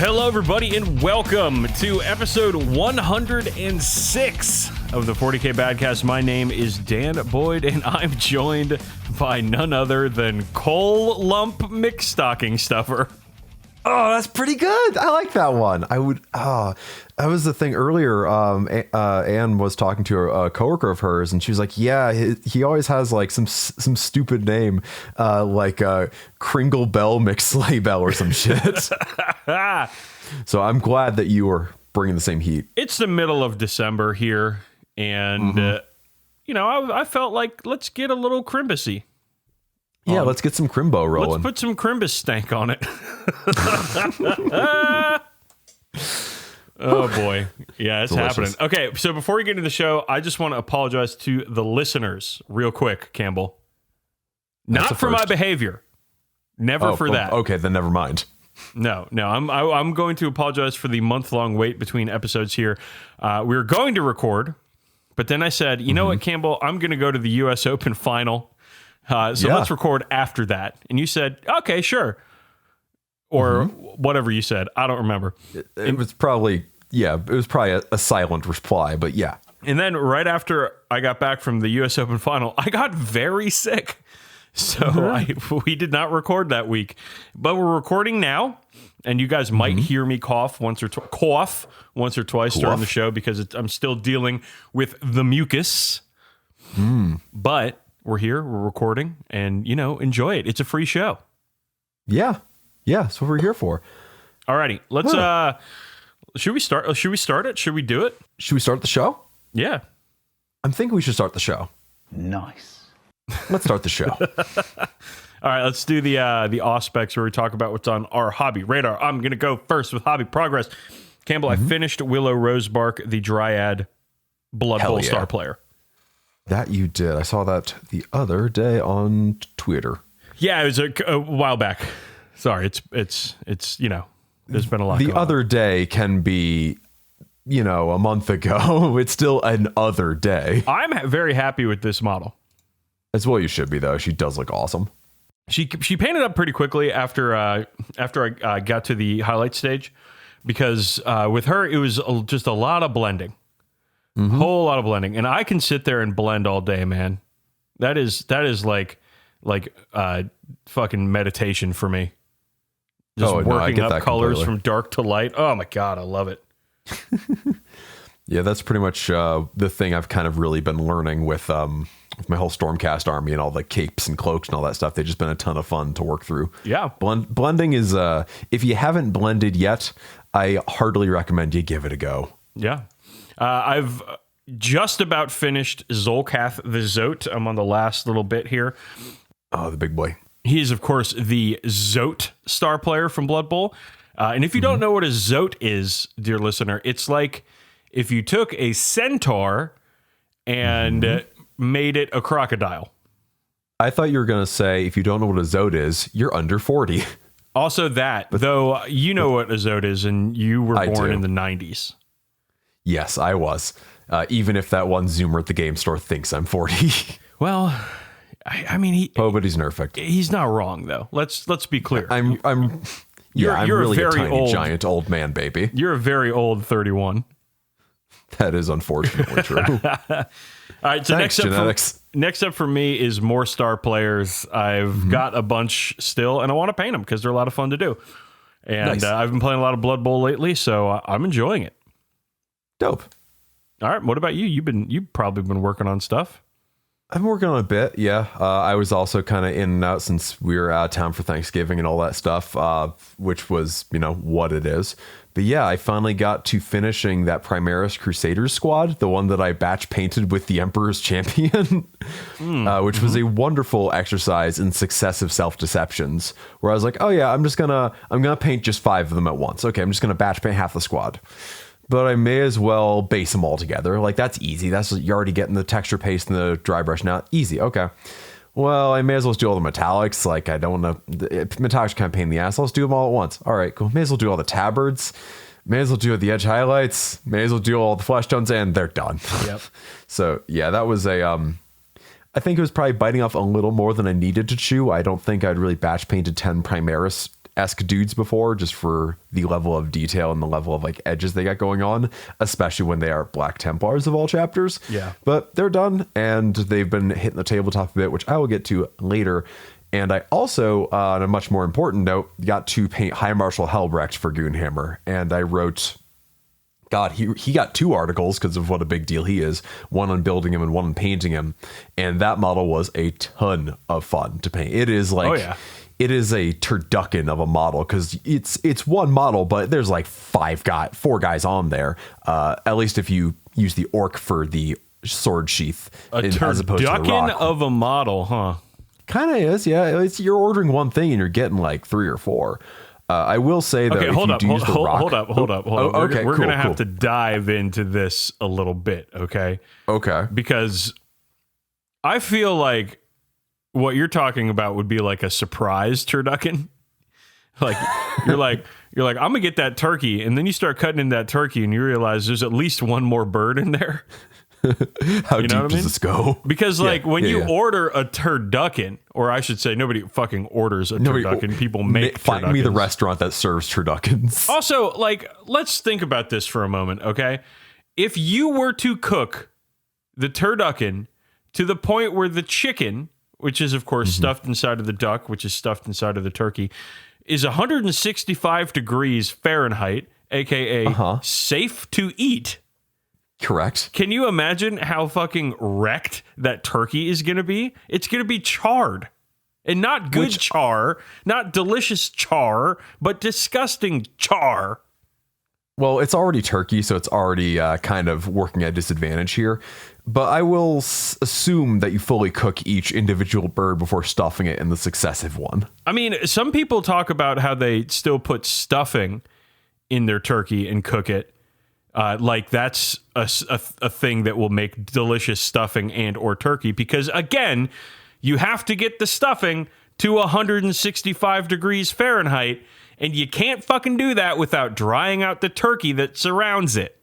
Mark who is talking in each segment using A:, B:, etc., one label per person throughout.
A: Hello, everybody, and welcome to episode 106 of the 40k Badcast. My name is Dan Boyd, and I'm joined by none other than Cole Lump McStocking Stuffer.
B: Oh, that's pretty good. I like that one. That was the thing earlier. Anne was talking to a coworker of hers, and she was like, yeah, he always has like some stupid name, like Kringle Bell McSleigh Bell or some shit. So I'm glad that you were bringing the same heat.
A: It's the middle of December here, and, I felt like let's get a little Crimbusy.
B: Yeah, let's get some Crimbo rolling.
A: Let's put some Crimbus stank on it. Oh, boy. Yeah, it's
B: Delicious.
A: happening. Okay, so before we get into the show, I just want to apologize to the listeners real quick, Campbell. Not for my behavior. Never for that.
B: Okay, then never mind.
A: No. I'm going to apologize for the month-long wait between episodes here. We were going to record, but then I said, you know what, Campbell? I'm going to go to the U.S. Open final. Let's record after that. And you said, okay, sure. Or whatever you said. I don't remember.
B: It was probably a silent reply, but yeah.
A: And then right after I got back from the U.S. Open final, I got very sick. So we did not record that week. But we're recording now. And you guys might hear me cough once or twice during the show because I'm still dealing with the mucus. But we're here, we're recording, and, enjoy it. It's a free show.
B: Yeah. Yeah, that's what we're here for.
A: Alrighty, let's, should we start it? Should we do it?
B: Should we start the show?
A: Yeah.
B: I'm thinking we should start the show.
C: Nice.
B: Let's start the show.
A: All right, let's do the aspects where we talk about what's on our hobby radar. I'm going to go first with hobby progress. Campbell, I finished Willow Rosebark, the Dryad Blood Bowl star player.
B: That you did. I saw that the other day on Twitter.
A: Yeah, it was a while back. Sorry, it's there's been a lot.
B: The other day can be, a month ago. It's still an other day.
A: I'm very happy with this model.
B: As well you should be, though. She does look awesome.
A: She painted up pretty quickly after I got to the highlight stage, because with her it was just a lot of blending. Whole lot of blending, and I can sit there and blend all day, man. That is like fucking meditation for me. Just working up colors from dark to light. Oh my god, I love it.
B: Yeah, that's pretty much the thing I've kind of really been learning with my whole Stormcast army and all the capes and cloaks and all that stuff. They've just been a ton of fun to work through.
A: Yeah,
B: blending is if you haven't blended yet, I heartily recommend you give it a go.
A: Yeah. I've just about finished Zolcath the Zote. I'm on the last little bit here.
B: Oh, the big boy.
A: He is, of course, the Zote star player from Blood Bowl. And if you don't know what a Zote is, dear listener, it's like if you took a centaur and made it a crocodile.
B: I thought you were going to say, if you don't know what a Zote is, you're under 40.
A: Also that, though you know what a Zote is, and you were born in the 90s.
B: Yes, I was. Even if that one Zoomer at the game store thinks I'm 40.
A: Well, I mean,
B: but he's perfect.
A: He's not wrong, though. Let's be clear.
B: I'm really
A: very
B: a tiny,
A: old,
B: giant old man, baby.
A: You're a very old 31.
B: That is unfortunately true.
A: All right, so next up for me is more star players. I've got a bunch still, and I want to paint them because they're a lot of fun to do. And
B: nice.
A: I've been playing a lot of Blood Bowl lately, so I'm enjoying it.
B: Dope.
A: All right, what about you? You've probably been working on stuff.
B: I've been working on a bit, yeah. I was also kind of in and out since we were out of town for Thanksgiving and all that stuff, which was, what it is. But yeah, I finally got to finishing that Primaris Crusaders squad, the one that I batch painted with the Emperor's Champion, which was a wonderful exercise in successive self-deceptions, where I was like, oh yeah, I'm gonna paint just 5 of them at once. Okay, I'm just gonna batch paint half the squad. But I may as well base them all together. Like, that's easy. You're already getting the texture paste and the dry brush now. Easy. Okay. Well, I may as well just do all the metallics. Like, I don't want to... Metallics kind of pain in the ass. Let's do them all at once. All right, cool. May as well do all the tabards. May as well do the edge highlights. May as well do all the flesh tones, and they're done.
A: Yep.
B: So, yeah, that was a... I think it was probably biting off a little more than I needed to chew. I don't think I'd really batch painted 10 Primaris esque dudes before, just for the level of detail and the level of like edges they got going on, especially when they are Black Templars of all chapters.
A: Yeah.
B: But they're done, and they've been hitting the tabletop a bit, which I will get to later. And I also, on a much more important note, got to paint High Marshal Helbrecht for Goonhammer. And I wrote, God, he got 2 articles because of what a big deal he is. One on building him and one on painting him. And that model was a ton of fun to paint. It is like, it is a turducken of a model because it's one model, but there's like 4 guys on there. At least if you use the orc for the sword sheath.
A: As opposed to the rock. Of a model, huh?
B: Kind of is, yeah. You're ordering one thing and you're getting like 3 or 4. I will say that. Okay,
A: hold up.
B: Okay,
A: we're gonna have to dive into this a little bit, okay?
B: Okay.
A: Because I feel like what you're talking about would be like a surprise turducken. Like you're like I'm gonna get that turkey, and then you start cutting in that turkey, and you realize there's at least one more bird in there.
B: How deep does this go?
A: Because when you order a turducken, or I should say nobody fucking orders a turducken, people make
B: find
A: turduckens.
B: Me the restaurant that serves turduckens.
A: Also, let's think about this for a moment, okay? If you were to cook the turducken to the point where the chicken, which is of course stuffed inside of the duck, which is stuffed inside of the turkey, is 165 degrees Fahrenheit, aka safe to eat.
B: Correct.
A: Can you imagine how fucking wrecked that turkey is going to be? It's going to be charred. And not good char, not delicious char, but disgusting char.
B: Well, it's already turkey, so it's already kind of working at disadvantage here. But I will assume that you fully cook each individual bird before stuffing it in the successive one.
A: I mean, some people talk about how they still put stuffing in their turkey and cook it. Like that's a thing that will make delicious stuffing and or turkey, because again, you have to get the stuffing to 165 degrees Fahrenheit, and you can't fucking do that without drying out the turkey that surrounds it.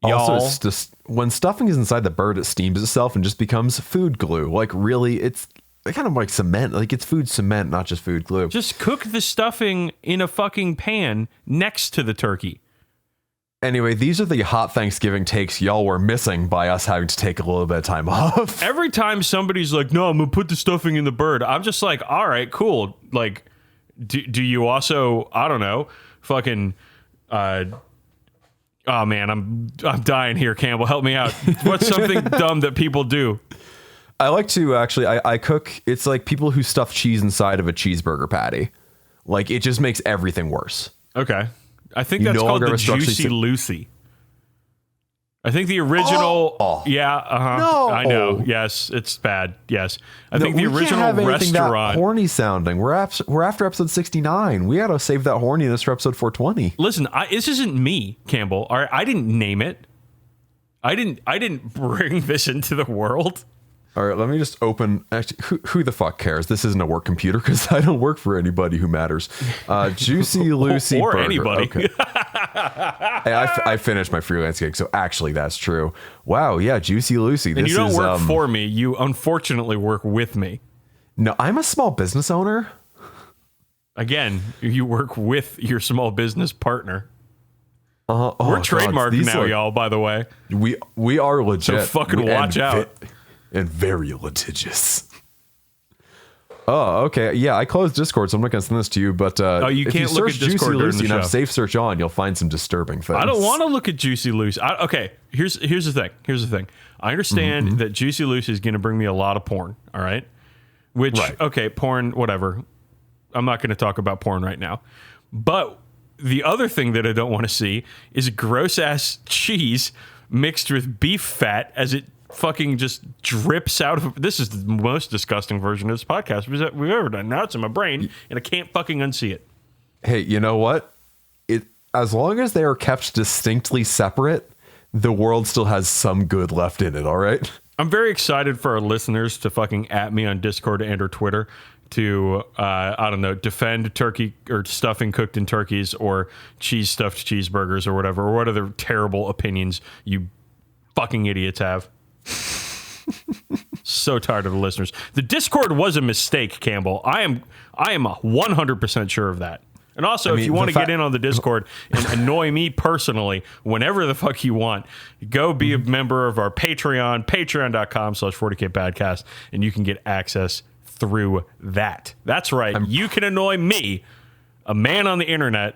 B: Also, it's just when stuffing is inside the bird, it steams itself and just becomes food glue. Like really, it's kind of like cement. Like it's food cement, not just food glue.
A: Just cook the stuffing in a fucking pan next to the turkey.
B: Anyway, these are the hot Thanksgiving takes y'all were missing by us having to take a little bit of time off.
A: Every time somebody's like, no, I'm going to put the stuffing in the bird, I'm just like, all right, cool. Like, do you also, I don't know, fucking, oh man, I'm dying here, Campbell. Help me out. What's something dumb that people do?
B: I like to actually, I cook, it's like people who stuff cheese inside of a cheeseburger patty. Like, it just makes everything worse.
A: Okay. I think that's called the Juicy Lucy. I think the original... Yeah,
B: No.
A: I know. Yes, it's bad. Yes. I think the original restaurant...
B: That horny sounding. We're after episode 69. We got to save that horniness for episode 420.
A: Listen, this isn't me, Campbell. All right, I didn't name it. I didn't bring this into the world.
B: All right, let me just open... Actually, who the fuck cares? This isn't a work computer because I don't work for anybody who matters. Juicy Lucy
A: or
B: Burger.
A: Anybody.
B: Okay. Hey, I finished my freelance gig, so actually that's true. Wow, yeah, Juicy Lucy.
A: And you don't work for me. You unfortunately work with me.
B: No, I'm a small business owner.
A: Again, you work with your small business partner.
B: We're
A: trademarked now, y'all, by the way.
B: We are legit.
A: So fucking watch out.
B: And very litigious. Oh, okay. Yeah, I closed Discord, so I'm not going to send this to you. But
A: you can't look at Discord
B: Juicy
A: during
B: Lucy
A: the show.
B: and have safe search on, you'll find some disturbing things.
A: I don't want to look at Juicy Lucy. Okay, here's the thing. I understand that Juicy Lucy is going to bring me a lot of porn. All right, okay, porn, whatever. I'm not going to talk about porn right now. But the other thing that I don't want to see is gross ass cheese mixed with beef fat as it fucking just drips out of... This is the most disgusting version of this podcast we've ever done. Now it's in my brain, and I can't fucking unsee it.
B: Hey, you know what? As long as they are kept distinctly separate, the world still has some good left in it, all right?
A: I'm very excited for our listeners to fucking at me on Discord and or Twitter to, I don't know, defend turkey or stuffing cooked in turkeys or cheese stuffed cheeseburgers or whatever, or what other terrible opinions you fucking idiots have. So tired of the listeners. The Discord was a mistake, Campbell. I am 100% sure of that. And also, if you want to get in on the Discord and annoy me personally, whenever the fuck you want, go be a member of our Patreon, patreon.com/40k Badcast, and you can get access through that. That's right. You can annoy me, a man on the internet,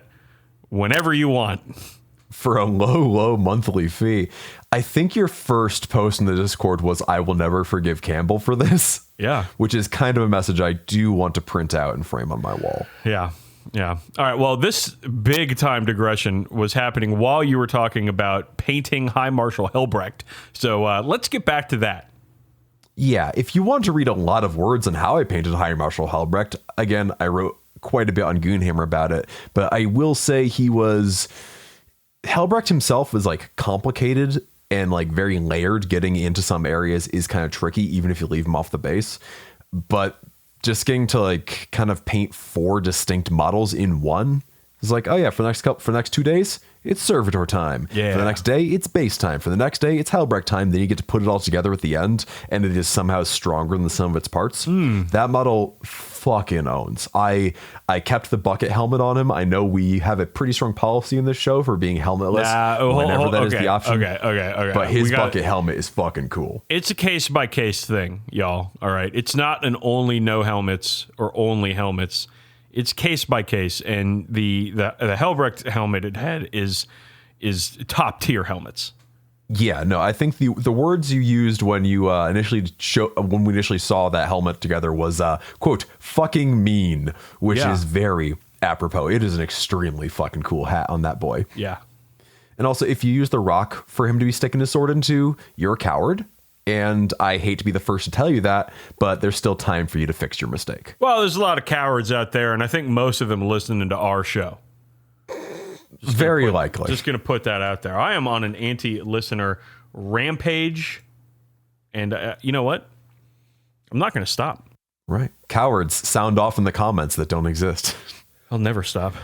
A: whenever you want.
B: For a low monthly fee. I think your first post in the Discord was, "I will never forgive Campbell for this."
A: Yeah.
B: Which is kind of a message I do want to print out and frame on my wall.
A: Yeah. All right. Well, this big time digression was happening while you were talking about painting High Marshal Helbrecht. So let's get back to that.
B: Yeah. If you want to read a lot of words on how I painted High Marshal Helbrecht, again, I wrote quite a bit on Goonhammer about it, but I will say Helbrecht himself was like complicated and like very layered. Getting into some areas is kind of tricky, even if you leave him off the base. But just getting to like kind of paint 4 distinct models in one is like, oh yeah, for the next 2 days, it's Servitor time.
A: Yeah.
B: For the next day, it's base time. For the next day, it's Helbrecht time. Then you get to put it all together at the end, and it is somehow stronger than the sum of its parts. That model fucking owns. I kept the bucket helmet on him. I know we have a pretty strong policy in this show for being helmetless whenever that is the option.
A: Okay.
B: But his bucket helmet is fucking cool.
A: It's a case-by-case thing, y'all. All right? It's not an only no helmets or only helmets. It's case by case, and the Helbrecht helmet it had is top tier helmets.
B: Yeah, no, I think the words you used when you when we initially saw that helmet together was quote fucking mean, which is very apropos. It is an extremely fucking cool hat on that boy.
A: Yeah,
B: and also if you use the rock for him to be sticking his sword into, you're a coward. And I hate to be the first to tell you that, but there's still time for you to fix your mistake.
A: Well, there's a lot of cowards out there, and I think most of them listening to our show.
B: Very likely.
A: Just going to put that out there. I am on an anti-listener rampage, and you know what? I'm not going to stop.
B: Right. Cowards sound off in the comments that don't exist.
A: I'll never stop.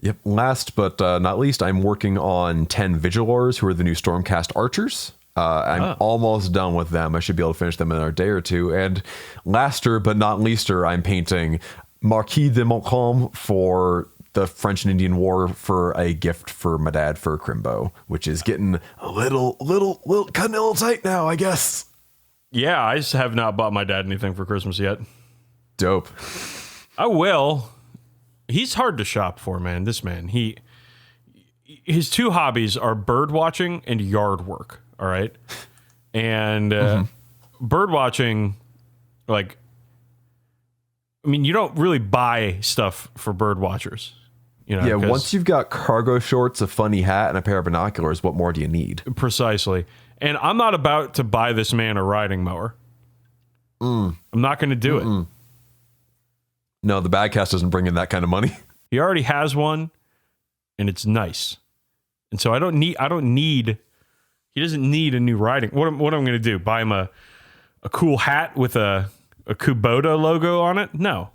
B: Yep. Last but not least, I'm working on 10 Vigilors, who are the new Stormcast Archers. I'm almost done with them. I should be able to finish them in a day or two. And laster but not leaster, I'm painting Marquis de Montcalm for the French and Indian War for a gift for my dad for Crimbo, which is getting a little cutting a little tight now, I guess.
A: Yeah, I just have not bought my dad anything for Christmas yet.
B: Dope.
A: I will. He's hard to shop for, man. This man, his 2 hobbies are bird watching and yard work. All right. And bird watching, like, I mean, you don't really buy stuff for bird watchers. You know,
B: yeah, once you've got cargo shorts, a funny hat, and a pair of binoculars, what more do you need?
A: Precisely. And I'm not about to buy this man a riding mower. I'm not going to do it.
B: No, the Badcast doesn't bring in that kind of money.
A: He already has one, and it's nice. And so he doesn't need a new riding. What I'm going to do? Buy him a cool hat with a Kubota logo on it? No.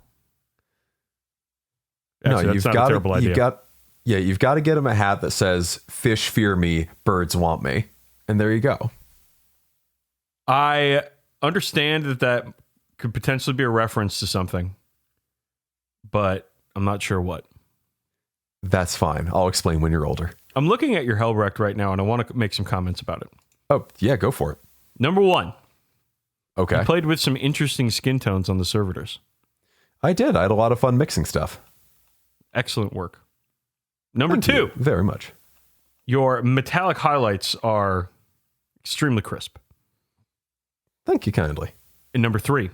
A: Actually,
B: no,
A: that's not a terrible idea.
B: You've got to get him a hat that says "Fish fear me, birds want me," and there you go.
A: I understand that could potentially be a reference to something, but I'm not sure what.
B: That's fine. I'll explain when you're older.
A: I'm looking at your Helbrecht right now, and I want to make some comments about it.
B: Oh, yeah, go for it.
A: Number 1.
B: Okay.
A: You played with some interesting skin tones on the servitors.
B: I did. I had a lot of fun mixing stuff.
A: Excellent work. Number
B: Thank
A: 2.
B: you very much.
A: Your metallic highlights are extremely crisp.
B: Thank you kindly.
A: And number 3.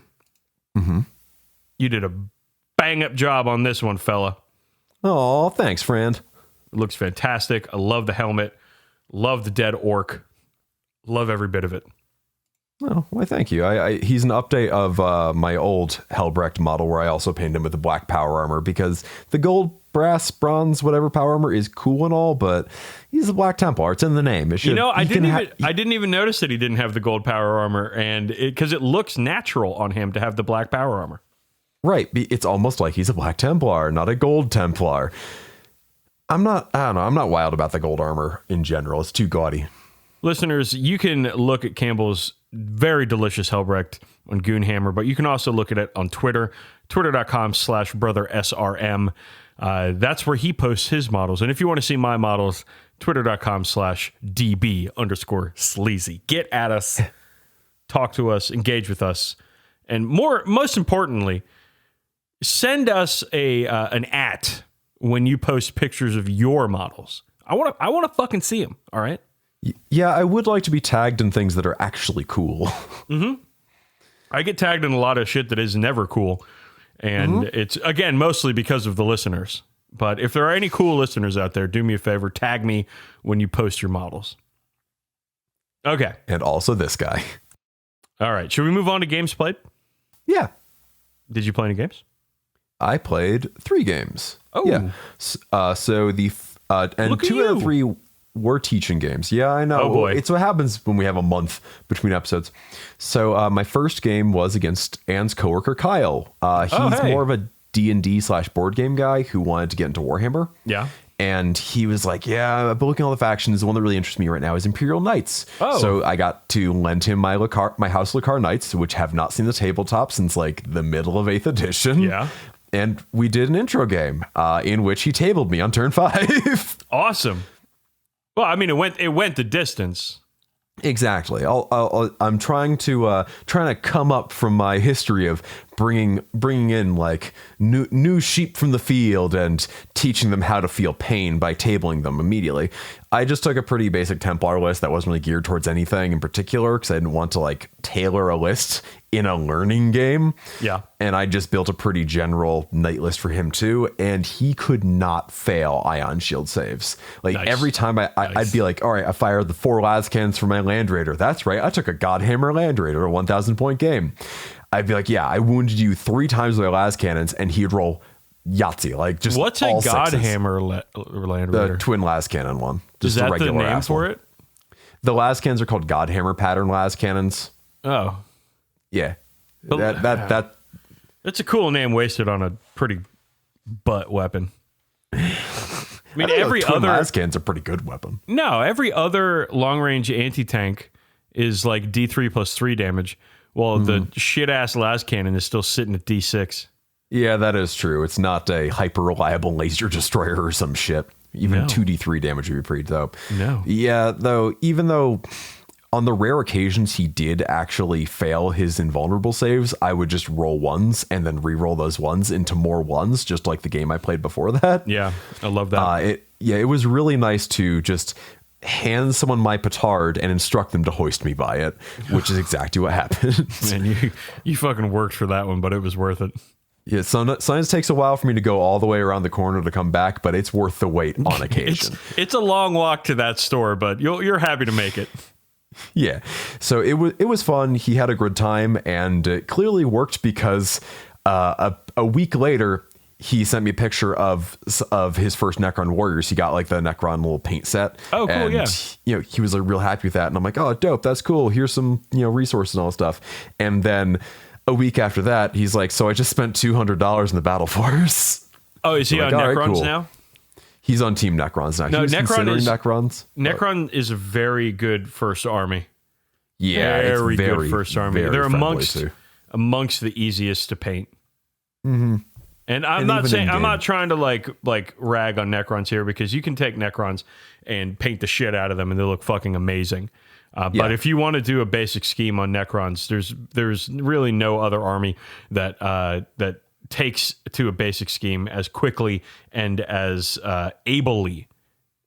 A: You did a bang-up job on this one, fella.
B: Oh, thanks, friend.
A: It looks fantastic. I love the helmet. Love the dead orc. Love every bit of it.
B: Oh, why, thank you. He's an update of my old Helbrecht model where I also painted him with the black power armor because the gold, brass, bronze, whatever power armor is cool and all, but he's a Black Templar. It's in the name. It should,
A: I didn't even notice that he didn't have the gold power armor, and because it looks natural on him to have the black power armor.
B: Right. It's almost like he's a Black Templar, not a gold Templar. I'm not wild about the gold armor in general. It's too gaudy.
A: Listeners, you can look at Campbell's very delicious Helbrecht on Goonhammer, but you can also look at it on Twitter, twitter.com/brothersrm. That's where he posts his models. And if you want to see my models, twitter.com/DB_sleazy. Get at us, talk to us, engage with us. And most importantly, send us an @ when you post pictures of your models. I want to fucking see them. All right.
B: Yeah, I would like to be tagged in things that are actually cool.
A: I get tagged in a lot of shit that is never cool. And it's, again, mostly because of the listeners. But if there are any cool listeners out there, do me a favor, tag me when you post your models. Okay.
B: And also this guy.
A: All right. Should we move on to games played?
B: Yeah.
A: Did you play any games?
B: I played 3 games.
A: Oh.
B: Yeah. So and 2 out of 3 were teaching games. Yeah, I know.
A: Oh, boy.
B: It's what happens when we have a month between episodes. So my first game was against Anne's coworker, Kyle. He's more of a D&D/board game guy who wanted to get into Warhammer.
A: Yeah.
B: And he was like, yeah, I've been looking at all the factions. The one that really interests me right now is Imperial Knights.
A: Oh.
B: So I got to lend him my House Lakar Knights, which have not seen the tabletop since like the middle of 8th edition.
A: Yeah.
B: And we did an intro game in which he tabled me on turn 5.
A: Awesome. Well, I mean, it went the distance.
B: Exactly. I'm trying to come up from my history of bringing in like new sheep from the field and teaching them how to feel pain by tabling them immediately. I just took a pretty basic Templar list that wasn't really geared towards anything in particular because I didn't want to like tailor a list in a learning game.
A: Yeah.
B: And I just built a pretty general knight list for him too. And he could not fail ion shield saves. Like every time I'd be like, all right, I fired the 4 las cannons for my Land Raider. That's right. I took a Godhammer Land Raider, a 1,000 point game. I'd be like, yeah, I wounded you 3 times with my las cannons, and he'd roll Yahtzee. Like just
A: what's a Godhammer Land Raider?
B: The twin las cannon one.
A: Is that the name for it?
B: The las cannons are called Godhammer pattern las cannons.
A: Oh.
B: Yeah.
A: That's a cool name wasted on a pretty butt weapon. I mean, every other
B: las cannon's a pretty good weapon.
A: No, every other long range anti-tank is like D3 plus 3 damage, while the shit ass las cannon is still sitting at D6.
B: Yeah, that is true. It's not a hyper reliable laser destroyer or some shit. Even 2d3 damage would be pretty dope.
A: No.
B: Yeah, though, even though on the rare occasions he did actually fail his invulnerable saves, I would just roll 1s and then re-roll those 1s into more 1s, just like the game I played before that.
A: Yeah, I love that.
B: It was really nice to just hand someone my petard and instruct them to hoist me by it, which is exactly what happened.
A: Man, you fucking worked for that one, but it was worth it.
B: Yeah, sometimes it takes a while for me to go all the way around the corner to come back, but it's worth the wait on occasion.
A: It's a long walk to that store, but you're happy to make it.
B: Yeah, so it was fun. He had a good time, and it clearly worked because a week later, he sent me a picture of his first Necron warriors. He got like the Necron little paint set.
A: Oh, cool,
B: and,
A: yeah.
B: You know, he was like real happy with that, and I'm like, oh, dope, that's cool. Here's some resources and all that stuff. And then a week after that, he's like, so I just spent $200 in the Battle Force.
A: Oh, is he on Necrons now?
B: He's on Team Necrons now.
A: No,
B: he was considering Necrons.
A: Necron is a very good first army.
B: Yeah,
A: very
B: it's
A: good first army. They're amongst the easiest to paint.
B: Mm-hmm.
A: And I'm not trying to like rag on Necrons here, because you can take Necrons and paint the shit out of them and they look fucking amazing. But if you want to do a basic scheme on Necrons, there's really no other army that takes to a basic scheme as quickly and as ably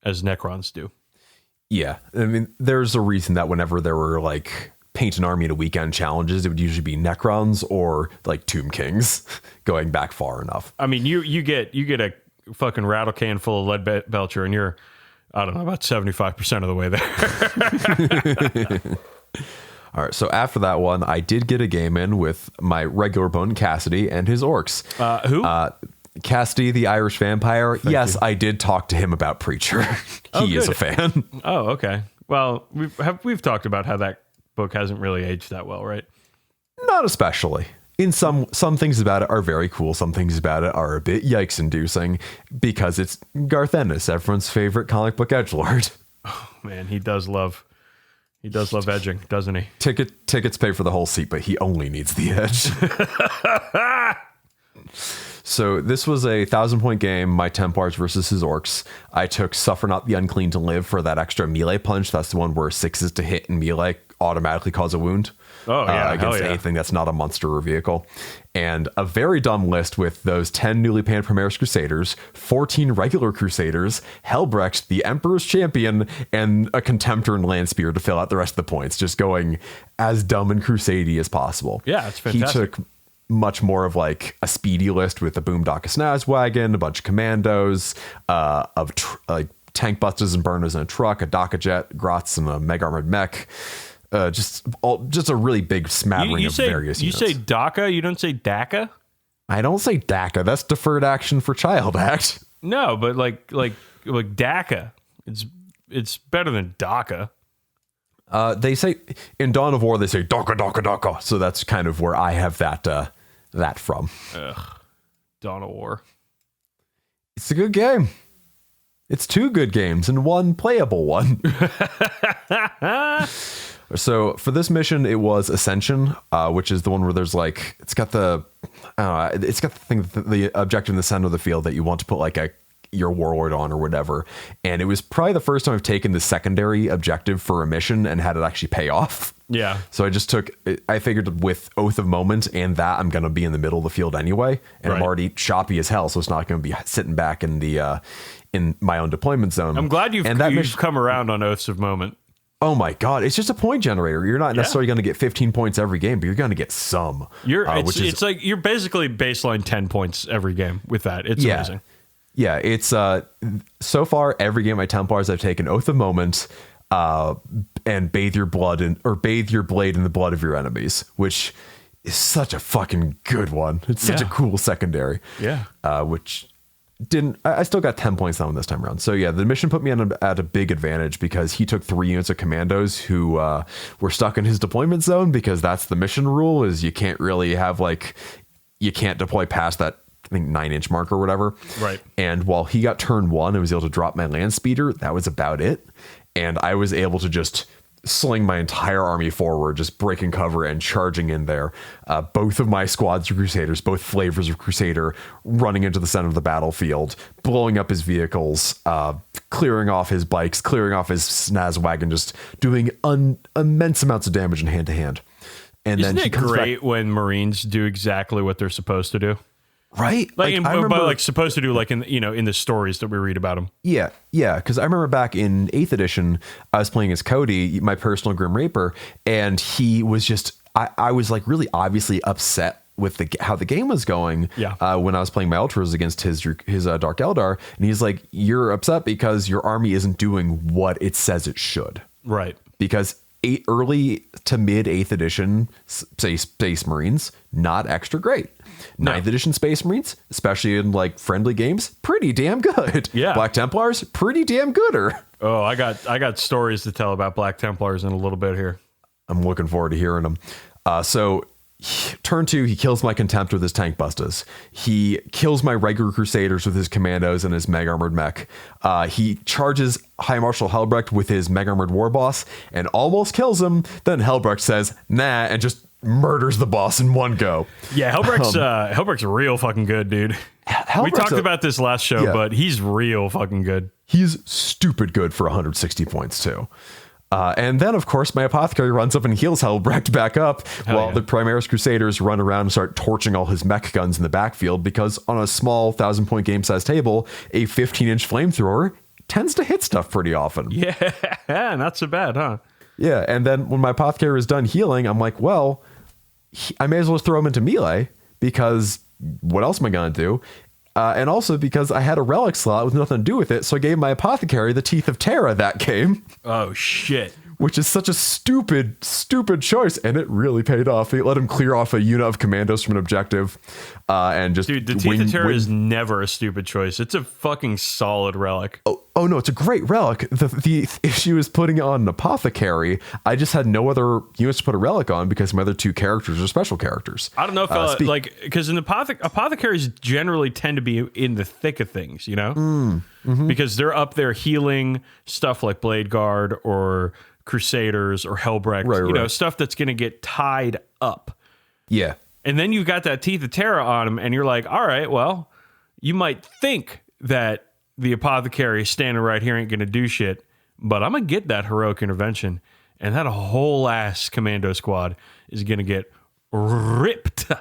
A: as Necrons do.
B: Yeah, I mean, there's a reason that whenever there were like paint an army in a weekend challenges, it would usually be Necrons or like Tomb Kings, going back far enough.
A: I mean, you get a fucking rattle can full of lead belcher, and you're, I don't know, about 75% of the way there.
B: All right, so after that one, I did get a game in with my regular opponent, Cassidy, and his orcs.
A: Who?
B: Cassidy, the Irish vampire.
A: Thank you.
B: I did talk to him about Preacher. He is a fan.
A: Oh, okay. Well, we've talked about how that book hasn't really aged that well, right?
B: Not especially. In some things about it are very cool. Some things about it are a bit yikes-inducing because it's Garth Ennis, everyone's favorite comic book edgelord.
A: Oh man, he does love edging, doesn't he?
B: Tickets pay for the whole seat, but he only needs the edge. So this was a 1,000-point game, my Templars versus his Orcs. I took Suffer Not the Unclean to Live for that extra melee punch. That's the one where 6s to hit and melee automatically cause a wound.
A: Oh, yeah.
B: Against anything that's not a monster or vehicle. And a very dumb list with those 10 newly panned Primaris Crusaders, 14 regular Crusaders, Helbrecht, the Emperor's Champion, and a Contemptor and Landspear to fill out the rest of the points. Just going as dumb and crusady as possible.
A: Yeah, it's fantastic.
B: He took much more of like a speedy list with a Boondocka Snaz wagon, a bunch of commandos, like tank busters and burners in a truck, a Daka Jet, Grots, and a Mega Armored Mech. Just a really big smattering of various units.
A: You say DACA, you don't say DACA?
B: I don't say DACA. That's Deferred Action for Child Act.
A: No, but like DACA. It's better than DACA.
B: They say in Dawn of War they say DACA, DACA, DACA. So that's kind of where I have that from.
A: Ugh. Dawn of War.
B: It's a good game. It's 2 good games and 1 playable one. So for this mission, it was Ascension, which is the one where there's like, it's got the thing, the objective in the center of the field that you want to put like your warlord on or whatever. And it was probably the first time I've taken the secondary objective for a mission and had it actually pay off.
A: Yeah.
B: So I figured with Oath of Moment and that I'm going to be in the middle of the field anyway. And I'm already choppy as hell. So it's not going to be sitting back in my own deployment zone.
A: I'm glad you've come around on Oaths of Moment.
B: Oh my God. It's just a point generator. You're not necessarily going to get 15 points every game, but you're going to get some.
A: It's like you're basically baseline 10 points every game with that. It's amazing.
B: Yeah. It's so far every game my Templars I've taken Oath of Moment and bathe your blade in the blood of your enemies, which is such a fucking good one. It's such a cool secondary.
A: Yeah.
B: Which I still got 10 points on this time around. So yeah, the mission put me at a big advantage because he took 3 units of commandos who were stuck in his deployment zone, because that's the mission rule, is you can't really have you can't deploy past that, I think, 9-inch mark or whatever.
A: Right.
B: And while he got turn 1 and was able to drop my land speeder, that was about it. And I was able to just sling my entire army forward, just breaking cover and charging in there. Both of my squads are Crusaders, both flavors of Crusader, running into the center of the battlefield, blowing up his vehicles, clearing off his bikes, clearing off his Snaz wagon, just doing immense amounts of damage in hand-to-hand. And
A: Isn't
B: then
A: it great when Marines do exactly what they're supposed to do?
B: Right?
A: Supposed to do, like, in the stories that we read about them.
B: Yeah, because I remember back in 8th edition, I was playing as Cody, my personal Grim Reaper, and he was just, I was like really obviously upset with how the game was going. When I was playing my Ultras against his Dark Eldar, and he's like, you're upset because your army isn't doing what it says it should.
A: Right.
B: Because early to mid 8th edition, say Space Marines, not extra great. 9th edition Space Marines, especially in like friendly games, pretty damn good.
A: Yeah.
B: Black Templars, pretty damn gooder.
A: Oh, I got stories to tell about Black Templars in a little bit here.
B: I'm looking forward to hearing them. Turn 2, he kills my Contempt with his tank busters. He kills my regular Crusaders with his commandos and his Mega Armored Mech. He charges High Marshal Helbrecht with his Mega Armored War Boss and almost kills him. Then Helbrecht says, nah, and just murders the boss in one go.
A: Yeah, Helbrecht's real fucking good, dude. We talked about this last show, but he's real fucking good.
B: He's stupid good for 160 points too. And then, of course, my Apothecary runs up and heals Helbrecht back up while the Primaris Crusaders run around and start torching all his mech guns in the backfield, because on a small 1,000-point game size table, a 15-inch flamethrower tends to hit stuff pretty often.
A: Yeah, not so bad, huh?
B: Yeah, and then when my Apothecary is done healing, I'm like, well, I may as well just throw him into melee, because what else am I going to do? And also because I had a relic slot with nothing to do with it, so I gave my Apothecary the Teeth of Terra that game.
A: Oh, shit.
B: Which is such a stupid choice, and it really paid off. They let him clear off a unit of commandos from an objective, and just...
A: Dude, the Teeth of Terra is never a stupid choice. It's a fucking solid relic.
B: Oh no, it's a great relic. The issue is putting it on an Apothecary. I just had no other units to put a relic on because my other 2 characters are special characters.
A: I don't know if because in Apothecaries generally tend to be in the thick of things, you know? Mm-hmm. Because they're up there healing stuff like Blade Guard or Crusaders or Helbrecht, right. Stuff that's going to get tied up.
B: Yeah.
A: And then you've got that Teeth of Terror on him, and you're like, all right, well, you might think that the apothecary standing right here ain't going to do shit, but I'm going to get that heroic intervention, and that whole ass commando squad is going to get ripped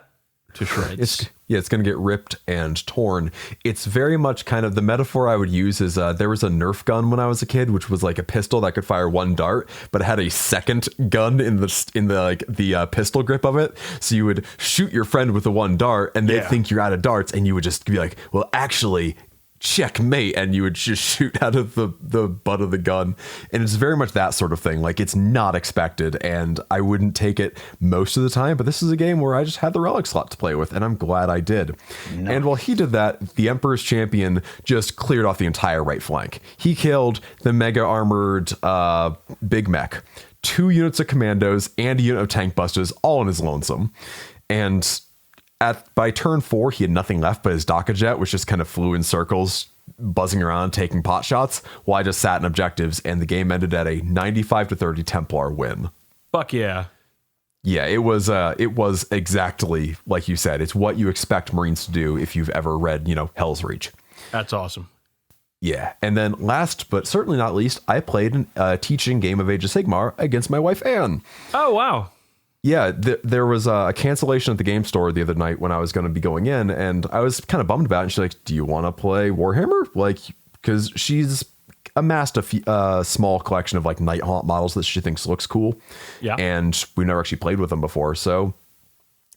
A: to shreds.
B: It's going to get ripped and torn. It's very much kind of the metaphor I would use is there was a Nerf gun when I was a kid, which was like a pistol that could fire one dart, but it had a second gun in the pistol grip of it. So you would shoot your friend with the one dart, and they'd think you're out of darts, and you would just be like, well, actually, checkmate, and you would just shoot out of the butt of the gun. And it's very much that sort of thing. Like, it's not expected, and I wouldn't take it most of the time, but this is a game where I just had the relic slot to play with, and I'm glad I did. No. And while he did that, the Emperor's Champion just cleared off the entire right flank. He killed the mega armored big mech, 2 units of commandos, and a unit of tank busters, all in his lonesome. And by turn 4, he had nothing left but his Daka jet, which just kind of flew in circles, buzzing around, taking pot shots, while I just sat in objectives, and the game ended at a 95-30 Templar win.
A: Fuck yeah.
B: Yeah, it was exactly like you said. It's what you expect Marines to do if you've ever read, Hell's Reach.
A: That's awesome.
B: Yeah, and then last but certainly not least, I played a teaching game of Age of Sigmar against my wife, Anne.
A: Oh, wow.
B: Yeah, there was a cancellation at the game store the other night when I was going to be going in, and I was kind of bummed about it. And she's like, do you want to play Warhammer? Like, because she's amassed a small collection of like Night Haunt models that she thinks looks cool. Yeah. And we've never actually played with them before. So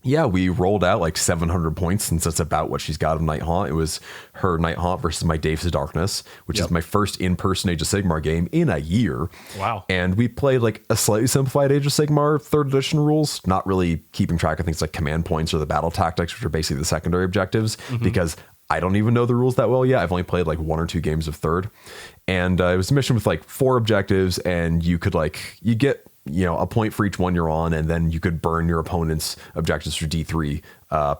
B: yeah, we rolled out like 700 points, since that's about what she's got of Night Haunt. It was her Night Haunt versus my Daves of Darkness, which is my first in-person Age of Sigmar game in a year.
A: Wow.
B: And we played like a slightly simplified Age of Sigmar 3rd edition rules, not really keeping track of things like command points or the battle tactics, which are basically the secondary objectives, because I don't even know the rules that well yet. I've only played like 1 or 2 games of 3rd. And it was a mission with like 4 objectives, and you could you get a point for each one you're on, and then you could burn your opponent's objectives for D3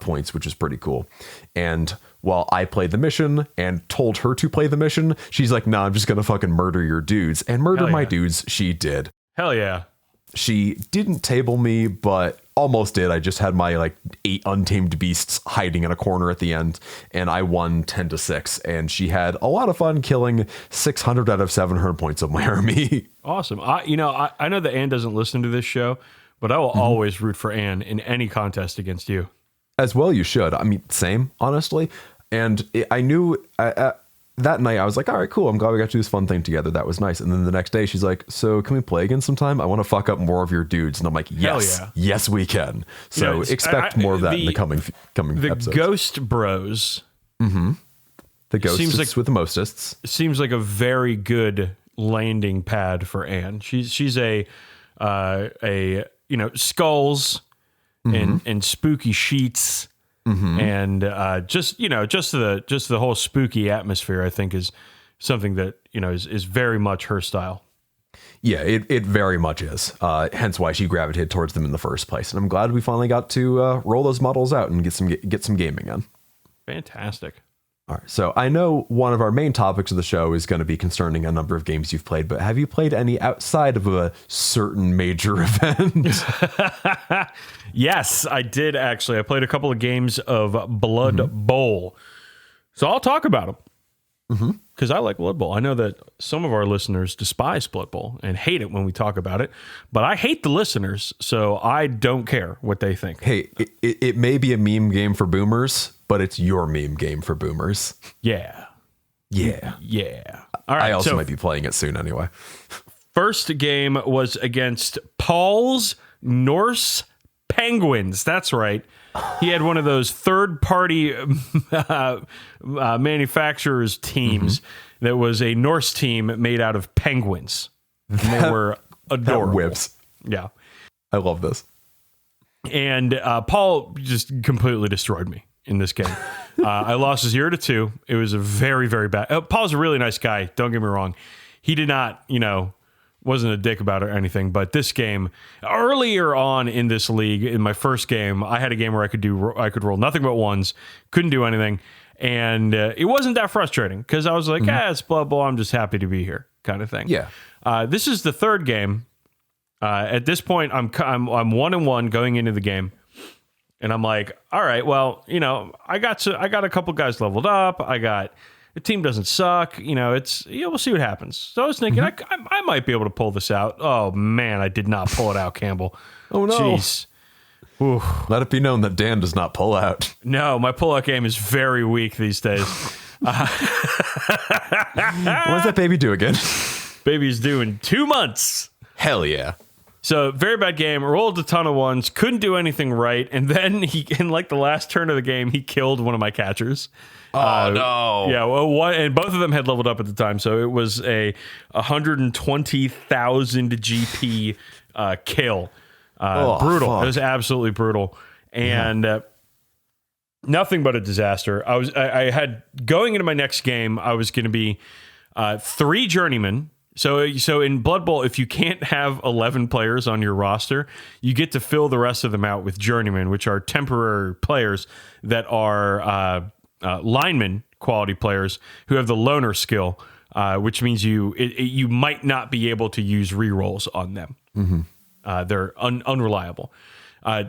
B: points, which is pretty cool. And while I played the mission and told her to play the mission, she's like, nah, I'm just gonna fucking murder your dudes. And murder my dudes, she did.
A: Hell yeah.
B: She didn't table me, but almost did. I just had my like 8 untamed beasts hiding in a corner at the end, and I won 10-6. And she had a lot of fun killing 600 out of 700 points of my army.
A: Awesome. I know that Anne doesn't listen to this show, but I will always root for Anne in any contest against you.
B: As well, you should. I mean, same, honestly. And I knew that night I was like, all right, cool. I'm glad we got to do this fun thing together. That was nice. And then the next day she's like, so can we play again sometime? I want to fuck up more of your dudes. And I'm like, yes, yes, we can. So expect more of that in the coming episodes.
A: The Ghost Bros.
B: The Ghosts with the Mostists.
A: Seems like a very good landing pad for Anne. She's a skulls and spooky sheets. And just the whole spooky atmosphere, I think, is something that is very much her style.
B: Yeah, it very much is. Hence why she gravitated towards them in the first place. And I'm glad we finally got to roll those models out and get some gaming in.
A: Fantastic.
B: All right, so I know one of our main topics of the show is going to be concerning a number of games you've played, but have you played any outside of a certain major event?
A: Yes, I did actually. I played a couple of games of Blood Bowl. So I'll talk about them. Because I like Blood Bowl. I know that some of our listeners despise Blood Bowl and hate it when we talk about it, but I hate the listeners, so I don't care what they think.
B: Hey, it may be a meme game for boomers, but it's your meme game for boomers.
A: Yeah. All right.
B: I also might be playing it soon anyway.
A: First game was against Paul's Norse Penguins. That's right. He had one of those third-party manufacturers teams that was a Norse team made out of penguins. And they were adorable.
B: That whips.
A: Yeah.
B: I love this.
A: And Paul just completely destroyed me in this game. I lost 0-2. It was a very, very bad. Paul's a really nice guy. Don't get me wrong. He did not, wasn't a dick about it or anything. But this game, earlier on in this league, in my first game, I had a game where I could roll nothing but ones, couldn't do anything, and it wasn't that frustrating because I was like, it's blah blah. I'm just happy to be here, kind of thing.
B: Yeah.
A: This is the third game. At this point, I'm 1-1 going into the game. And I'm like, all right, well, I got a couple guys leveled up. The team doesn't suck. We'll see what happens. So I was thinking I might be able to pull this out. Oh man, I did not pull it out, Campbell.
B: Oh no.
A: Jeez. Ooh.
B: Let it be known that Dan does not pull out.
A: No, my pull-out game is very weak these days.
B: What does that baby do again?
A: Baby's doing 2 months.
B: Hell yeah.
A: So very bad game. Rolled a ton of ones. Couldn't do anything right. And then in like the last turn of the game, he killed one of my catchers.
B: Oh no.
A: Yeah. Well, and both of them had leveled up at the time, so it was a 120,000 GP kill. Brutal. Fuck. It was absolutely brutal, and nothing but a disaster. I had going into my next game. I was going to be 3 journeymen. So in Blood Bowl, if you can't have 11 players on your roster, you get to fill the rest of them out with journeymen, which are temporary players that are lineman quality players who have the loner skill, which means you might not be able to use rerolls on them. They're unreliable.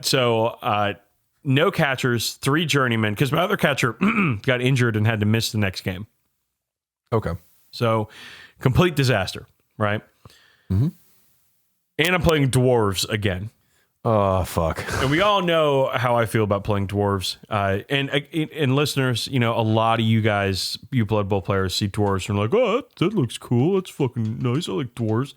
A: So no catchers, 3 journeymen, because my other catcher got injured and had to miss the next game.
B: Okay.
A: So complete disaster, right? And I'm playing dwarves again.
B: Oh, fuck.
A: And we all know how I feel about playing dwarves. And listeners, a lot of you guys, you Blood Bowl players, see dwarves and are like, oh, that looks cool. That's fucking nice. I like dwarves.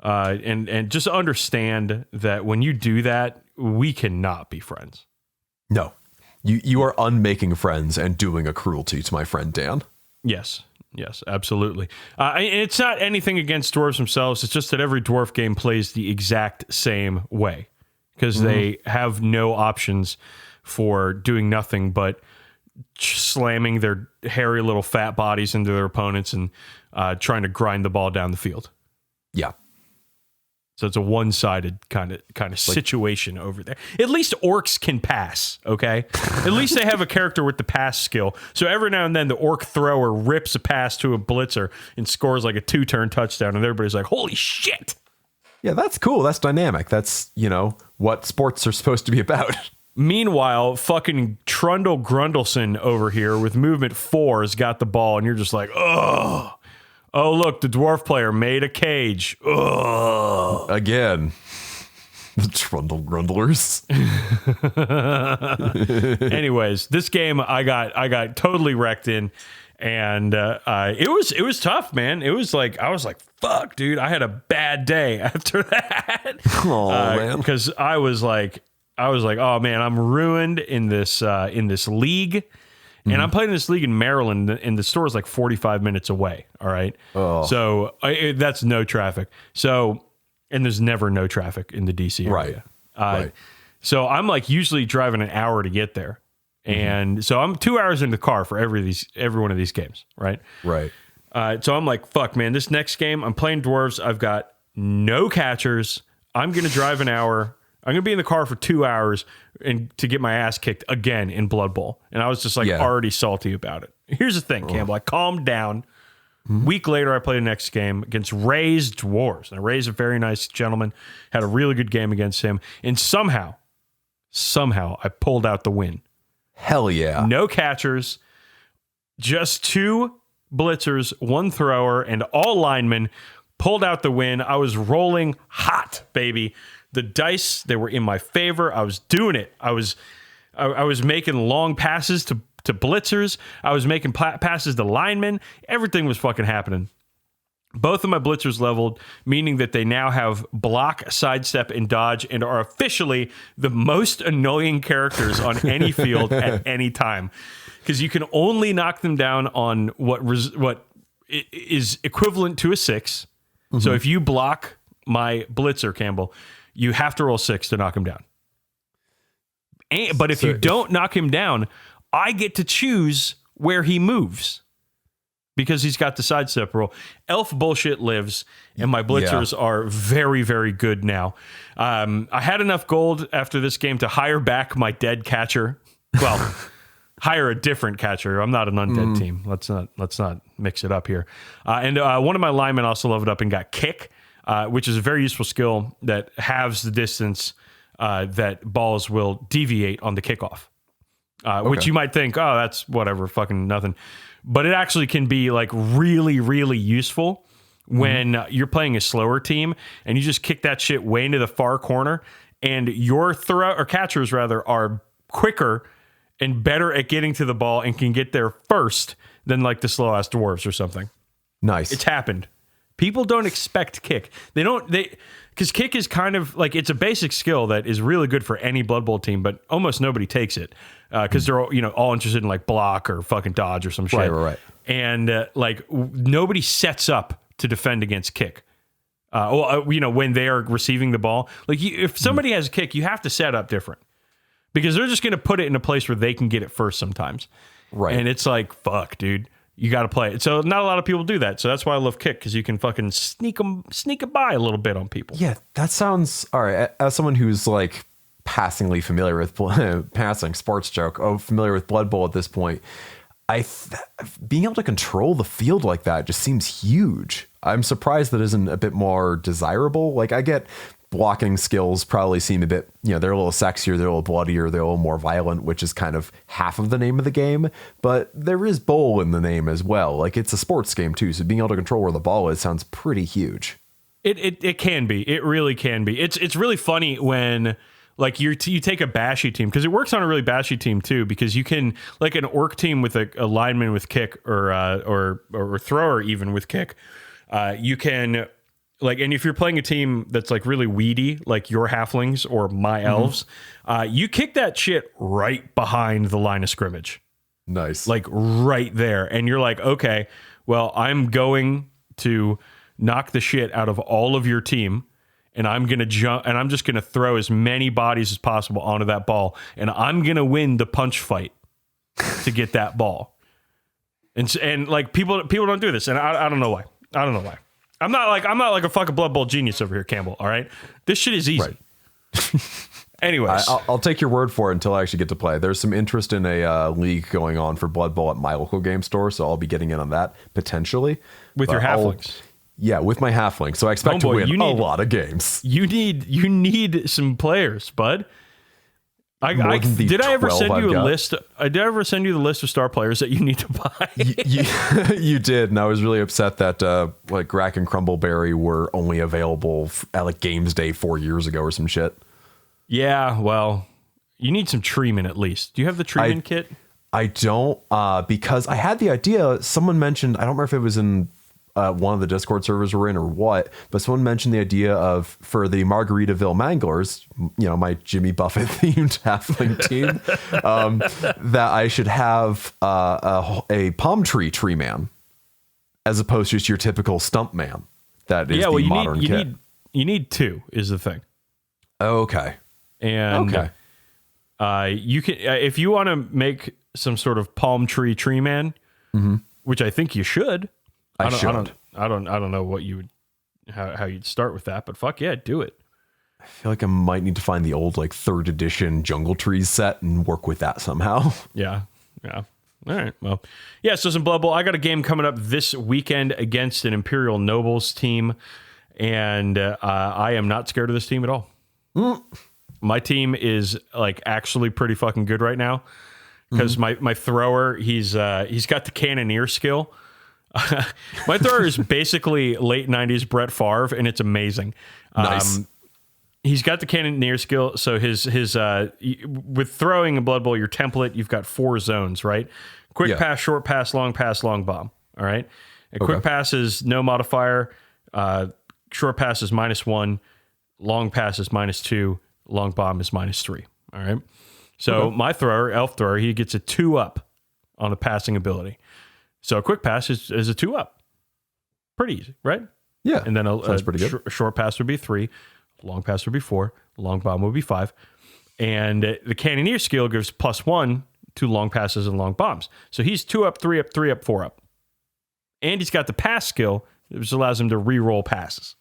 A: And just understand that when you do that, we cannot be friends.
B: No. You are unmaking friends and doing a cruelty to my friend Dan.
A: Yes, absolutely. It's not anything against dwarves themselves. It's just that every dwarf game plays the exact same way because they have no options for doing nothing but slamming their hairy little fat bodies into their opponents and trying to grind the ball down the field.
B: Yeah.
A: So it's a one-sided kind of situation over there. At least orcs can pass, okay? At least they have a character with the pass skill. So every now and then the orc thrower rips a pass to a blitzer and scores like a 2-turn touchdown, and everybody's like, holy shit!
B: Yeah, that's cool. That's dynamic. That's, what sports are supposed to be about.
A: Meanwhile, fucking Trundle Grundleson over here with movement 4 has got the ball, and you're just like, ugh. Oh, look, the dwarf player made a cage. Ugh.
B: Again. The Trundle Grundlers.
A: Anyways, this game I got totally wrecked in, and it was tough, man. It was like I was like, fuck, dude, I had a bad day after that.
B: Oh man.
A: Because I was like, oh man, I'm ruined in this league. And I'm playing this league in Maryland, and the store is like 45 minutes away. All right.
B: Oh.
A: So that's no traffic. So, and there's never no traffic in the DC area.
B: Right.
A: So I'm like usually driving an hour to get there. And so I'm 2 hours in the car for every one of these games. Right.
B: Right.
A: So I'm like, fuck, man, this next game, I'm playing dwarves. I've got no catchers. I'm going to drive an hour. I'm going to be in the car for 2 hours and to get my ass kicked again in Blood Bowl. And I was just like already salty about it. Here's the thing, Campbell. I calmed down. Week later, I played the next game against Ray's Dwarves. Now, Ray's a very nice gentleman. Had a really good game against him. And somehow, I pulled out the win.
B: Hell yeah.
A: No catchers. Just 2 blitzers, 1 thrower, and all linemen. Pulled out the win. I was rolling hot, baby. The dice, they were in my favor. I was doing it. I was making long passes to blitzers. I was making passes to linemen. Everything was fucking happening. Both of my blitzers leveled, meaning that they now have block, sidestep, and dodge, and are officially the most annoying characters on any field at any time. Because you can only knock them down on what is equivalent to a 6. So if you block my blitzer, Campbell, you have to roll 6 to knock him down. But if you don't knock him down, I get to choose where he moves because he's got the sidestep roll. Elf bullshit lives, and my blitzers are very, very good now. I had enough gold after this game to hire back my dead catcher. Well, hire a different catcher. I'm not an undead team. Let's not mix it up here. And one of my linemen also leveled up and got kick. Which is a very useful skill that halves the distance that balls will deviate on the kickoff, which you might think, oh, that's whatever, fucking nothing. But it actually can be like really, really useful when you're playing a slower team and you just kick that shit way into the far corner, and your catchers rather are quicker and better at getting to the ball and can get there first than like the slow ass dwarves or something.
B: Nice.
A: It's happened. People don't expect kick. Because kick is kind of like, it's a basic skill that is really good for any Blood Bowl team, but almost nobody takes it because they're all interested in like block or fucking dodge or some shit.
B: Right.
A: And nobody sets up to defend against kick. When they are receiving the ball, like if somebody has a kick, you have to set up different because they're just going to put it in a place where they can get it first sometimes.
B: Right.
A: And it's like, fuck, dude. You got to play it. So not a lot of people do that. So that's why I love kick, because you can fucking sneak it by a little bit on people.
B: Yeah, that sounds all right. As someone who's like passingly familiar with passing sports joke, familiar with Blood Bowl at this point, being able to control the field like that just seems huge. I'm surprised that isn't a bit more desirable. Like I get blocking skills probably seem a bit, they're a little sexier, they're a little bloodier, they're a little more violent, which is kind of half of the name of the game. But there is bowl in the name as well. Like it's a sports game too. So being able to control where the ball is sounds pretty huge.
A: It can be. It really can be. It's really funny when like you take a bashy team, because it works on a really bashy team too, because you can, like an orc team with a lineman with kick or thrower even with kick, you can. Like, and if you're playing a team that's like really weedy, like your halflings or my elves, you kick that shit right behind the line of scrimmage.
B: Nice.
A: Like right there. And you're like, okay, well, I'm going to knock the shit out of all of your team, and I'm going to jump, and I'm just going to throw as many bodies as possible onto that ball, and I'm going to win the punch fight to get that ball. And like people don't do this, and I don't know why. I don't know why. I'm not like a fucking Blood Bowl genius over here, Campbell. All right, this shit is easy.
B: Right.
A: Anyways,
B: I'll take your word for it until I actually get to play. There's some interest in a league going on for Blood Bowl at my local game store, so I'll be getting in on that potentially
A: with your halflings.
B: Yeah, with my halfling. So I expect to win a lot of games.
A: You need some players, bud. Did I ever send you a list? Did I ever send you the list of star players that you need to buy?
B: You did, and I was really upset that like Grack and Crumbleberry were only available at like Games Day 4 years ago or some shit.
A: Yeah, well, you need some Treeman at least. Do you have the Treeman kit?
B: I don't, because I had the idea. Someone mentioned, I don't remember if it was in one of the Discord servers we're in or what, but someone mentioned the idea of, for the Margaritaville Manglers, my Jimmy Buffett themed halfling team, that I should have a palm tree man as opposed to just your typical stump man. That is the modern kit.
A: You need two is the thing.
B: Okay.
A: And you can, if you want to make some sort of palm tree man, which I think you should. I don't know what you would, how you'd start with that, but fuck yeah, do it.
B: I feel like I might need to find the old like 3rd edition Jungle Trees set and work with that somehow.
A: Yeah. All right. Well, yeah. So some Blood Bowl. I got a game coming up this weekend against an Imperial Nobles team, and I am not scared of this team at all. My team is like actually pretty fucking good right now because my thrower, he's got the cannoneer skill. My thrower is basically late 90s Brett Favre, and it's amazing.
B: Nice.
A: He's got the cannoneer skill, so his with throwing in Blood Bowl, your template, you've got 4 zones, right? Quick pass, short pass, long bomb. All right. And quick pass is no modifier. Short pass is -1. Long pass is -2. Long bomb is -3. All right. So my thrower, elf thrower, he gets a 2-up on the passing ability. So a quick pass is a 2-up. Pretty easy, right?
B: Yeah.
A: And then
B: sounds pretty good.
A: A short pass would be 3. Long pass would be 4. Long bomb would be 5. And the cannoneer skill gives +1 to long passes and long bombs. So he's 2-up, 3-up, 3-up, 4-up. And he's got the pass skill, which allows him to re-roll passes.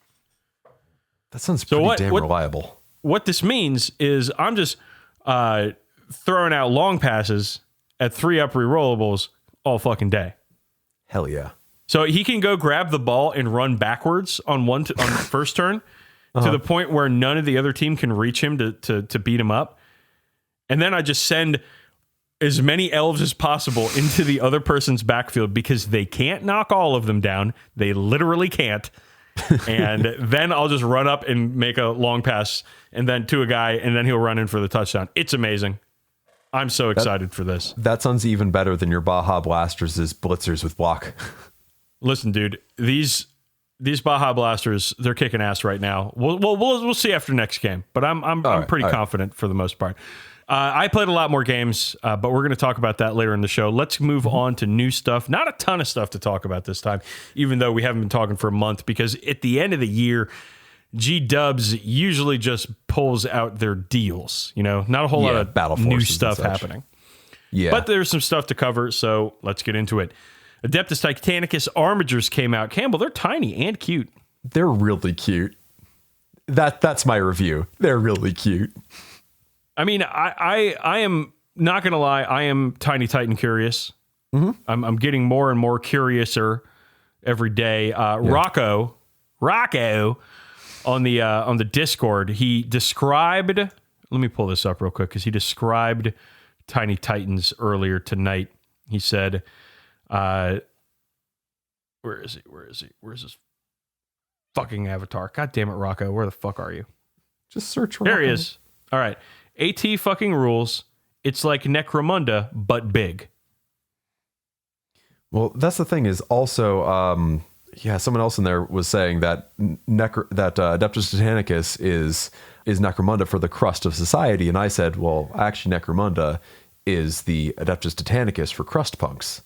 B: That sounds pretty damn reliable.
A: What this means is I'm just throwing out long passes at 3-up re-rollables all fucking day.
B: Hell yeah.
A: So he can go grab the ball and run backwards on the first turn, to the point where none of the other team can reach him to beat him up. And then I just send as many elves as possible into the other person's backfield because they can't knock all of them down. They literally can't. And then I'll just run up and make a long pass and then to a guy, and then he'll run in for the touchdown. It's amazing. I'm so excited for this.
B: That sounds even better than your Baja Blasters' blitzers with block.
A: Listen, dude, these Baja Blasters, they're kicking ass right now. We'll see after next game, but I'm pretty confident for the most part. I played a lot more games, but we're going to talk about that later in the show. Let's move on to new stuff. Not a ton of stuff to talk about this time, even though we haven't been talking for a month, because at the end of the year, G-Dubs usually just pulls out their deals. Not a whole lot of
B: Battle
A: new stuff happening.
B: Yeah.
A: But there's some stuff to cover, so let's get into it. Adeptus Titanicus Armigers came out. Campbell, they're tiny and cute.
B: They're really cute. That's my review. They're really cute.
A: I mean, I am not going to lie. I am Tiny Titan curious. I'm getting more and more curiouser every day. Rocco on the Discord, he described. Let me pull this up real quick because he described Tiny Titans earlier tonight. He said, "Where is he? Where's his fucking avatar? God damn it, Rocco! Where the fuck are you?
B: Just search Rocco.
A: There he is. All right." AT fucking rules. It's like Necromunda, but big.
B: Well, that's the thing is also, someone else in there was saying that Adeptus Titanicus is Necromunda for the crust of society. And I said, well, actually, Necromunda is the Adeptus Titanicus for crust punks.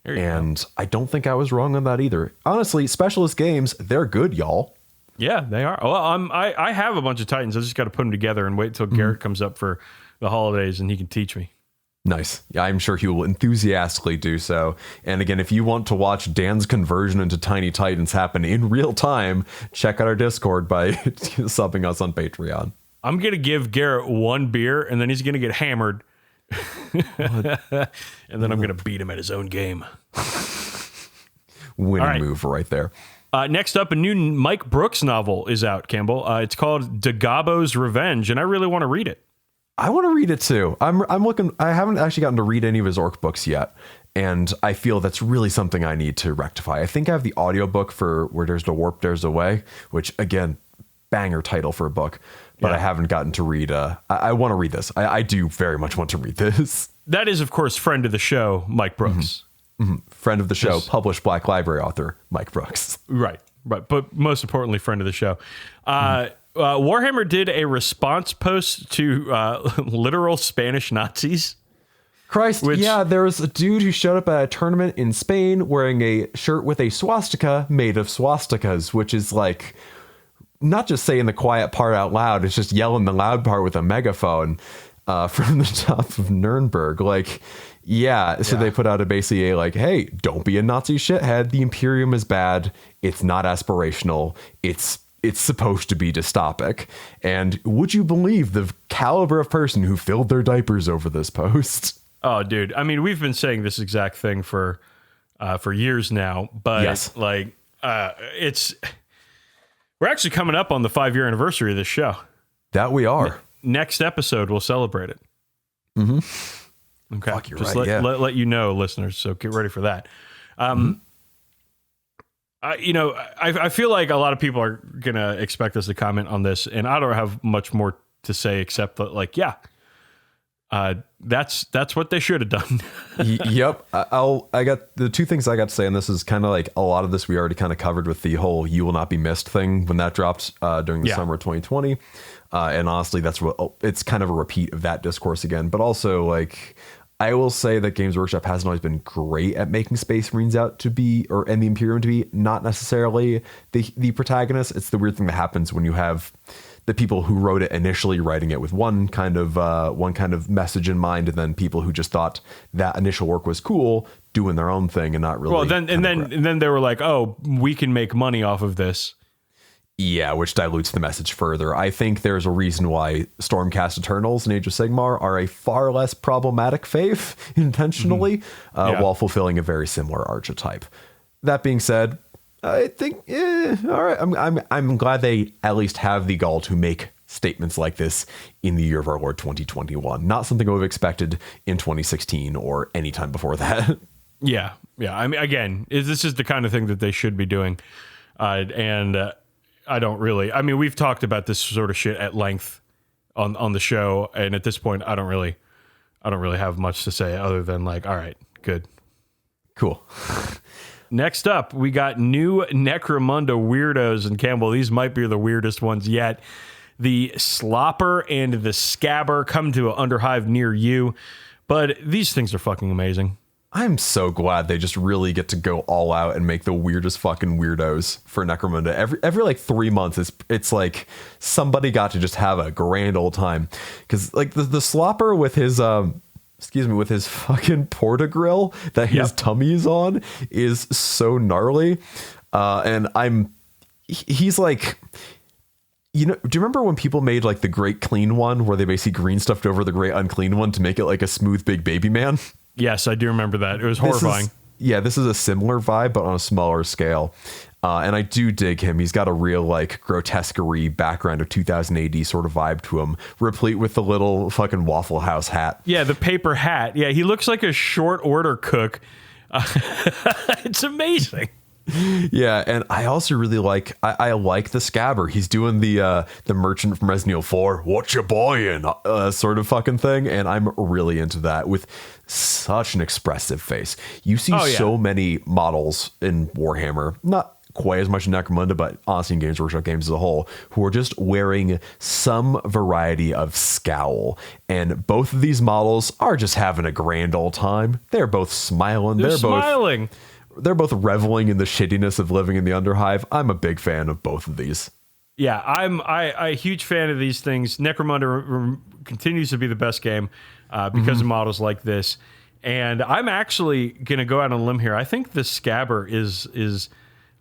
B: And I don't think I was wrong on that either. Honestly, specialist games, they're good, y'all.
A: Yeah, they are. Well, I have a bunch of Titans. I just got to put them together and wait till Garrett comes up for the holidays and he can teach me.
B: Nice. Yeah, I'm sure he will enthusiastically do so. And again, if you want to watch Dan's conversion into Tiny Titans happen in real time, check out our Discord by subbing us on Patreon.
A: I'm going to give Garrett one beer and then he's going to get hammered. And then I'm going to beat him at his own game.
B: Winning move right there.
A: Next up, a new Mike Brooks novel is out, Campbell. It's called Dagabo's Revenge, and I really want to read it.
B: I want to read it too. I'm looking. I haven't actually gotten to read any of his orc books yet, and I feel that's really something I need to rectify. I think I have the audiobook for Where There's No Warp, There's a Way, which again, banger title for a book, but I haven't gotten to read. I want to read this. I do very much want to read this.
A: That is, of course, friend of the show, Mike Brooks.
B: Friend of the show, published Black Library author, Mike Brooks.
A: Right. But most importantly, friend of the show. Warhammer did a response post to literal Spanish Nazis.
B: Christ, there was a dude who showed up at a tournament in Spain wearing a shirt with a swastika made of swastikas, which is like, not just saying the quiet part out loud, it's just yelling the loud part with a megaphone from the top of Nuremberg. So they put out basically a hey, don't be a Nazi shithead. The Imperium is bad. It's not aspirational. It's supposed to be dystopic. And would you believe the caliber of person who filled their diapers over this post?
A: Oh, dude. I mean, we've been saying this exact thing for years now, but it's we're actually coming up on the 5-year anniversary of this show.
B: That we are.
A: Next episode, we'll celebrate it. Okay.
B: Fuck, you're
A: just
B: right,
A: let you know, listeners. So get ready for that. I feel like a lot of people are going to expect us to comment on this, and I don't have much more to say except that, that's what they should have done.
B: Yep. I got the two things I got to say, and this is kind of like a lot of this we already kind of covered with the whole "You Will Not Be Missed" thing when that dropped during the summer of 2020. And honestly, it's kind of a repeat of that discourse again. But also, I will say that Games Workshop hasn't always been great at making Space Marines out to be, and the Imperium to be, not necessarily the protagonist. It's the weird thing that happens when you have the people who wrote it initially writing it with one kind of message in mind, and then people who just thought that initial work was cool doing their own thing and not really.
A: Well, then they were like, oh, we can make money off of this.
B: Yeah, which dilutes the message further. I think there's a reason why Stormcast Eternals and Age of Sigmar are a far less problematic fave intentionally, while fulfilling a very similar archetype. That being said, I think, all right. I'm glad they at least have the gall to make statements like this in the year of our Lord 2021. Not something I would have expected in 2016 or any time before that.
A: Yeah. I mean, again, this is the kind of thing that they should be doing. And I don't really. I mean, we've talked about this sort of shit at length on the show, and at this point, I don't really have much to say other than like, all right, good,
B: cool.
A: Next up, we got new Necromunda weirdos, and Campbell, these might be the weirdest ones yet. The Slopper and the Scabber come to an Underhive near you, but these things are fucking amazing.
B: I'm so glad they just really get to go all out and make the weirdest fucking weirdos for Necromunda. Every like 3 months, it's like somebody got to just have a grand old time. Because like the Slopper with his with his fucking portagrill that his tummy is on is so gnarly. And he's like, you know, do you remember when people made like the Great Clean one where they basically green stuffed over the Great Unclean one to make it like a smooth big baby man?
A: Yes, I do remember that. It was horrifying.
B: This is a similar vibe, but on a smaller scale. And I do dig him. He's got a real like grotesquerie background of 2000 AD sort of vibe to him, replete with the little fucking Waffle House hat.
A: Yeah, the paper hat. Yeah, he looks like a short order cook. It's amazing.
B: Yeah, and I also really like I like the Scabber. He's doing the merchant from Resident Evil 4, what you buying, sort of fucking thing, and I'm really into that with such an expressive face. You see so many models in Warhammer, not quite as much in Necromunda, but honestly in Games Workshop games as a whole, who are just wearing some variety of scowl. And both of these models are just having a grand old time. They're both smiling.
A: They're smiling.
B: They're both reveling in the shittiness of living in the Underhive. I'm a big fan of both of these.
A: Yeah, I'm a huge fan of these things. Necromunda continues to be the best game because of models like this. And I'm actually going to go out on a limb here. I think the Scabber is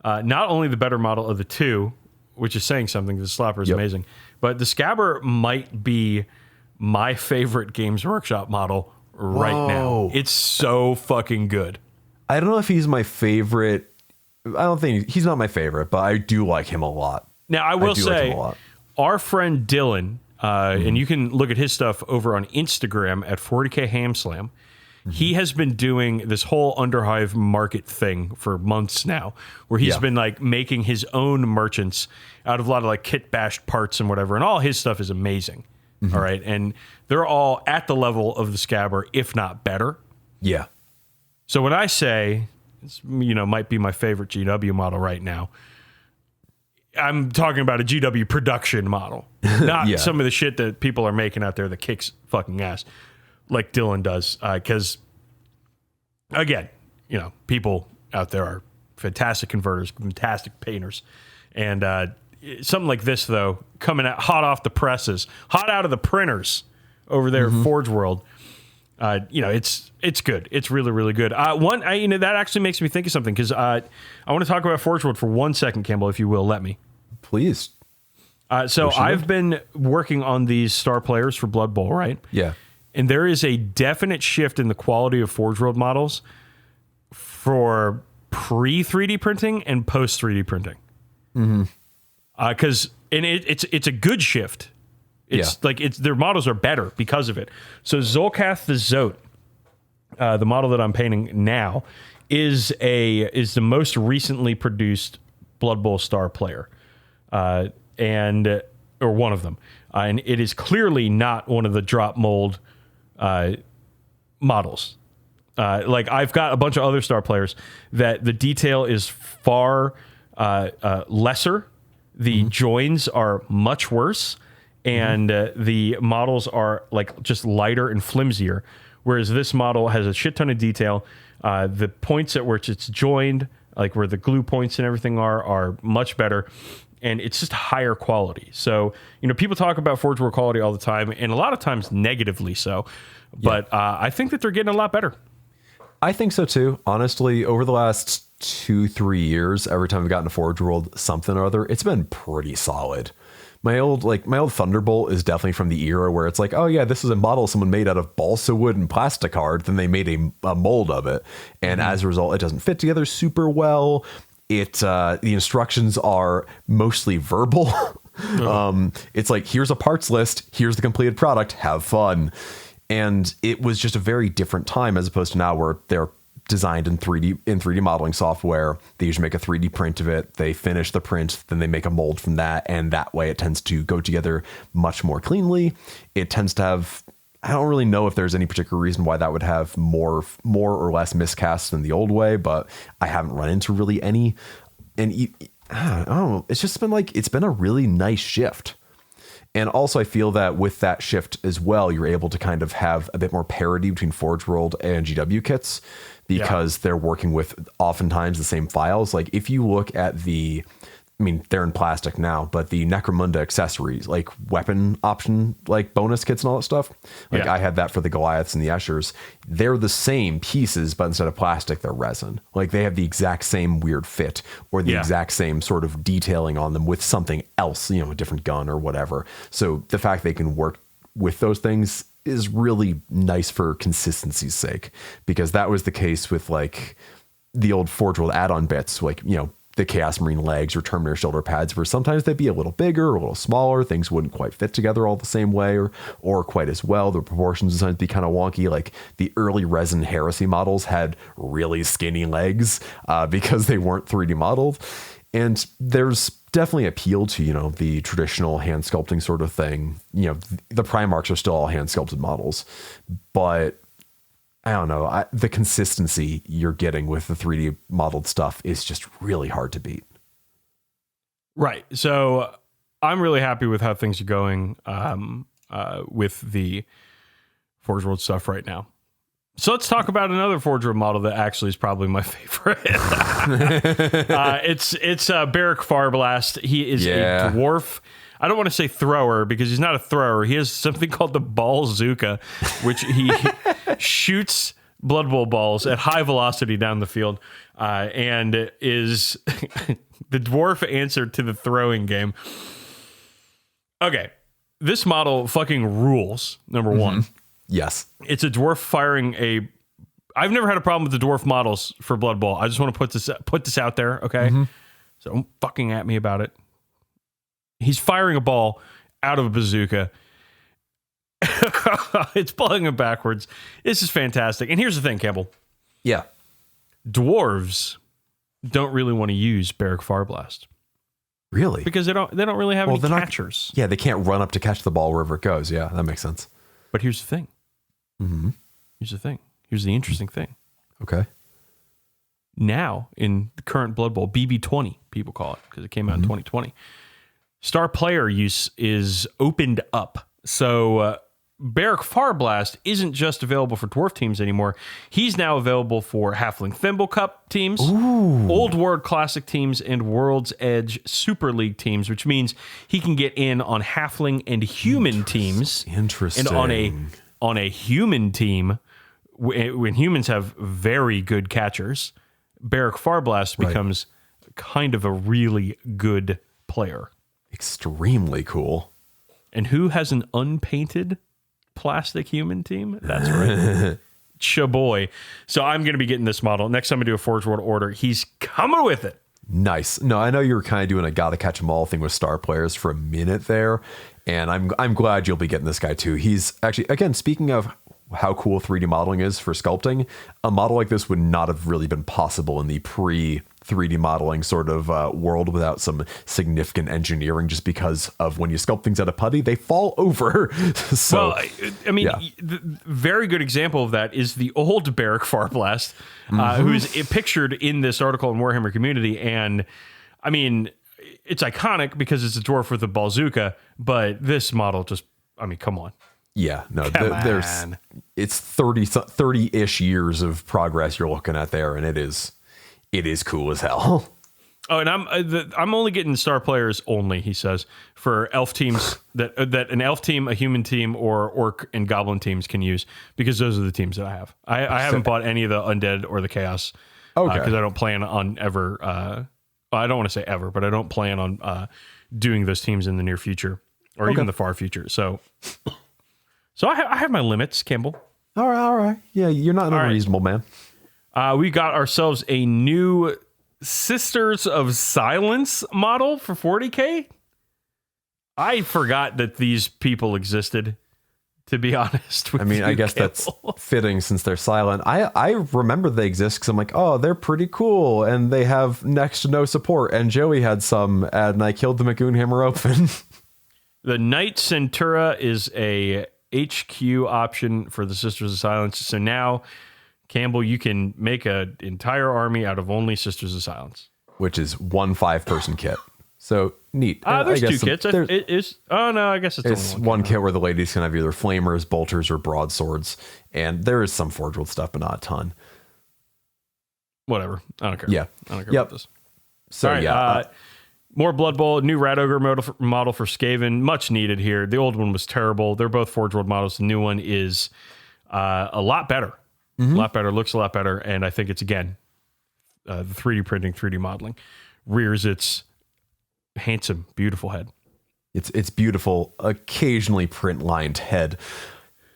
A: not only the better model of the two, which is saying something. The Slopper is amazing. But the Scabber might be my favorite Games Workshop model right now. It's so fucking good.
B: I don't know if he's my favorite. I don't think he's not my favorite, but I do like him a lot.
A: Now, I will say, our friend Dylan, and you can look at his stuff over on Instagram at 40k Hamslam. He has been doing this whole Underhive market thing for months now, where he's been like making his own merchants out of a lot of like kit bashed parts and whatever. And all his stuff is amazing. All right. And they're all at the level of the Scabber, if not better.
B: Yeah.
A: So when I say, might be my favorite GW model right now, I'm talking about a GW production model, not some of the shit that people are making out there that kicks fucking ass like Dylan does. Because, again, people out there are fantastic converters, fantastic painters. And something like this, though, coming out hot off the presses, hot out of the printers over there at Forge World. It's good. It's really, really good. That actually makes me think of something because I want to talk about Forge World for 1 second, Campbell, if you will, let me.
B: Please.
A: So I've been working on these star players for Blood Bowl, right?
B: Yeah.
A: And there is a definite shift in the quality of Forge World models for pre-3D printing and post-3D printing. Because it's a good shift. Their models are better because of it. So Zolcath the Zote, the model that I'm painting now, is the most recently produced Blood Bowl star player, or one of them, and it is clearly not one of the drop mold models. I've got a bunch of other star players that the detail is far lesser. The joins are much worse. And the models are like just lighter and flimsier, whereas this model has a shit ton of detail. The points at which it's joined, like where the glue points and everything are much better, and it's just higher quality. So, people talk about Forge World quality all the time, and a lot of times negatively so, but I think that they're getting a lot better.
B: I think so too. Honestly, over the last 2-3 years, every time I've gotten to Forge World something or other, it's been pretty solid. My old Thunderbolt is definitely from the era where it's like, oh yeah, this is a model someone made out of balsa wood and plasticard. Then they made a mold of it. And as a result, it doesn't fit together super well. The instructions are mostly verbal. It's like, here's a parts list, here's the completed product, have fun. And it was just a very different time as opposed to now, where they're designed in 3D modeling software. They usually make a 3D print of it, they finish the print, then they make a mold from that, and that way it tends to go together much more cleanly. It tends to have, I don't really know if there's any particular reason why that would have more or less miscasts than the old way, but I haven't run into really any. And I don't know, it's just been like, it's been a really nice shift. And also, I feel that with that shift as well, you're able to kind of have a bit more parity between Forge World and GW kits, because they're working with oftentimes the same files. Like if you look at they're in plastic now, but the Necromunda accessories, like weapon option, like bonus kits and all that stuff. Like I had that for the Goliaths and the Eschers. They're the same pieces, but instead of plastic, they're resin. Like they have the exact same weird fit or the exact same sort of detailing on them with something else, a different gun or whatever. So the fact they can work with those things is really nice for consistency's sake, because that was the case with like the old Forge World add-on bits, like, the Chaos Marine legs or Terminator shoulder pads, where sometimes they'd be a little bigger or a little smaller. Things wouldn't quite fit together all the same way or quite as well. The proportions sometimes be kind of wonky. Like the early resin Heresy models had really skinny legs because they weren't 3D modeled. And there's definitely appeal to, the traditional hand sculpting sort of thing. The Primarchs are still all hand sculpted models, but I don't know. The consistency you're getting with the 3D modeled stuff is just really hard to beat.
A: Right. So I'm really happy with how things are going with the Forge World stuff right now. So let's talk about another Forge World model that actually is probably my favorite. It's Barrack Farblast. He is a dwarf. I don't want to say thrower because he's not a thrower. He has something called the Ballzooka, which he shoots Blood Bowl balls at high velocity down the field, and is the dwarf answer to the throwing game. Okay, this model fucking rules, number one.
B: Yes.
A: It's a dwarf firing a... I've never had a problem with the dwarf models for Blood Bowl. I just want to put this out there, okay? So don't fucking at me about it. He's firing a ball out of a bazooka. It's pulling him backwards. This is fantastic. And here's the thing, Campbell.
B: Yeah.
A: Dwarves don't really want to use Barrack Farblast.
B: Really?
A: Because they don't really have any catchers.
B: They can't run up to catch the ball wherever it goes. Yeah, that makes sense.
A: But here's the thing. Here's the thing. Here's the interesting thing.
B: Okay.
A: Now, in the current Blood Bowl, BB20, people call it, because it came out in 2020, star player use is opened up. So Barrack Farblast isn't just available for dwarf teams anymore. He's now available for Halfling Thimble Cup teams, Old World Classic teams, and World's Edge Super League teams, which means he can get in on Halfling and human teams.
B: Interesting.
A: And on a human team, when humans have very good catchers, Barrack Farblast becomes kind of a really good player.
B: Extremely cool.
A: And who has an unpainted plastic human team? That's right. Chaboy. So I'm going to be getting this model. Next time I do a Forge World order, he's coming with it.
B: Nice. No, I know you were kind of doing a gotta catch 'em all thing with star players for a minute there. And I'm glad you'll be getting this guy too. He's actually, again, speaking of how cool 3D modeling is for sculpting, a model like this would not have really been possible in the pre-3D modeling sort of world without some significant engineering, just because of when you sculpt things out of putty, they fall over. So,
A: well, I mean, the very good example of that is the old Barrack Farblast, who is pictured in this article in Warhammer Community. And I mean, it's iconic because it's a dwarf with a bazooka, but this model just, I mean, come on.
B: Yeah, no, it's 30-ish years of progress you're looking at there, and it is cool as hell.
A: Oh, and I'm only getting star players only, he says, for elf teams that an elf team, a human team, or orc and goblin teams can use, because those are the teams that I have. I haven't bought any of the undead or the chaos, because I don't plan on ever. I don't want to say ever, but I don't plan on doing those teams in the near future or even the far future. So I have my limits, Campbell.
B: All right. Yeah, you're not unreasonable, man.
A: We got ourselves a new Sisters of Silence model for 40k. I forgot that these people existed, to be honest with you,
B: I guess
A: Campbell.
B: that's fitting since they're silent. I remember they exist because I'm like, oh, they're pretty cool, and they have next to no support. And Joey had some, and I killed the Magoon Hammer open.
A: The Knight Centura is a HQ option for the Sisters of Silence. So now, Campbell, you can make an entire army out of only Sisters of Silence.
B: Which is 1 5-person kit. So neat.
A: There's 2 kits. I guess
B: it's
A: only
B: one kit where the ladies can have either flamers, bolters, or broadswords. And there is some Forge World stuff, but not a ton.
A: Whatever. I don't care.
B: Yeah.
A: I don't care about this.
B: So,
A: all right,
B: yeah.
A: More Blood Bowl, new Rat Ogre model for Skaven. Much needed here. The old one was terrible. They're both Forge World models. The new one is a lot better. A lot better. Looks a lot better. And I think it's, again, the 3D printing, 3D modeling rears its handsome, beautiful head.
B: It's beautiful, occasionally print lined head.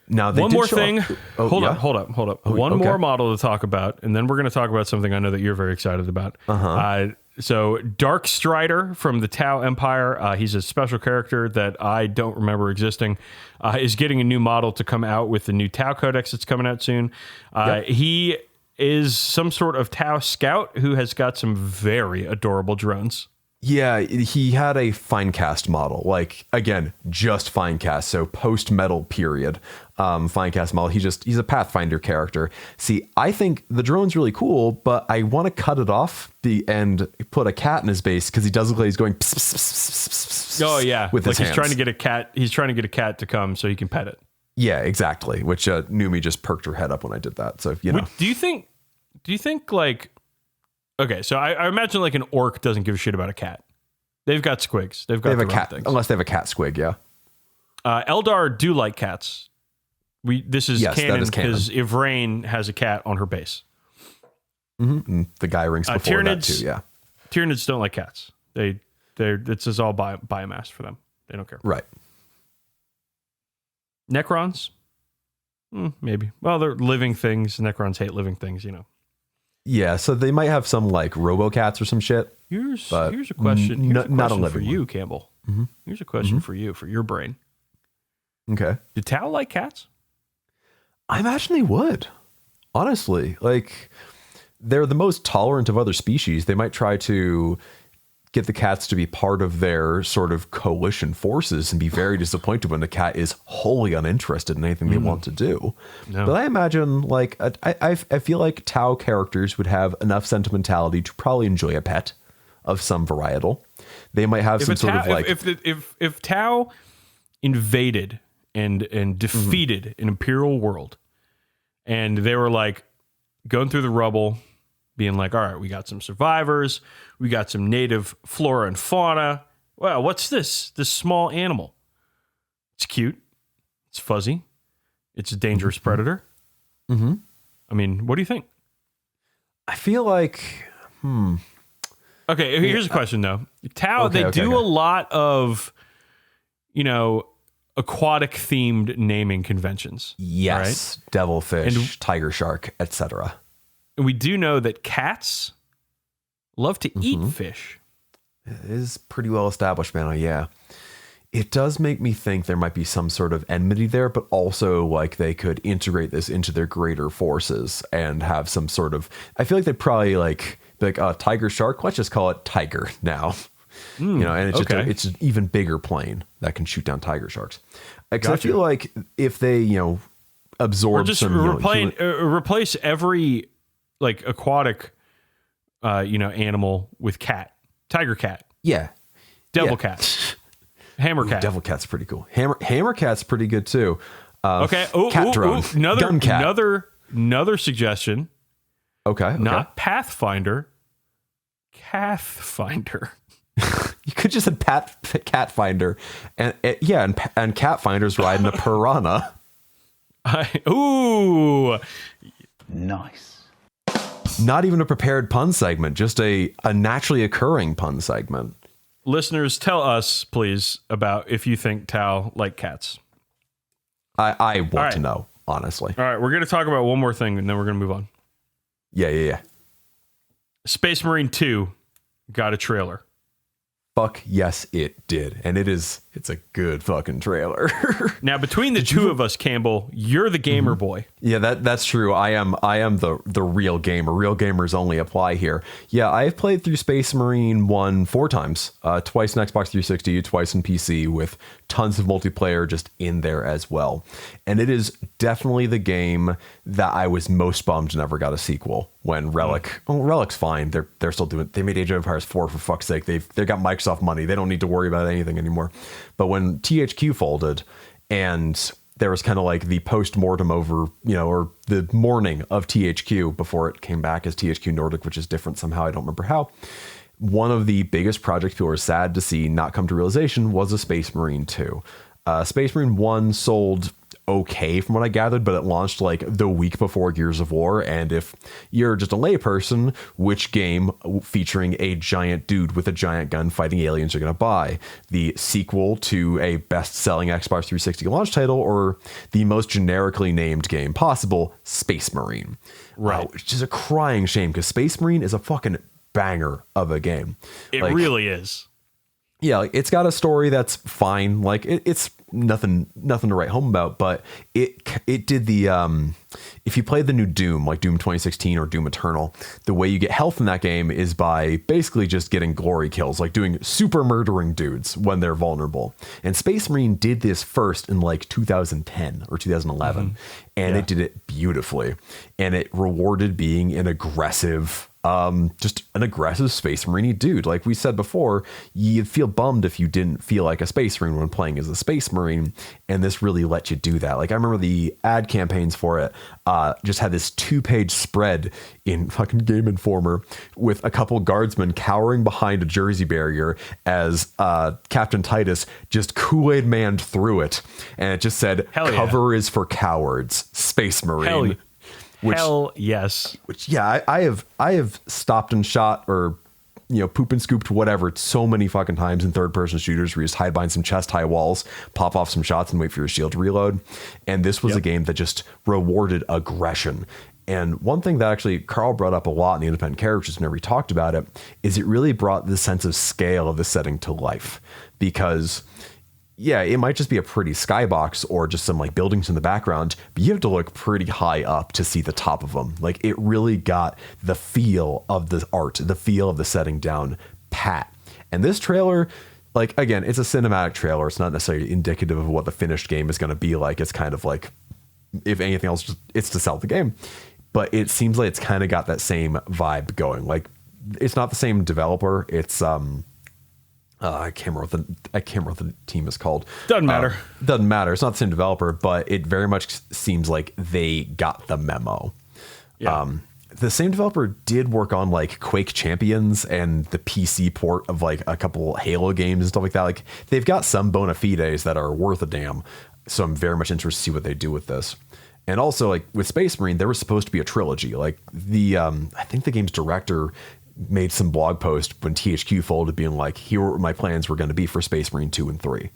B: Now,
A: one more thing. Hold up. One more
B: okay.
A: model to talk about, and then we're going to talk about something I know that you're very excited about. So Dark Strider from the Tau Empire, he's a special character that I don't remember existing, is getting a new model to come out with the new Tau Codex that's coming out soon. He is some sort of Tau scout who has got some very adorable drones.
B: Yeah, he had a Finecast model, like, again, just Finecast, so post-metal period Finecast model. He's a Pathfinder character. See, I think the drone's really cool, but I want to cut it off and put a cat in his base because he does look like he's going pss, pss, pss, pss, pss,
A: oh yeah,
B: with his
A: he's
B: hands.
A: trying to get a cat. He's trying to get a cat to come so he can pet it.
B: Yeah, exactly. Which Numi just perked her head up when I did that. So
A: Do you think like? Okay, so I imagine like an orc doesn't give a shit about a cat. They've got squigs. They have
B: a cat,
A: things.
B: unless they have a cat squig. Yeah.
A: Eldar do like cats. This is
B: Yes,
A: canon
B: that is canon.
A: because Ivrain has a cat on her base.
B: And the guy rings before that
A: Tyranids,
B: too. Yeah.
A: Tyranids don't like cats. This is all biomass for them. They don't care.
B: Right.
A: Necrons, maybe. Well, they're living things. Necrons hate living things.
B: Yeah, so they might have some like RoboCats or some shit.
A: Here's a question.
B: Not a living
A: for you,
B: one.
A: Campbell. Here's a question for you, for your brain.
B: Okay.
A: Do Tau like cats?
B: I imagine they would. Honestly, like they're the most tolerant of other species. They might try to get the cats to be part of their sort of coalition forces and be very disappointed when the cat is wholly uninterested in anything they want to do.
A: No.
B: But I imagine like I feel like Tau characters would have enough sentimentality to probably enjoy a pet of some varietal. They might have some sort of like
A: if Tau invaded and defeated an imperial world, and they were like going through the rubble, being like, all right, we got some survivors, we got some native flora and fauna. Wow, what's this? This small animal. It's cute. It's fuzzy. It's a dangerous predator. I mean, what do you think?
B: I feel like
A: Okay, here's a question though. Tau,
B: Okay,
A: they
B: okay,
A: do
B: okay.
A: a lot of, aquatic themed naming conventions.
B: yes, devilfish, tiger shark, etc.
A: And we do know that cats love to eat fish.
B: It is pretty well established, man. Yeah. It does make me think there might be some sort of enmity there, but also like they could integrate this into their greater forces and have some sort of, I feel like they'd probably be like tiger shark. Let's just call it tiger now, and it's
A: okay.
B: it's an even bigger plane that can shoot down tiger sharks. Because
A: Gotcha.
B: I feel like if they, absorb
A: Or just
B: some,
A: replace every like aquatic, animal with cat. Tiger cat,
B: yeah,
A: devil cat, hammer cat.
B: devil cat's pretty cool. Hammer cat's pretty good too.
A: Okay.
B: Cat drone. Gun cat.
A: Another suggestion.
B: Okay.
A: Not Pathfinder. Cathfinder.
B: You could just have cat finder, and cat finder's riding a piranha.
A: Ooh.
C: Nice.
B: Not even a prepared pun segment, just a naturally occurring pun segment.
A: Listeners, tell us, please, about if you think Tau like cats.
B: I want
A: right.
B: to know, honestly.
A: All right, we're going to talk about one more thing, and then we're going to move on.
B: Yeah.
A: Space Marine 2 got a trailer.
B: Fuck yes, it did. And it's a good fucking trailer.
A: Now, between the two of us, Campbell, you're the gamer boy.
B: Yeah, that's true. I am the real gamer. Real gamers only apply here. Yeah, I've played through Space Marine 1 4 times. Twice in Xbox 360, twice in PC, with tons of multiplayer just in there as well. And it is definitely the game that I was most bummed never got a sequel. When Relic, Relic's fine. They're still doing. They made Age of Empires 4 for fuck's sake. They got Microsoft money. They don't need to worry about anything anymore. But when THQ folded, and there was kind of like the post-mortem over, or the morning of THQ before it came back as THQ Nordic, which is different somehow. I don't remember how. One of the biggest projects people were sad to see not come to realization was a Space Marine 2. Space Marine 1 sold okay from what I gathered, but it launched like the week before Gears of War. And if you're just a layperson, which game featuring a giant dude with a giant gun fighting aliens are going to buy? The sequel to a best-selling Xbox 360 launch title, or the most generically named game possible, Space Marine?
A: Right.
B: Which is a crying shame, because Space Marine is a fucking banger of a game.
A: It really is.
B: Yeah, it's got a story that's fine. Like it's nothing to write home about, but it did the if you play the new Doom, like Doom 2016 or Doom Eternal, the way you get health in that game is by basically just getting glory kills, like doing super murdering dudes when they're vulnerable. And Space Marine did this first in like 2010 or 2011, and it did it beautifully, and it rewarded being an aggressive. Just an aggressive Space Marine dude. Like we said before, you'd feel bummed if you didn't feel like a Space Marine when playing as a Space Marine, and this really let you do that. Like I remember the ad campaigns for it just had this 2-page spread in fucking Game Informer with a couple guardsmen cowering behind a Jersey barrier as Captain Titus just Kool-Aid manned through it, and it just said, "Cover is for cowards, Space Marine."
A: Hell yes.
B: Which I have stopped and shot or poop and scooped whatever so many fucking times in third person shooters where you just hide behind some chest high walls, pop off some shots and wait for your shield to reload. And this was a game that just rewarded aggression. And one thing that actually Carl brought up a lot in the independent characters whenever he talked about it is it really brought the sense of scale of the setting to life, because it might just be a pretty skybox or just some like buildings in the background, but you have to look pretty high up to see the top of them. Like it really got the feel of the art, the feel of the setting down pat. And this trailer, like, again, it's a cinematic trailer. It's not necessarily indicative of what the finished game is going to be like. It's kind of like, if anything else, just, it's to sell the game. But it seems like it's kind of got that same vibe going. Like it's not the same developer. It's, I can't remember what the team is called.
A: Doesn't matter.
B: Doesn't matter. It's not the same developer, but it very much seems like they got the memo. Yeah. The same developer did work on like Quake Champions and the PC port of like a couple Halo games and stuff like that. Like they've got some bona fides that are worth a damn. So I'm very much interested to see what they do with this. And also like with Space Marine, there was supposed to be a trilogy. Like the I think the game's director made some blog post when THQ folded being like, here were my plans were going to be for Space Marine 2 and 3.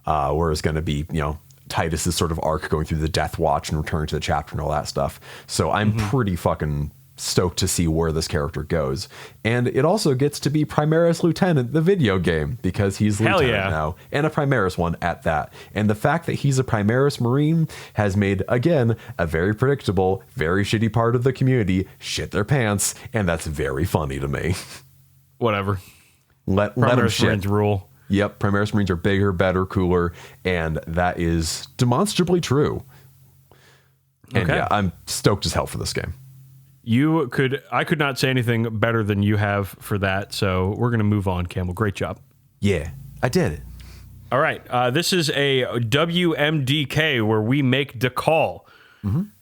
B: Where it's going to be, Titus's sort of arc going through the Death Watch and return to the chapter and all that stuff. So I'm pretty fucking stoked to see where this character goes. And it also gets to be Primaris Lieutenant, the video game, because he's Lieutenant now, and a Primaris one at that. And the fact that he's a Primaris Marine has made, again, a very predictable, very shitty part of the community shit their pants, and that's very funny to me.
A: Whatever.
B: Let them shit.
A: Marines rule.
B: Yep, Primaris Marines are bigger, better, cooler, and that is demonstrably true. And I'm stoked as hell for this game.
A: I could not say anything better than you have for that, so we're going to move on, Campbell. Great job.
B: Yeah, I did it.
A: All right. This is a WMDK where we make the call.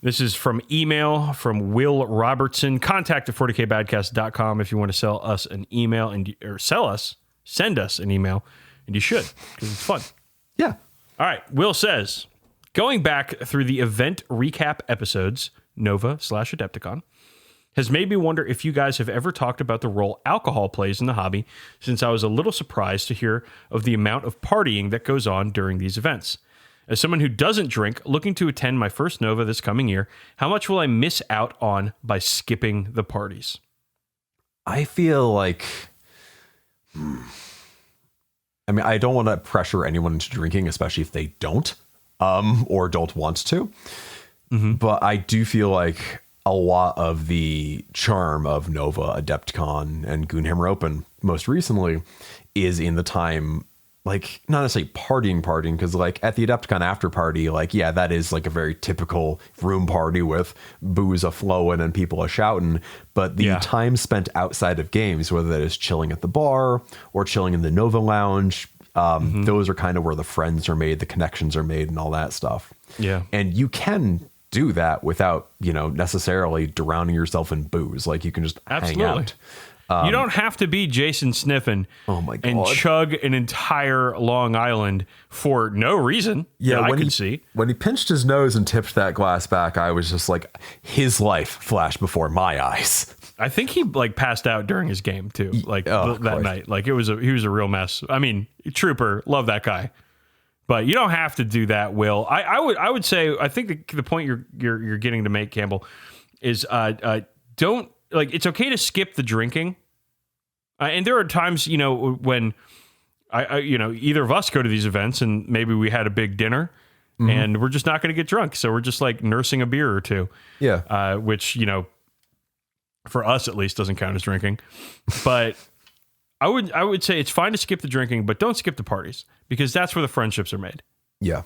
A: This is from email from Will Robertson. Contact at 40kbadcast.com if you want to sell us an email send us an email, and you should, because it's fun.
B: Yeah.
A: All right. Will says, going back through the event recap episodes, Nova/Adepticon, has made me wonder if you guys have ever talked about the role alcohol plays in the hobby, since I was a little surprised to hear of the amount of partying that goes on during these events. As someone who doesn't drink, looking to attend my first Nova this coming year, how much will I miss out on by skipping the parties?
B: I feel like, I mean, I don't want to pressure anyone into drinking, especially if they don't, or don't want to. But I do feel like a lot of the charm of Nova, Adepticon, and Goonhammer Open most recently is in the time, like, not necessarily partying, because like at the Adepticon after party, like, yeah, that is like a very typical room party with booze a flowing and people a shouting. But the time spent outside of games, whether that is chilling at the bar or chilling in the Nova Lounge, those are kind of where the friends are made, the connections are made, and all that stuff.
A: Yeah.
B: And you can do that without, you know, necessarily drowning yourself in booze. Like, you can just hang out.
A: You don't have to be Jason Sniffin and chug an entire Long Island for no reason. Yeah, I could see.
B: When he pinched his nose and tipped that glass back, I was just like, his life flashed before my eyes.
A: I think he like passed out during his game too, like that night. Like he was a real mess. I mean, trooper, love that guy. But you don't have to do that, Will. I would say, I think the point you're getting to make, Campbell, is don't, like, it's okay to skip the drinking. And there are times, you know, when I you know, either of us go to these events and maybe we had a big dinner and we're just not going to get drunk. So we're just like nursing a beer or two.
B: Yeah.
A: Which, you know, for us at least doesn't count as drinking. But I would say it's fine to skip the drinking, but don't skip the parties, because that's where the friendships are made. Yeah.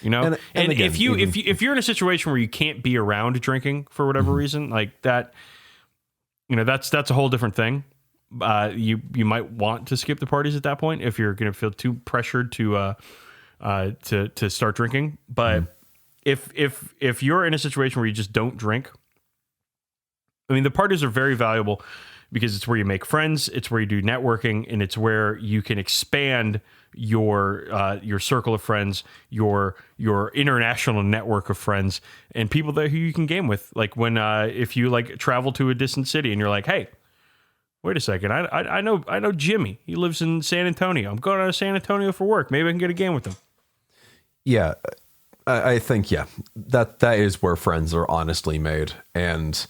A: You know, and again, if you're in a situation where you can't be around drinking for whatever reason, like that, you know, that's a whole different thing. You might want to skip the parties at that point if you're going to feel too pressured to start drinking. But if you're in a situation where you just don't drink, I mean, the parties are very valuable because it's where you make friends, it's where you do networking, and it's where you can expand your circle of friends, your international network of friends, and people that who you can game with. Like when if you like travel to a distant city and you're like, hey, wait a second, I know Jimmy. He lives in San Antonio. I'm going to San Antonio for work. Maybe I can get a game with him. Yeah, I think that is where friends are honestly made. And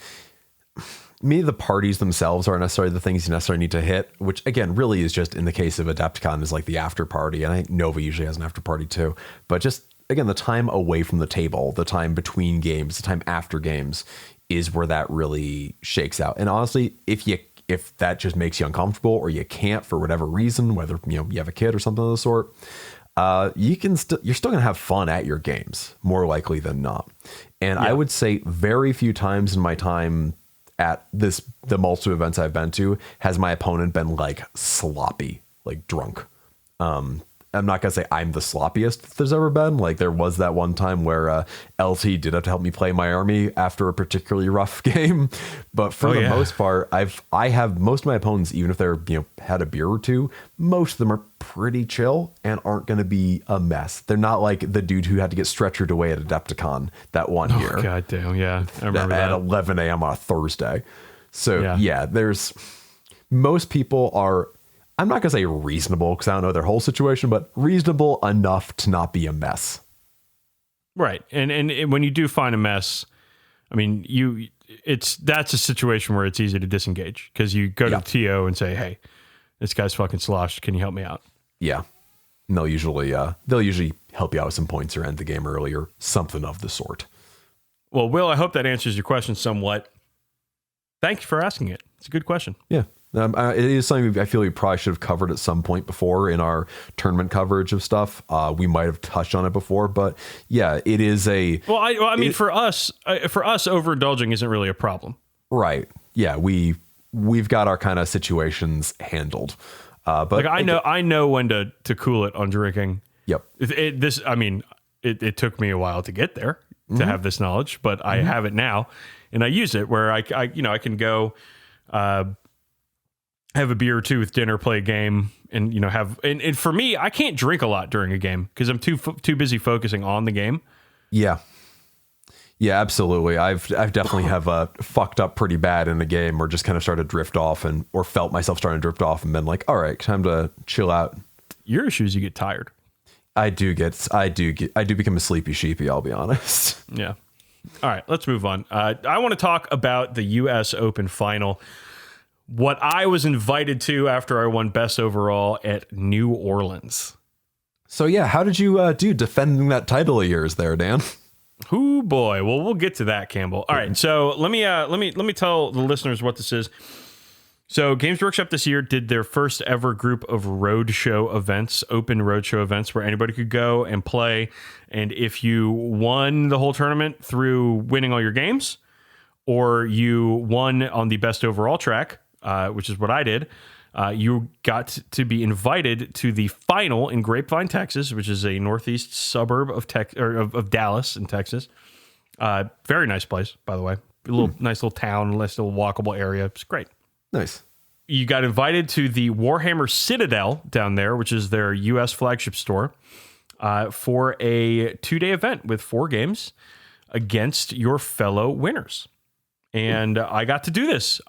A: the parties themselves aren't necessarily the things you necessarily need to hit, which again really is just in the case of Adepticon is like the after party, and I think Nova usually has an after party too. But just again, the time away from the table, the time between games, the time after games is where that really shakes out. And honestly, if that just makes you uncomfortable or you can't for whatever reason, whether you have a kid or something of the sort, you're still gonna have fun at your games, more likely than not. And I would say very few times in my time at the multiple events I've been to has my opponent been like sloppy, like drunk. I'm not gonna say I'm the sloppiest there's ever been. Like there was that one time where LT did have to help me play my army after a particularly rough game, but for the most part, I have most of my opponents, even if they're had a beer or two, most of them are pretty chill and aren't gonna be a mess. They're not like the dude who had to get stretchered away at Adepticon that one year. God damn, I remember that. At 11 a.m. on a Thursday. So there's most people are. I'm not going to say reasonable because I don't know their whole situation, but reasonable enough to not be a mess. Right. And when you do find a mess, I mean, that's a situation where it's easy to disengage because you go to the TO and say, hey, this guy's fucking sloshed. Can you help me out? Yeah. And they'll usually help you out with some points or end the game early or something of the sort. Well, Will, I hope that answers your question somewhat. Thank you for asking it. It's a good question. Yeah. It is something I feel we probably should have covered at some point before in our tournament coverage of stuff. We might have touched on it before, but yeah, it is a. Well, I mean, for us, overindulging isn't really a problem, right? Yeah, we've got our kind of situations handled, but like I know when to cool it on drinking. Yep. It took me a while to get there to have this knowledge, but I have it now, and I use it where I can go. Have a beer or two with dinner, play a game, and and for me, I can't drink a lot during a game because I'm too busy focusing on the game. Yeah, absolutely. I've definitely have fucked up pretty bad in a game, or just kind of started to drift off or felt myself starting to drift off, and been like, all right, time to chill out. Your issue is you get tired. I do become a sleepy sheepy. I'll be honest. Yeah. All right, let's move on. I want to talk about the U.S. Open final. what I was invited to after I won best overall at New Orleans.
B: So yeah, how did you do defending that title of yours there, Dan?
A: Oh boy. Well, we'll get to that, Campbell. All right. So let me tell the listeners what this is. So Games Workshop this year did their first ever group of roadshow events, open roadshow events where anybody could go and play. And if you won the whole tournament through winning all your games, or you won on the best overall track, which is what I did, you got to be invited to the final in Grapevine, Texas, which is a northeast suburb of Dallas in Texas. Very nice place, by the way. Nice little town, nice little walkable area. It's great.
B: Nice.
A: You got invited to the Warhammer Citadel down there, which is their U.S. flagship store, for a 2-day event with 4 games against your fellow winners. And I got to do this.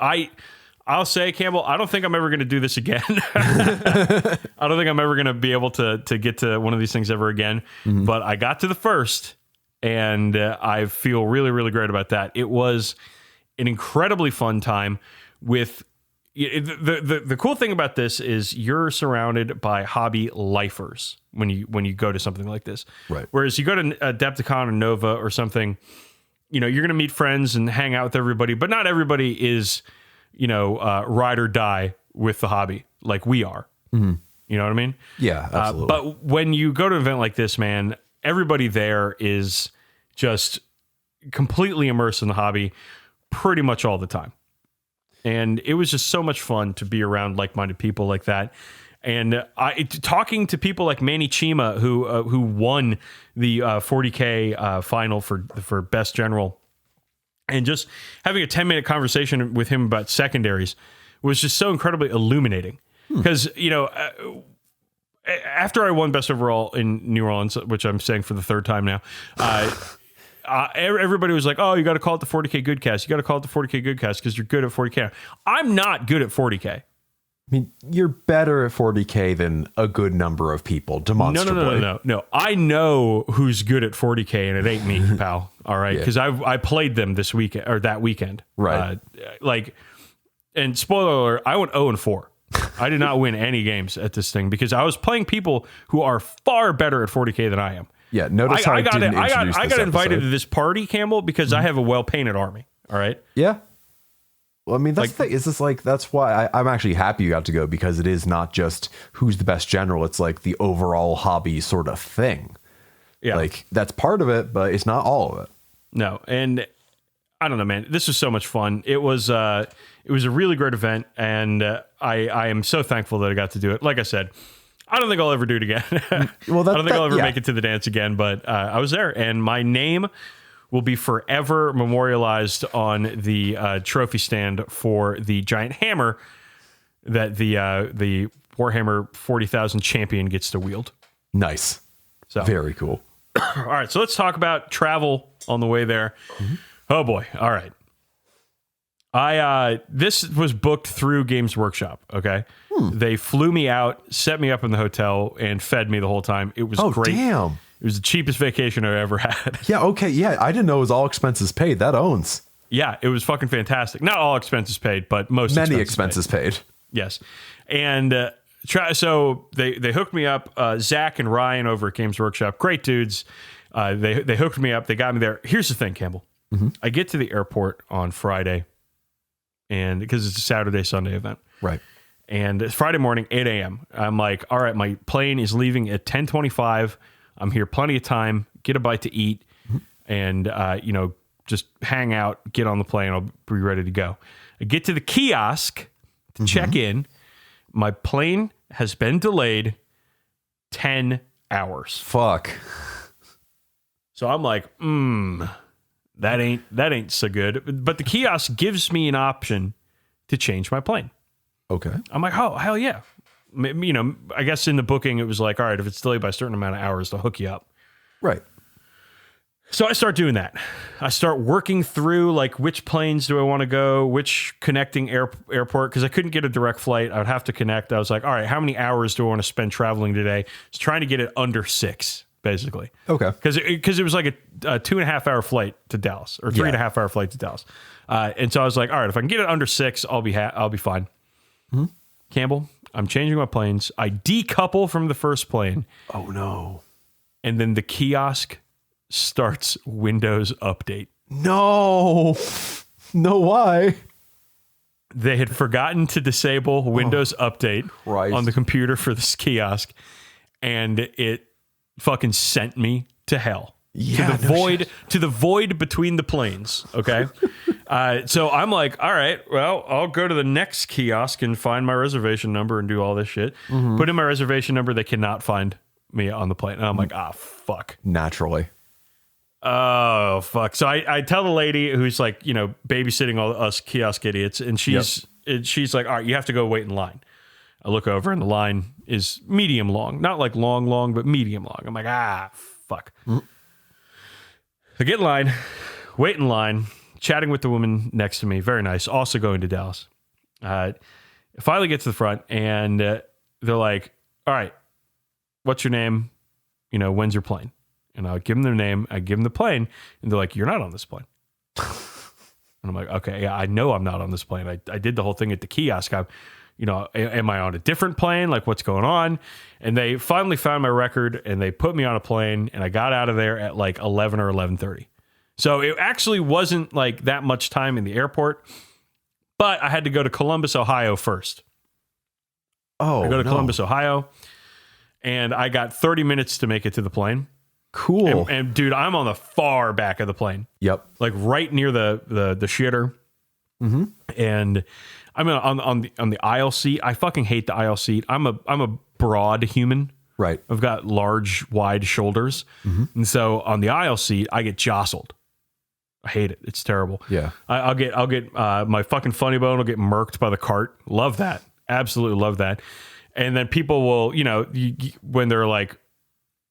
A: I'll say, Campbell, I don't think I'm ever going to do this again. I don't think I'm ever going to be able to get to one of these things ever again. Mm-hmm. But I got to the first, and I feel really, really great about that. It was an incredibly fun time with... The cool thing about this is you're surrounded by hobby lifers when you go to something like this.
B: Right.
A: Whereas you go to Adepticon or Nova or something, you're going to meet friends and hang out with everybody, but not everybody is, ride or die with the hobby like we are. Mm-hmm. You know what I mean?
B: Yeah, absolutely.
A: But when you go to an event like this, man, everybody there is just completely immersed in the hobby pretty much all the time. And it was just so much fun to be around like-minded people like that. And talking to people like Manny Chima, who won the 40K final for Best General, and just having a 10-minute conversation with him about secondaries was just so incredibly illuminating. Because, after I won Best Overall in New Orleans, which I'm saying for the 3rd time now, everybody was like, oh, you got to call it the 40K Goodcast. You got to call it the 40K Goodcast because you're good at 40K. I'm not good at 40K.
B: I mean, you're better at 40K than a good number of people, demonstrably.
A: No. I know who's good at 40K, and it ain't me, pal. All right, because I played them this weekend or that weekend.
B: Right.
A: And spoiler alert, I went 0-4. I did not win any games at this thing because I was playing people who are far better at 40K than I am.
B: Yeah, notice how I
A: got invited to this party, Campbell, because I have a well-painted army. All right.
B: Yeah. Well, I mean, that's the thing. Is this that's why I'm actually happy you got to go, because it is not just who's the best general. It's like the overall hobby sort of thing. Yeah. That's part of it, but it's not all of it.
A: No. And I don't know, man. This was so much fun. It was a really great event, and I am so thankful that I got to do it. Like I said, I don't think I'll ever do it again. I don't think I'll ever make it to the dance again, but I was there, and my name will be forever memorialized on the trophy stand for the giant hammer that the Warhammer 40,000 champion gets to wield.
B: Nice.
A: So
B: very cool.
A: All right, so let's talk about travel on the way there. Mm-hmm. Oh boy. All right. This was booked through Games Workshop. Okay. They flew me out, set me up in the hotel, and fed me the whole time. It was great.
B: Damn.
A: It was the cheapest vacation I ever had.
B: Yeah. Okay. Yeah. I didn't know it was all expenses paid. That owns.
A: Yeah. It was fucking fantastic. Not all expenses paid, but many expenses paid. Yes. And, so they hooked me up, Zach and Ryan over at Games Workshop. Great dudes. They hooked me up. They got me there. Here's the thing, Campbell. Mm-hmm. I get to the airport on Friday, and because it's a Saturday, Sunday event.
B: Right.
A: And it's Friday morning, 8 a.m. I'm like, all right, my plane is leaving at 10:25. I'm here plenty of time, get a bite to eat, and, just hang out, get on the plane. I'll be ready to go. I get to the kiosk to check in. My plane has been delayed 10 hours.
B: Fuck.
A: So I'm like, that ain't so good. But the kiosk gives me an option to change my plane.
B: Okay.
A: I'm like, oh, hell yeah. I guess in the booking, it was like, all right, if it's delayed by a certain amount of hours, they'll hook you up.
B: Right.
A: So I start doing that. I start working through which planes do I want to go, which connecting airport, because I couldn't get a direct flight. I would have to connect. I was like, all right, how many hours do I want to spend traveling today? I was trying to get it under 6. basically.
B: Okay.
A: Because it was like a 2.5 hour flight to Dallas, or 3.5 hour flight to Dallas. And so I was like, all right, if I can get it under 6, I'll be fine. Mm-hmm. Campbell, I'm changing my planes. I decouple from the first plane.
B: Oh no.
A: And then the kiosk starts Windows Update.
B: No. No, why?
A: They had forgotten to disable Windows Update
B: Christ.
A: on the computer for this kiosk, and it fucking sent me to hell.
B: Yeah,
A: To the void between the planes. Okay. So I'm like, all right, well, I'll go to the next kiosk and find my reservation number and do all this shit. Put in my reservation number. They cannot find me on the plane. And I'm like, fuck.
B: Naturally.
A: Oh, fuck. So I tell the lady who's like, babysitting all us kiosk idiots, and she's like, all right, you have to go wait in line. I look over and the line is medium long, not like long, but medium long. I'm like, fuck. I get in line, wait in line, chatting with the woman next to me. Very nice. Also going to Dallas. Finally get to the front, and they're like, all right, what's your name? When's your plane? And I give them their name. I give them the plane, and they're like, you're not on this plane. And I'm like, okay, yeah, I know I'm not on this plane. I did the whole thing at the kiosk. Am I on a different plane? Like, what's going on? And they finally found my record, and they put me on a plane, and I got out of there at like 11 or 11:30. So it actually wasn't like that much time in the airport, but I had to go to Columbus, Ohio first.
B: Oh,
A: I go to Columbus, Ohio, and I got 30 minutes to make it to the plane.
B: Cool.
A: And dude, I'm on the far back of the plane.
B: Yep.
A: Like right near the shitter. Mm-hmm. And I'm on the aisle seat. I fucking hate the aisle seat. I'm a broad human.
B: Right.
A: I've got large, wide shoulders. Mm-hmm. And so on the aisle seat, I get jostled. I hate it. It's terrible.
B: Yeah.
A: I'll get my fucking funny bone will get murked by the cart. Love that. Absolutely love that. And then people will, when they're like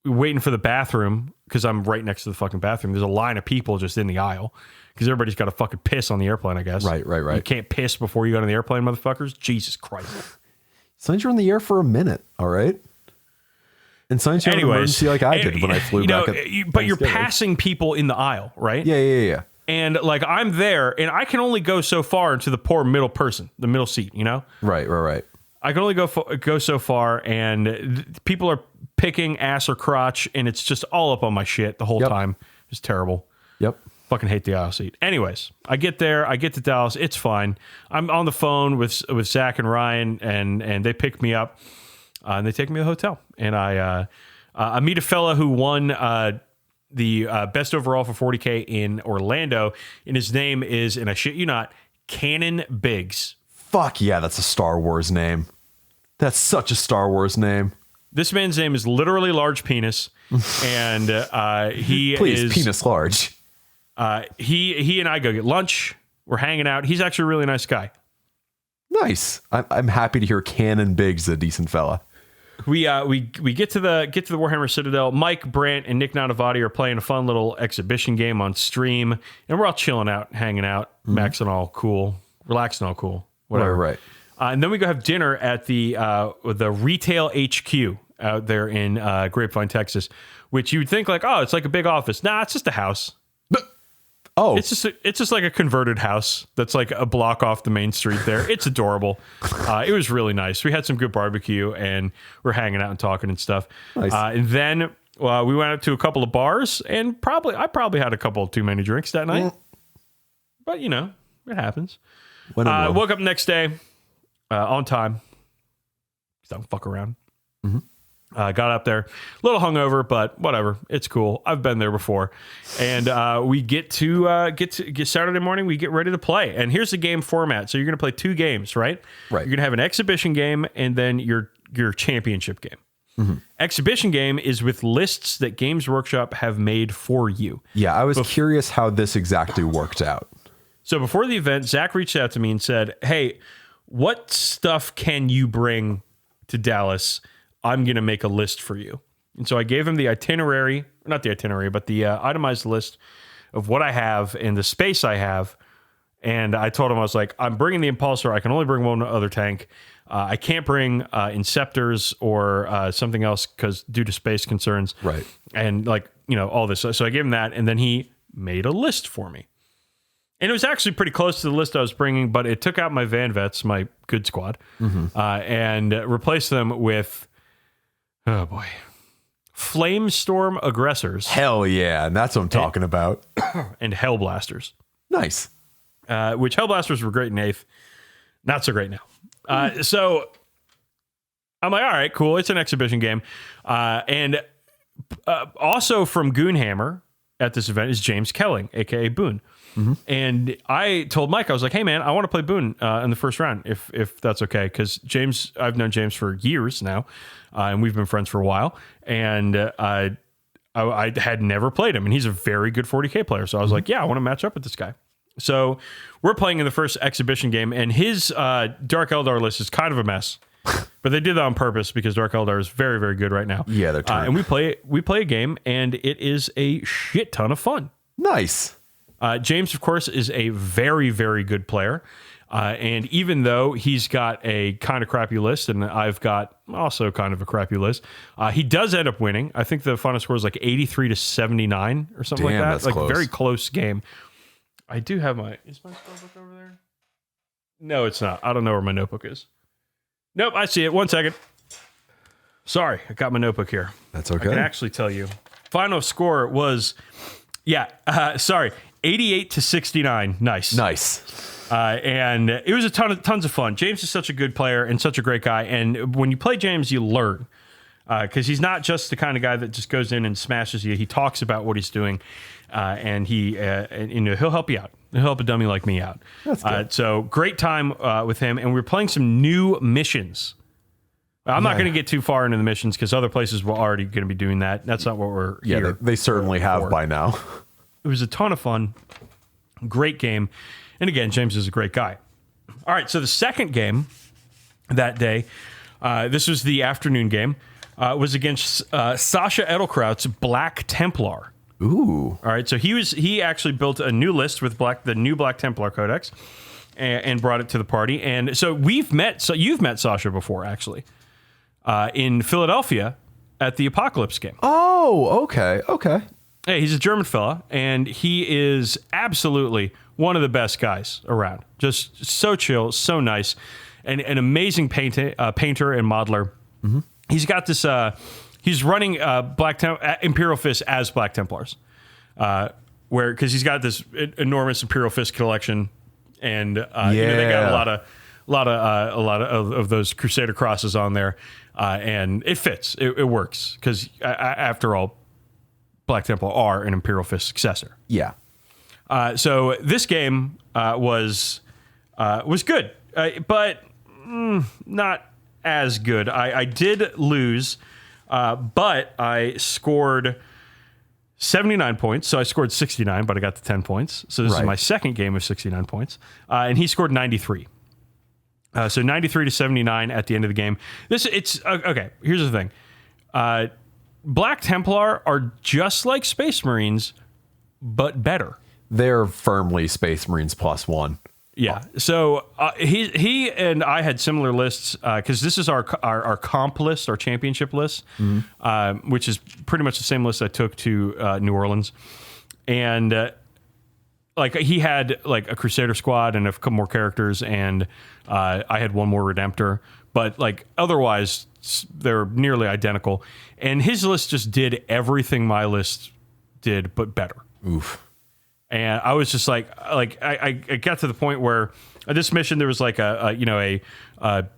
A: waiting for the bathroom, because I'm right next to the fucking bathroom, there's a line of people just in the aisle because everybody's got to fucking piss on the airplane, I guess.
B: Right. You
A: can't piss before you go on the airplane, motherfuckers. Jesus Christ.
B: Sometimes you're in the air for a minute, all right? And sometimes you're in an emergency like I did when I flew back.
A: But you're passing people in the aisle, right?
B: Yeah.
A: And like I'm there, and I can only go so far into the poor middle person, the middle seat,
B: Right.
A: I can only go so far, and people are picking ass or crotch, and it's just all up on my shit the whole time. It's terrible.
B: Yep.
A: Fucking hate the aisle seat. Anyways, I get there. I get to Dallas. It's fine. I'm on the phone with Zach and Ryan, and they pick me up, and they take me to the hotel. And I meet a fella who won the best overall for 40K in Orlando, and his name is, and I shit you not, Cannon Biggs.
B: Fuck yeah, that's a Star Wars name. That's such a Star Wars name.
A: This man's name is literally Large Penis, and he is
B: penis large.
A: He and I go get lunch. We're hanging out. He's actually a really nice guy.
B: Nice. I'm happy to hear Cannon Biggs is a decent fella.
A: We get to the Warhammer Citadel. Mike Brandt and Nick Nanavati are playing a fun little exhibition game on stream, and we're all chilling out, hanging out, maxing all cool, relaxing all cool, whatever.
B: Right.
A: And then we go have dinner at the retail HQ out there in Grapevine, Texas, which you would think like, oh, it's like a big office. Nah, it's just a house.
B: Oh,
A: it's just like a converted house that's like a block off the main street there. It's adorable. It was really nice. We had some good barbecue, and we're hanging out and talking and stuff.
B: Nice.
A: And then we went out to a couple of bars, and I probably had a couple too many drinks that night. But it happens. Woke up next day on time. 'Cause I don't fuck around. Mm-hmm. Got up there, a little hungover, but whatever. It's cool. I've been there before. And we get Saturday morning. We get ready to play. And here's the game format. So you're going to play 2 games, right?
B: Right.
A: You're going to have an exhibition game and then your championship game. Mm-hmm. Exhibition game is with lists that Games Workshop have made for you.
B: Yeah, I was curious how this exactly worked out.
A: So before the event, Zach reached out to me and said, hey, what stuff can you bring to Dallas? I'm going to make a list for you. And so I gave him the itinerary, not the itinerary, but the itemized list of what I have and the space I have. And I told him, I was like, I'm bringing the Impulsor. I can only bring one other tank. I can't bring Inceptors or something else because due to space concerns.
B: Right.
A: And like, all this. So I gave him that. And then he made a list for me. And it was actually pretty close to the list I was bringing, but it took out my Van Vets, my good squad, and replaced them with, oh boy, Flamestorm Aggressors.
B: Hell yeah. And that's what I'm talking about.
A: And Hellblasters.
B: Nice.
A: Which Hellblasters were great in 8th. Not so great now. So I'm like, all right, cool. It's an exhibition game. And also from Goonhammer at this event is James Kelling, a.k.a. Boone. And I told Mike, I was like, hey, man, I want to play Boone in the first round, if that's okay. Because I've known James for years now, and we've been friends for a while. And I had never played him, and he's a very good 40k player. So I was like, yeah, I want to match up with this guy. So we're playing in the first exhibition game, and his Dark Eldar list is kind of a mess. But they did that on purpose because Dark Eldar is very, very good right now.
B: Yeah, they're
A: and we play a game, and it is a shit ton of fun.
B: Nice.
A: James, of course, is a very, very good player. And even though he's got a kind of crappy list, and I've got also kind of a crappy list, he does end up winning. I think the final score is like 83 to 79 or something like that.
B: That's
A: like
B: close.
A: Very close game. I do have is my spellbook over there? No, it's not. I don't know where my notebook is. Nope, I see it. 1 second. Sorry, I got my notebook here.
B: That's okay.
A: I can actually tell you. Final score was, 88 to 69. Nice. And it was tons of fun. James is such a good player and such a great guy. And when you play James, you learn. Because he's not just the kind of guy that just goes in and smashes you. He talks about what he's doing, and he'll help you out. He'll help a dummy like me out.
B: That's good.
A: So great time with him, and we're playing some new missions. I'm not going to get too far into the missions because other places were already going to be doing that. That's not what we're here.
B: They certainly have by now.
A: It was a ton of fun. Great game. And again, James is a great guy. All right, so the second game that day, this was the afternoon game, was against Sasha Edelkraut's Black Templar.
B: Ooh.
A: All right, so he actually built a new list with the new Black Templar Codex and brought it to the party. And so you've met Sasha before, actually, in Philadelphia at the Apocalypse game.
B: Oh, okay.
A: Hey, he's a German fella, and he is absolutely one of the best guys around. Just so chill, so nice, and an amazing painter and modeler. Mm-hmm. He's got this. He's running Imperial Fist as Black Templars, because he's got this enormous Imperial Fist collection, and they got a lot of those Crusader crosses on there, and it fits. It works because after all, Black Templar are an Imperial Fist successor.
B: Yeah.
A: So this game was good, but not as good. I did lose, but I scored 79 points. So I scored 69, but I got the 10 points. So this is my second game of 69 points. And he scored 93. So 93 to 79 at the end of the game. Okay, here's the thing. Black Templar are just like Space Marines, but better.
B: They're firmly Space Marines +1.
A: Yeah. So he and I had similar lists because this is our comp list, our championship list, which is pretty much the same list I took to New Orleans. And he had like a Crusader squad and a couple more characters, and I had one more Redemptor. But otherwise, they're nearly identical. And his list just did everything my list did, but better.
B: Oof.
A: And I was just I got to the point where this mission there was a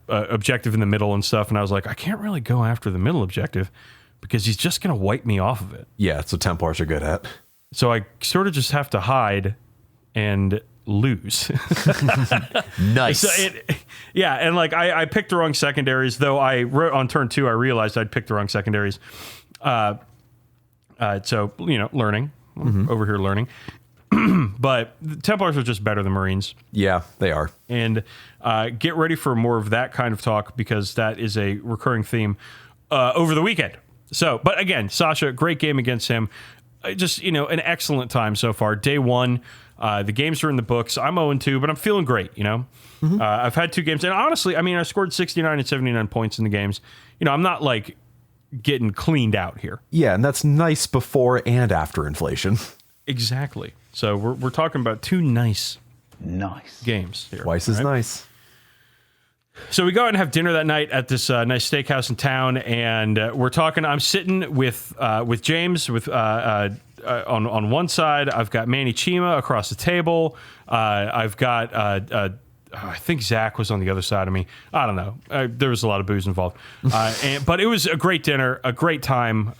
A: objective in the middle and stuff, and I was like, I can't really go after the middle objective because he's just gonna wipe me off of it.
B: Yeah, that's what Templars are good at.
A: So I sort of just have to hide and lose.
B: Nice.
A: And I picked the wrong secondaries, though I wrote on turn 2, I realized I'd picked the wrong secondaries. So, learning. Over here learning. But the Templars are just better than Marines.
B: Yeah, they are.
A: And get ready for more of that kind of talk because that is a recurring theme over the weekend. So, but again, Sasha, great game against him. just, an excellent time so far. Day one, the games are in the books. I'm 0-2, but I'm feeling great, I've had 2 games. And honestly, I scored 69 and 79 points in the games. I'm not like getting cleaned out here.
B: Yeah, and that's nice before and after inflation.
A: Exactly. So we're talking about 2 nice games here.
B: Twice as nice.
A: So we go out and have dinner that night at this nice steakhouse in town, and we're talking. I'm sitting with James on one side. I've got Manny Chima across the table. I've got I think Zach was on the other side of me. I don't know. There was a lot of booze involved, but it was a great dinner, a great time.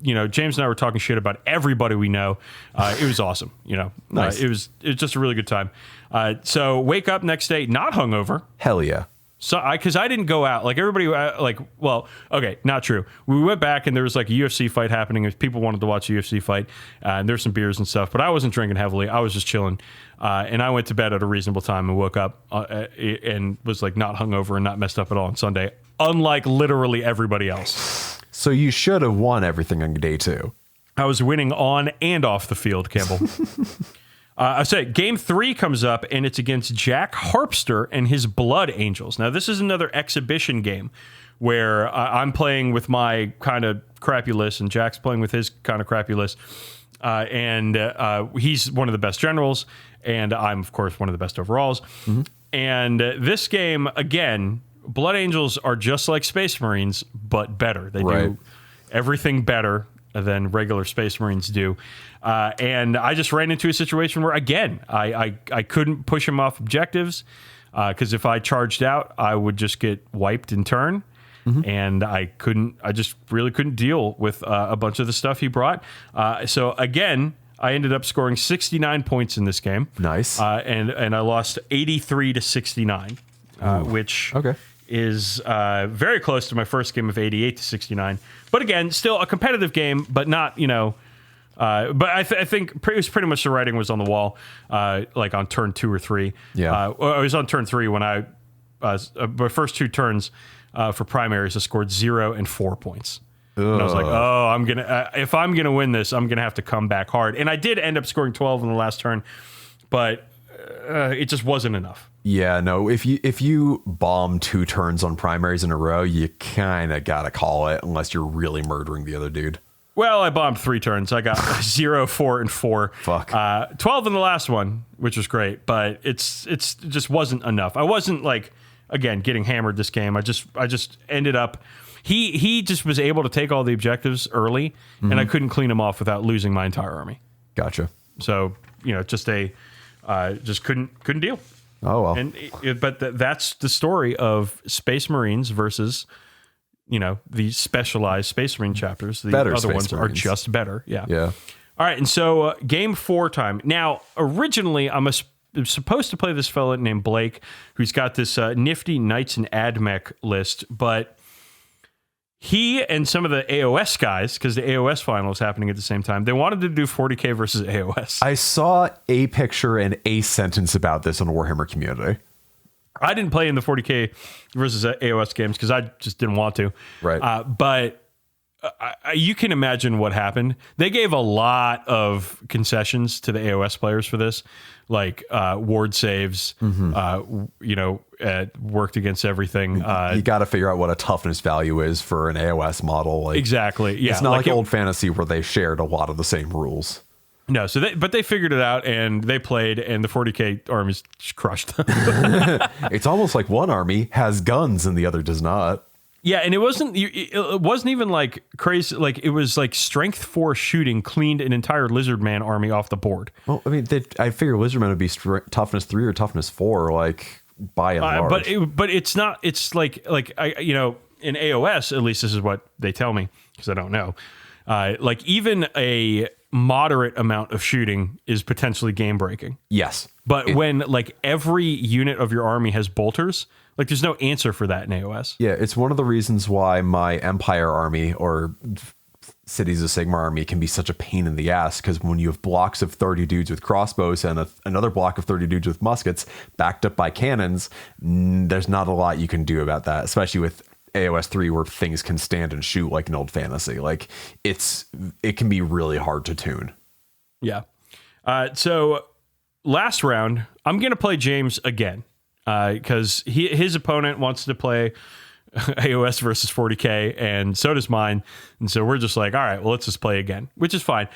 A: James and I were talking shit about everybody we know. It was awesome.
B: Nice.
A: It was just a really good time. So wake up next day, not hungover.
B: Hell yeah.
A: So because I didn't go out like everybody, okay, not true. We went back and there was like a UFC fight happening. If people wanted to watch a UFC fight, and there's some beers and stuff, but I wasn't drinking heavily. I was just chilling, and I went to bed at a reasonable time and woke up and was like not hungover and not messed up at all on Sunday, unlike literally everybody else.
B: So you should have won everything on day 2.
A: I was winning on and off the field, Campbell. I say game 3 comes up, and it's against Jack Harpster and his Blood Angels. Now, this is another exhibition game where I'm playing with my kind of crappy list, and Jack's playing with his kind of crappy list. And he's one of the best generals, and I'm, of course, one of the best overalls. Mm-hmm. And this game, again, Blood Angels are just like Space Marines, but better. They do everything better than regular Space Marines do. And I just ran into a situation where, again, I couldn't push him off objectives because if I charged out, I would just get wiped in turn. Mm-hmm. And I just really couldn't deal with a bunch of the stuff he brought. So again, I ended up scoring 69 points in this game.
B: Nice.
A: And I lost 83 to 69, which is very close to my first game of 88 to 69. But again, still a competitive game, but not, but I think it was pretty much the writing was on the wall, like on turn 2 or 3.
B: Yeah.
A: I was on turn 3 when my first 2 turns for primaries, I scored 0 and 4 points. Ugh. And I was like, if I'm gonna win this, I'm gonna have to come back hard. And I did end up scoring 12 in the last turn, but it just wasn't enough.
B: Yeah, no. If you bomb 2 turns on primaries in a row, you kind of gotta call it, unless you're really murdering the other dude.
A: Well, I bombed 3 turns. I got 0, 4, and 4.
B: Fuck.
A: 12 in the last one, which was great, but it just wasn't enough. I wasn't again getting hammered this game. I just ended up. He just was able to take all the objectives early, mm-hmm. and I couldn't clean him off without losing my entire army.
B: Gotcha.
A: So just couldn't deal.
B: Oh well.
A: And that's the story of Space Marines versus the specialized Space Marine chapters. The
B: better
A: other
B: Space
A: ones
B: Marines.
A: are just better. Yeah.
B: Yeah.
A: All right, and so game 4 time. Now, originally, I'm supposed to play this fella named Blake, who's got this nifty Knights and AdMech list, but he and some of the AOS guys, because the AOS final is happening at the same time, they wanted to do 40k versus AOS.
B: I saw a picture and a sentence about this on Warhammer Community.
A: I didn't play in the 40k versus AOS games because I just didn't want to.
B: Right.
A: But you can imagine what happened. They gave a lot of concessions to the AOS players for this, like ward saves, worked against everything.
B: You got to figure out what a toughness value is for an AOS model.
A: Exactly. Yeah.
B: It's not like old fantasy where they shared a lot of the same rules.
A: No, but they figured it out and they played, and the 40k armies crushed them.
B: It's almost like one army has guns and the other does not.
A: Yeah, and it wasn't even like crazy. Like it was like strength 4 shooting cleaned an entire lizard man army off the board.
B: Well, I mean, I figure lizard man would be toughness 3 or toughness 4, like by and large.
A: But it's not. It's like in AOS, at least this is what they tell me because I don't know. Like even a moderate amount of shooting is potentially game breaking.
B: Yes.
A: But when like every unit of your army has bolters, like there's no answer for that in AOS.
B: Yeah, it's one of the reasons why my Empire army or Cities of Sigmar army can be such a pain in the ass, because when you have blocks of 30 dudes with crossbows and another block of 30 dudes with muskets backed up by cannons, there's not a lot you can do about that, especially with AOS 3 where things can stand and shoot like an old fantasy. Like it can be really hard to tune.
A: Yeah. So last round, I'm going to play James again because his opponent wants to play AOS versus 40k, and so does mine. And so we're just like, all right, well, let's just play again, which is fine.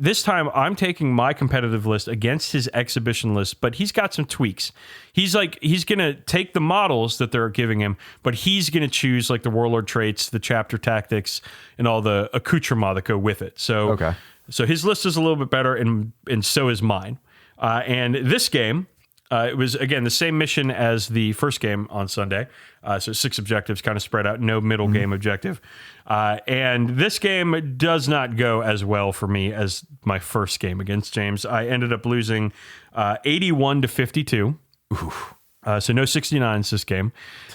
A: This time I'm taking my competitive list against his exhibition list, but he's got some tweaks. He's gonna take the models that they're giving him, but he's gonna choose like the warlord traits, the chapter tactics, and all the accoutrements that go with it. So so his list is a little bit better, and so is mine. And this game, it was, again, the same mission as the first game on Sunday. So 6 objectives kind of spread out, no middle game objective. And this game does not go as well for me as my first game against James. I ended up losing 81 to 52. So no 69s this game.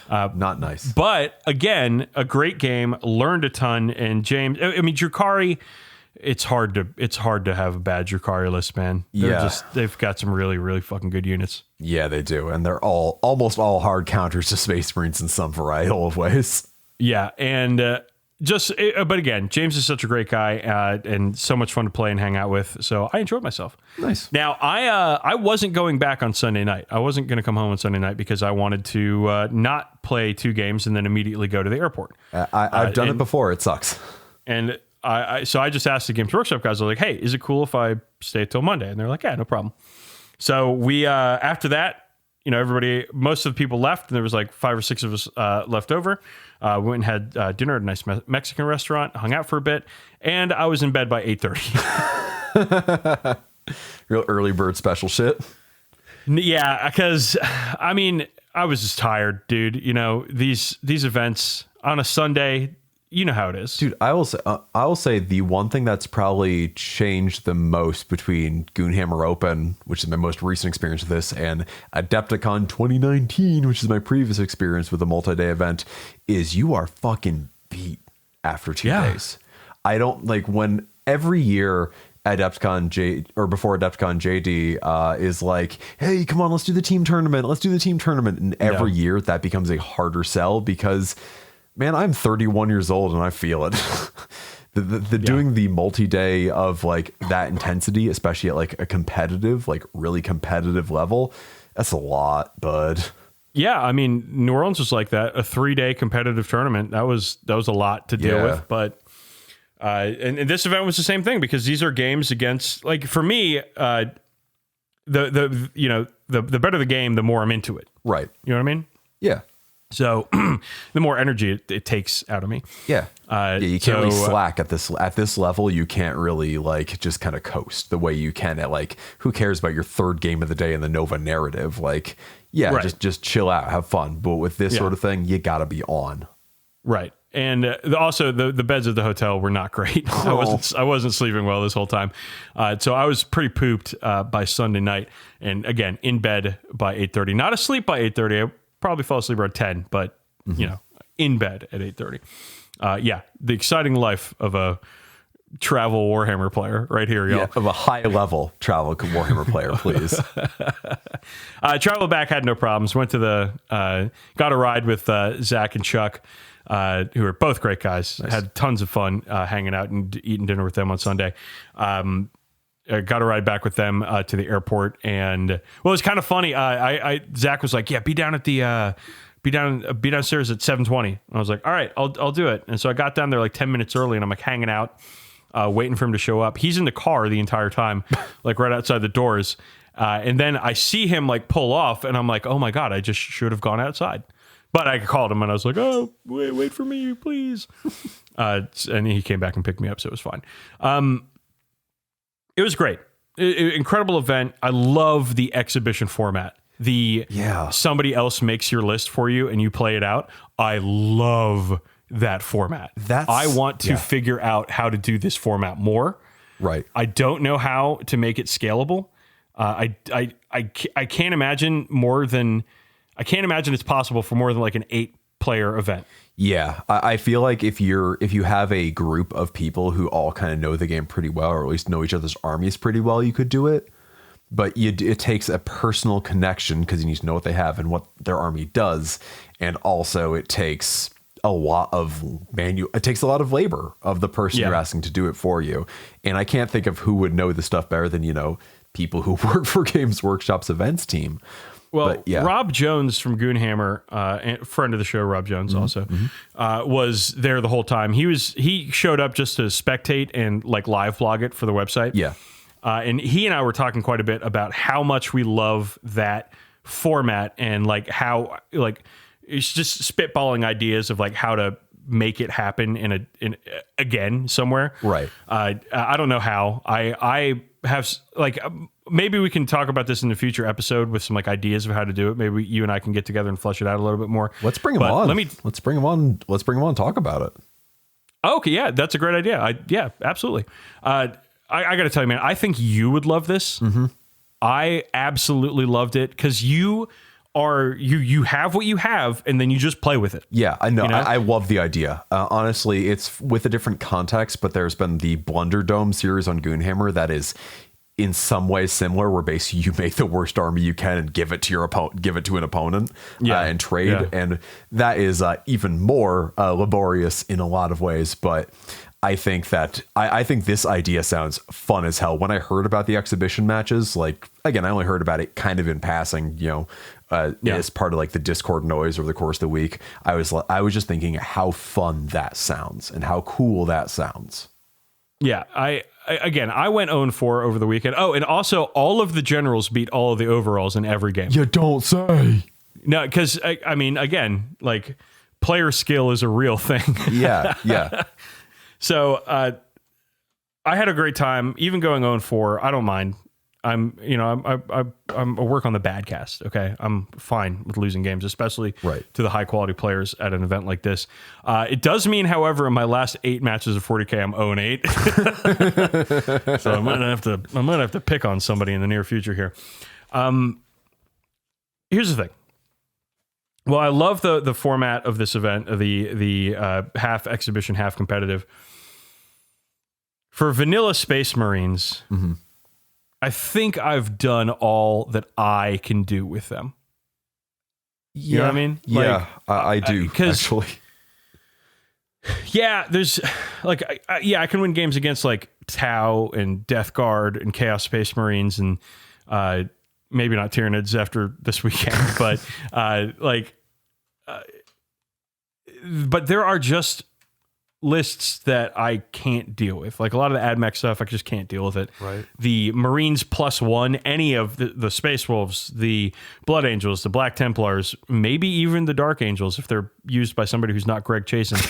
B: Not nice.
A: But again, a great game, learned a ton. And James, I mean, Drukhari, it's hard to have a bad Drukhari list, man. They've got some really, really fucking good units.
B: Yeah, they do. And they're almost all hard counters to Space Marines in some varietal of ways.
A: Yeah. And but again, James is such a great guy and so much fun to play and hang out with. So I enjoyed myself.
B: Nice.
A: Now, I wasn't going back on Sunday night. I wasn't going to come home on Sunday night because I wanted to not play 2 games and then immediately go to the airport.
B: I've done it before. It sucks.
A: And so I just asked the Games Workshop guys, I was like, hey, is it cool if I stay till Monday? And they're like, yeah, no problem. So we, after that, most of the people left, and there was like 5 or 6 of us left over. We went and had dinner at a nice Mexican restaurant, hung out for a bit, and I was in bed by 8:30.
B: Real early bird special shit.
A: Yeah, because, I mean, I was just tired, dude. These events on a Sunday, you know how it is,
B: dude. I will say the one thing that's probably changed the most between Goonhammer Open, which is my most recent experience with this, and Adepticon 2019, which is my previous experience with a multi-day event, is you are fucking beat after 2 days. I don't like when every year Adepticon before Adepticon JD is like, hey, come on, let's do the team tournament. And every year that becomes a harder sell because, man, I'm 31 years old and I feel it. Doing the multi-day of like that intensity, especially at like a competitive, like really competitive level, that's a lot, bud. Yeah,
A: I mean, New Orleans was like that, a 3-day competitive tournament. That was a lot to deal with, but and this event was the same thing because these are games against, like, for me, the better the game, the more I'm into it.
B: Right.
A: You know what I mean?
B: Yeah.
A: So the more energy it takes out of me.
B: Yeah. You can't really slack at this level. You can't really like just kind of coast the way you can at like, who cares about your 3rd game of the day in the Nova narrative? Like, yeah, right. just chill out, have fun. But with this sort of thing, you gotta be on.
A: Right. And also the beds at the hotel were not great. I wasn't sleeping well this whole time. So I was pretty pooped by Sunday night. And again, in bed by 8:30, not asleep by 8:30. I probably fell asleep around 10, but in bed at 8:30. The exciting life of a travel Warhammer player right here, y'all.
B: Yeah, of a high level travel Warhammer player, please.
A: Travel back, had no problems. Went to got a ride with Zach and Chuck, who are both great guys. Nice. Had tons of fun hanging out and eating dinner with them on Sunday. Got a ride back with them to the airport, and it was kind of funny. Zach was like, "Yeah, be down at the be downstairs at 7:20." I was like, "All right, I'll do it." And so I got down there like 10 minutes early, and I'm like hanging out, waiting for him to show up. He's in the car the entire time, like right outside the doors. And then I see him like pull off, and I'm like, "Oh my god, I just should have gone outside." But I called him, and I was like, "Oh, wait for me, please." And he came back and picked me up, so it was fine. It was great. Incredible event. I love the exhibition format. Somebody else makes your list for you and you play it out. I love that format. I want to figure out how to do this format more.
B: Right.
A: I don't know how to make it scalable. I can't imagine it's possible for more than like an 8-player event.
B: Yeah, I feel like if you have a group of people who all kind of know the game pretty well, or at least know each other's armies pretty well, you could do it. But it takes a personal connection because you need to know what they have and what their army does, and also it takes a lot of it takes a lot of labor of the person you're asking to do it for you. And I can't think of who would know the stuff better than, people who work for Games Workshop's events team.
A: Well, Rob Jones from Goonhammer, and friend of the show, Rob Jones was there the whole time. He showed up just to spectate and like live blog it for the website.
B: Yeah.
A: And he and I were talking quite a bit about how much we love that format and like how like it's just spitballing ideas of like how to make it happen in again somewhere.
B: Right.
A: I don't know how. I have like maybe we can talk about this in the future episode with some like ideas of how to do it. Maybe you and I can get together and flesh it out a little bit more.
B: Let's bring him on. Let's bring him on. Let's bring him on and talk about it.
A: Okay, yeah, that's a great idea. Yeah, absolutely. I got to tell you, man, I think you would love this.
B: Mm-hmm.
A: I absolutely loved it because you have what you have and then you just play with it.
B: Yeah, I know. I love the idea. Honestly, it's with a different context, but there's been the Blunder Dome series on Goonhammer that is in some ways similar, where basically you make the worst army you can and give it to an opponent and trade. Yeah. And that is even more laborious in a lot of ways. But I think that I think this idea sounds fun as hell. When I heard about the exhibition matches, like, again, I only heard about it kind of in passing, as part of like the Discord noise over the course of the week. I was just thinking how fun that sounds and how cool that sounds.
A: Yeah, I went 0-4 over the weekend. Oh, and also all of the generals beat all of the overalls in every game.
B: You don't say.
A: No, because I mean, again, like player skill is a real thing.
B: Yeah.
A: So I had a great time, even going 0-4. I don't mind. I'm a work on the Badcast. Okay, I'm fine with losing games, especially to the high quality players at an event like this. It does mean, however, in my last 8 matches of 40k, I'm 0-8. So I might have to pick on somebody in the near future here. Here's the thing. Well, I love the format of this event, the half exhibition, half competitive. For vanilla Space Marines.
B: Mm-hmm.
A: I think I've done all that I can do with them. You know what I mean?
B: Yeah, I do, actually.
A: Yeah, there's like, I can win games against like Tau and Death Guard and Chaos Space Marines and maybe not Tyranids after this weekend, but but there are just lists that I can't deal with. Like a lot of the AdMech stuff, I just can't deal with it.
B: Right.
A: The Marines +1, any of the Space Wolves, the Blood Angels, the Black Templars, maybe even the Dark Angels if they're used by somebody who's not Greg Chasen.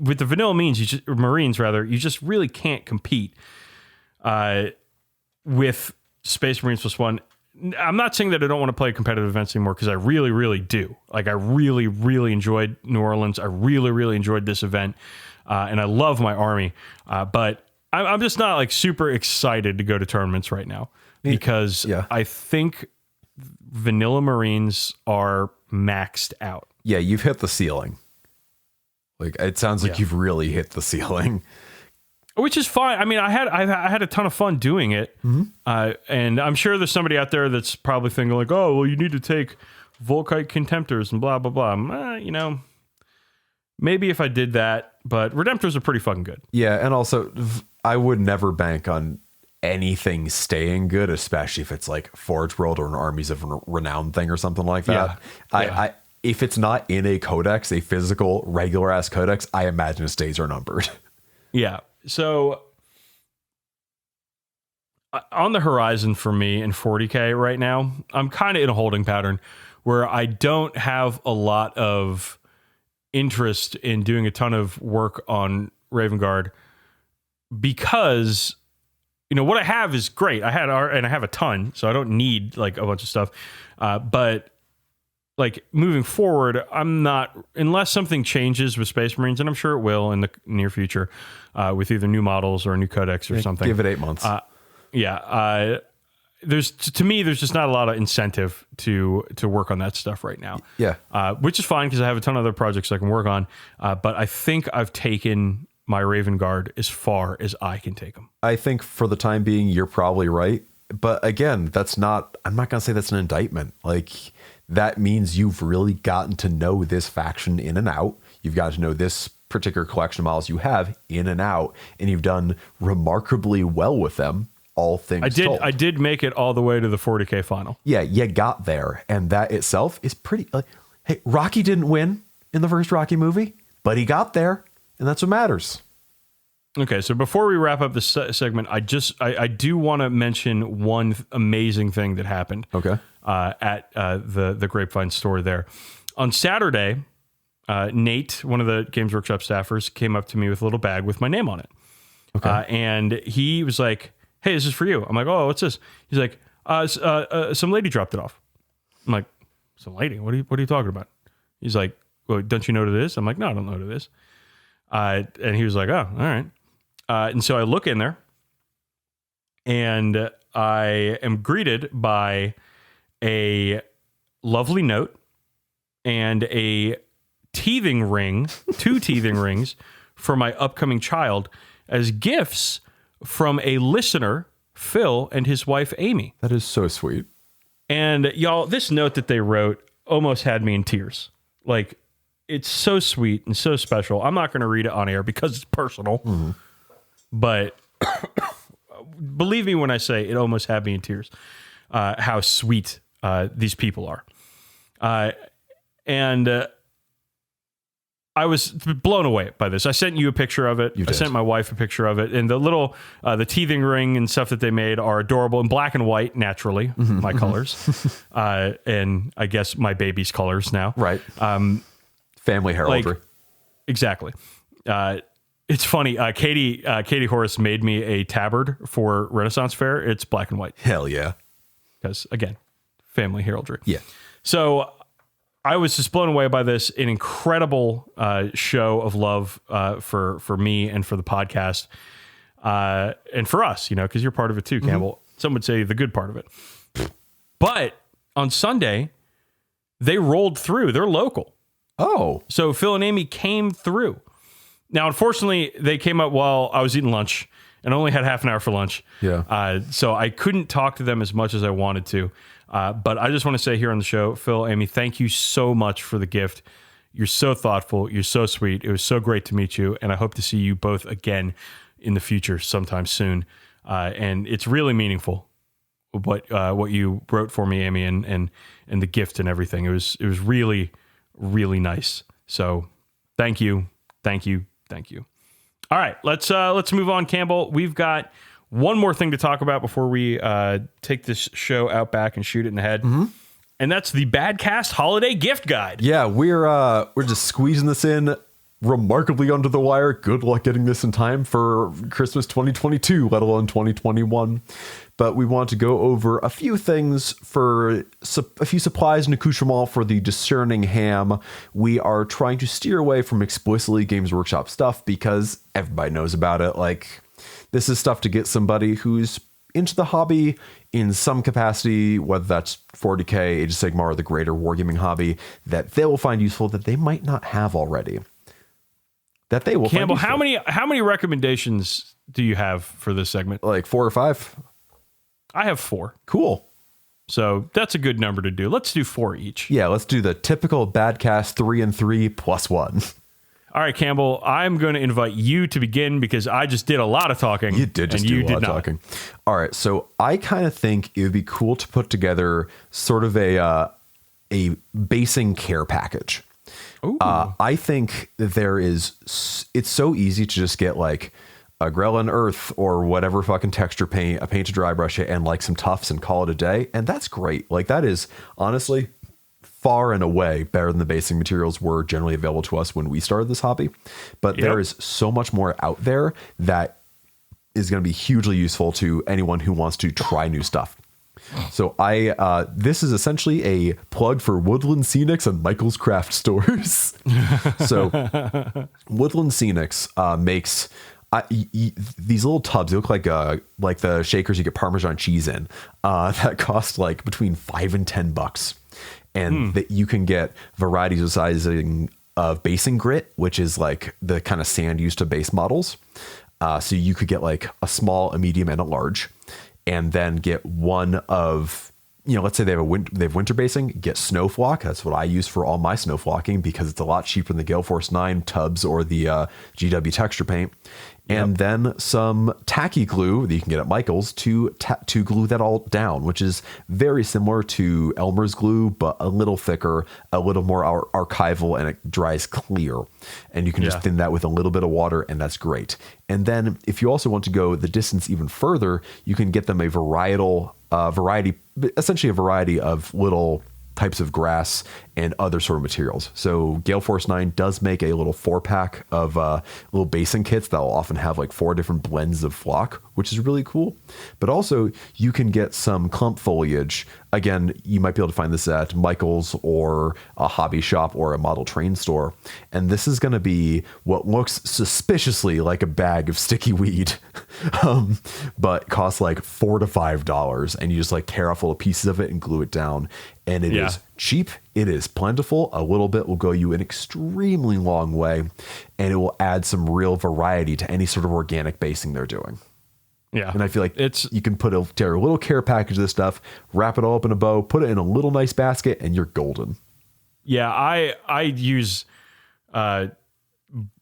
A: With the vanilla Marines, you just really can't compete with Space Marines +1. I'm not saying that I don't want to play competitive events anymore, because I really, really do. Like, I really, really enjoyed New Orleans. I really, really enjoyed this event. And I love my army. But I'm just not like super excited to go to tournaments right now, because I think vanilla Marines are maxed out.
B: Yeah, you've hit the ceiling. Like, it sounds like you've really hit the ceiling.
A: Which is fine. I mean, I had a ton of fun doing it.
B: Mm-hmm.
A: And I'm sure there's somebody out there that's probably thinking like, oh, well, you need to take Volkite Contemptors and blah, blah, blah. Maybe if I did that, but Redemptors are pretty fucking good.
B: Yeah, and also, I would never bank on anything staying good, especially if it's like Forge World or an Armies of Renown thing or something like that. I if it's not in a codex, a physical, regular-ass codex, I imagine its days are numbered.
A: Yeah. So on the horizon for me in 40k right now, I'm kind of in a holding pattern where I don't have a lot of interest in doing a ton of work on Raven Guard, because what I have is great. I have a ton, so I don't need like a bunch of stuff. But like moving forward, I'm not, unless something changes with Space Marines, and I'm sure it will in the near future, with either new models or a new codex or something.
B: Give it 8 months.
A: There's just not a lot of incentive to work on that stuff right now.
B: Yeah.
A: Which is fine, because I have a ton of other projects I can work on. But I think I've taken my Raven Guard as far as I can take them.
B: I think for the time being, you're probably right. But again, I'm not going to say that's an indictment. Like, that means you've really gotten to know this faction in and out. You've got to know this particular collection of models you have in and out, and you've done remarkably well with them. All things told.
A: I did make it all the way to the 40k final.
B: Yeah, you got there, and that itself is pretty. Hey, Rocky didn't win in the first Rocky movie, but he got there, and that's what matters.
A: Okay, so before we wrap up this segment, I do want to mention one amazing thing that happened.
B: Okay.
A: At the Grapevine store there on Saturday. Nate, one of the Games Workshop staffers, came up to me with a little bag with my name on it. Okay. And he was like, "Hey, this is for you." I'm like, "Oh, what's this?" He's like, "Some lady dropped it off." I'm like, "Some lady? What are you talking about?" He's like, "Well, don't you know who it is?" I'm like, "No, I don't know who it is." And he was like, "Oh, all right." And so I look in there, and I am greeted by a lovely note and a teething ring, 2 teething rings for my upcoming child as gifts from a listener, Phil, and his wife, Amy.
B: That is so sweet.
A: And y'all, this note that they wrote almost had me in tears. Like, it's so sweet and so special. I'm not going to read it on air because it's personal, but believe me when I say it almost had me in tears, how sweet these people are. And I was blown away by this. I sent you a picture of it. I sent my wife a picture of it. And the little, the teething ring and stuff that they made are adorable in black and white, naturally, my colors. And I guess my baby's colors now.
B: Right. Family heraldry.
A: Exactly. It's funny. Katie Horace made me a tabard for Renaissance Fair. It's black and white.
B: Hell yeah.
A: Because, again, family heraldry.
B: Yeah.
A: So I was just blown away by this, an incredible show of love for me and for the podcast, and for us, because you're part of it too, Campbell. Some would say the good part of it. But on Sunday, they rolled through. They're local.
B: Oh.
A: So Phil and Amy came through. Now, unfortunately, they came up while I was eating lunch and only had half an hour for lunch.
B: Yeah.
A: So I couldn't talk to them as much as I wanted to. But I just want to say here on the show, Phil, Amy, thank you so much for the gift. You're so thoughtful. You're so sweet. It was so great to meet you. And I hope to see you both again in the future sometime soon. And it's really meaningful what you wrote for me, Amy, and the gift and everything. It was really, really nice. So thank you. Thank you. Thank you. All right, let's move on, Campbell. We've got one more thing to talk about before we take this show out back and shoot it in the head. And that's the Badcast Holiday Gift Guide.
B: Yeah, we're just squeezing this in remarkably under the wire. Good luck getting this in time for Christmas 2022, let alone 2021. But we want to go over a few things for a few supplies and accoutrements for the discerning ham. We are trying to steer away from explicitly Games Workshop stuff because everybody knows about it. Like, this is stuff to get somebody who's into the hobby in some capacity, whether that's 40k, Age of Sigmar, or the greater wargaming hobby, that they will find useful that they might not have already. That they will
A: Campbell,
B: find useful.
A: how many recommendations do you have for this segment?
B: Like 4 or 5?
A: I have 4.
B: Cool.
A: So that's a good number to do. Let's do 4 each.
B: Yeah, let's do the typical Badcast 3 and 3 plus 1.
A: All right, Campbell, I'm going to invite you to begin because I just did a lot of talking.
B: You did just do a lot of talking. All right, so I kind of think it would be cool to put together sort of a basing care package. I think that it's so easy to just get like a Grelin Earth or whatever fucking texture paint, a paint to dry brush it, and like some tufts and call it a day. And that's great. Like, that is honestly far and away better than the basing materials were generally available to us when we started this hobby. But there is so much more out there that is going to be hugely useful to anyone who wants to try new stuff. So this is essentially a plug for Woodland Scenics and Michael's Craft Stores. So Woodland Scenics makes these little tubs. They look like the shakers you get Parmesan cheese in, that cost like between $5 and $10. And that you can get varieties of sizing of basing grit, which is like the kind of sand used to base models. So you could get like a small, a medium, and a large, and then get one of let's say they have winter basing, get snow flock. That's what I use for all my snow flocking because it's a lot cheaper than the Gale Force 9 tubs or the GW texture paint. And then some tacky glue that you can get at Michael's to glue that all down, which is very similar to Elmer's glue, but a little thicker, a little more archival, and it dries clear. And you can just thin that with a little bit of water, and that's great. And then if you also want to go the distance even further, you can get them a essentially a variety of little types of grass and other sort of materials. So Gale Force 9 does make a little 4-pack of little basing kits that will often have like 4 different blends of flock, which is really cool. But also you can get some clump foliage. Again, you might be able to find this at Michael's or a hobby shop or a model train store. And this is going to be what looks suspiciously like a bag of sticky weed, but costs like $4 to $5. And you just like tear off little pieces of it and glue it down. And it is cheap. It is plentiful. A little bit will go you an extremely long way, and it will add some real variety to any sort of organic basing they're doing. Yeah. And I feel like you can tear a little care package of this stuff, wrap it all up in a bow, put it in a little nice basket, and you're golden.
A: Yeah. I use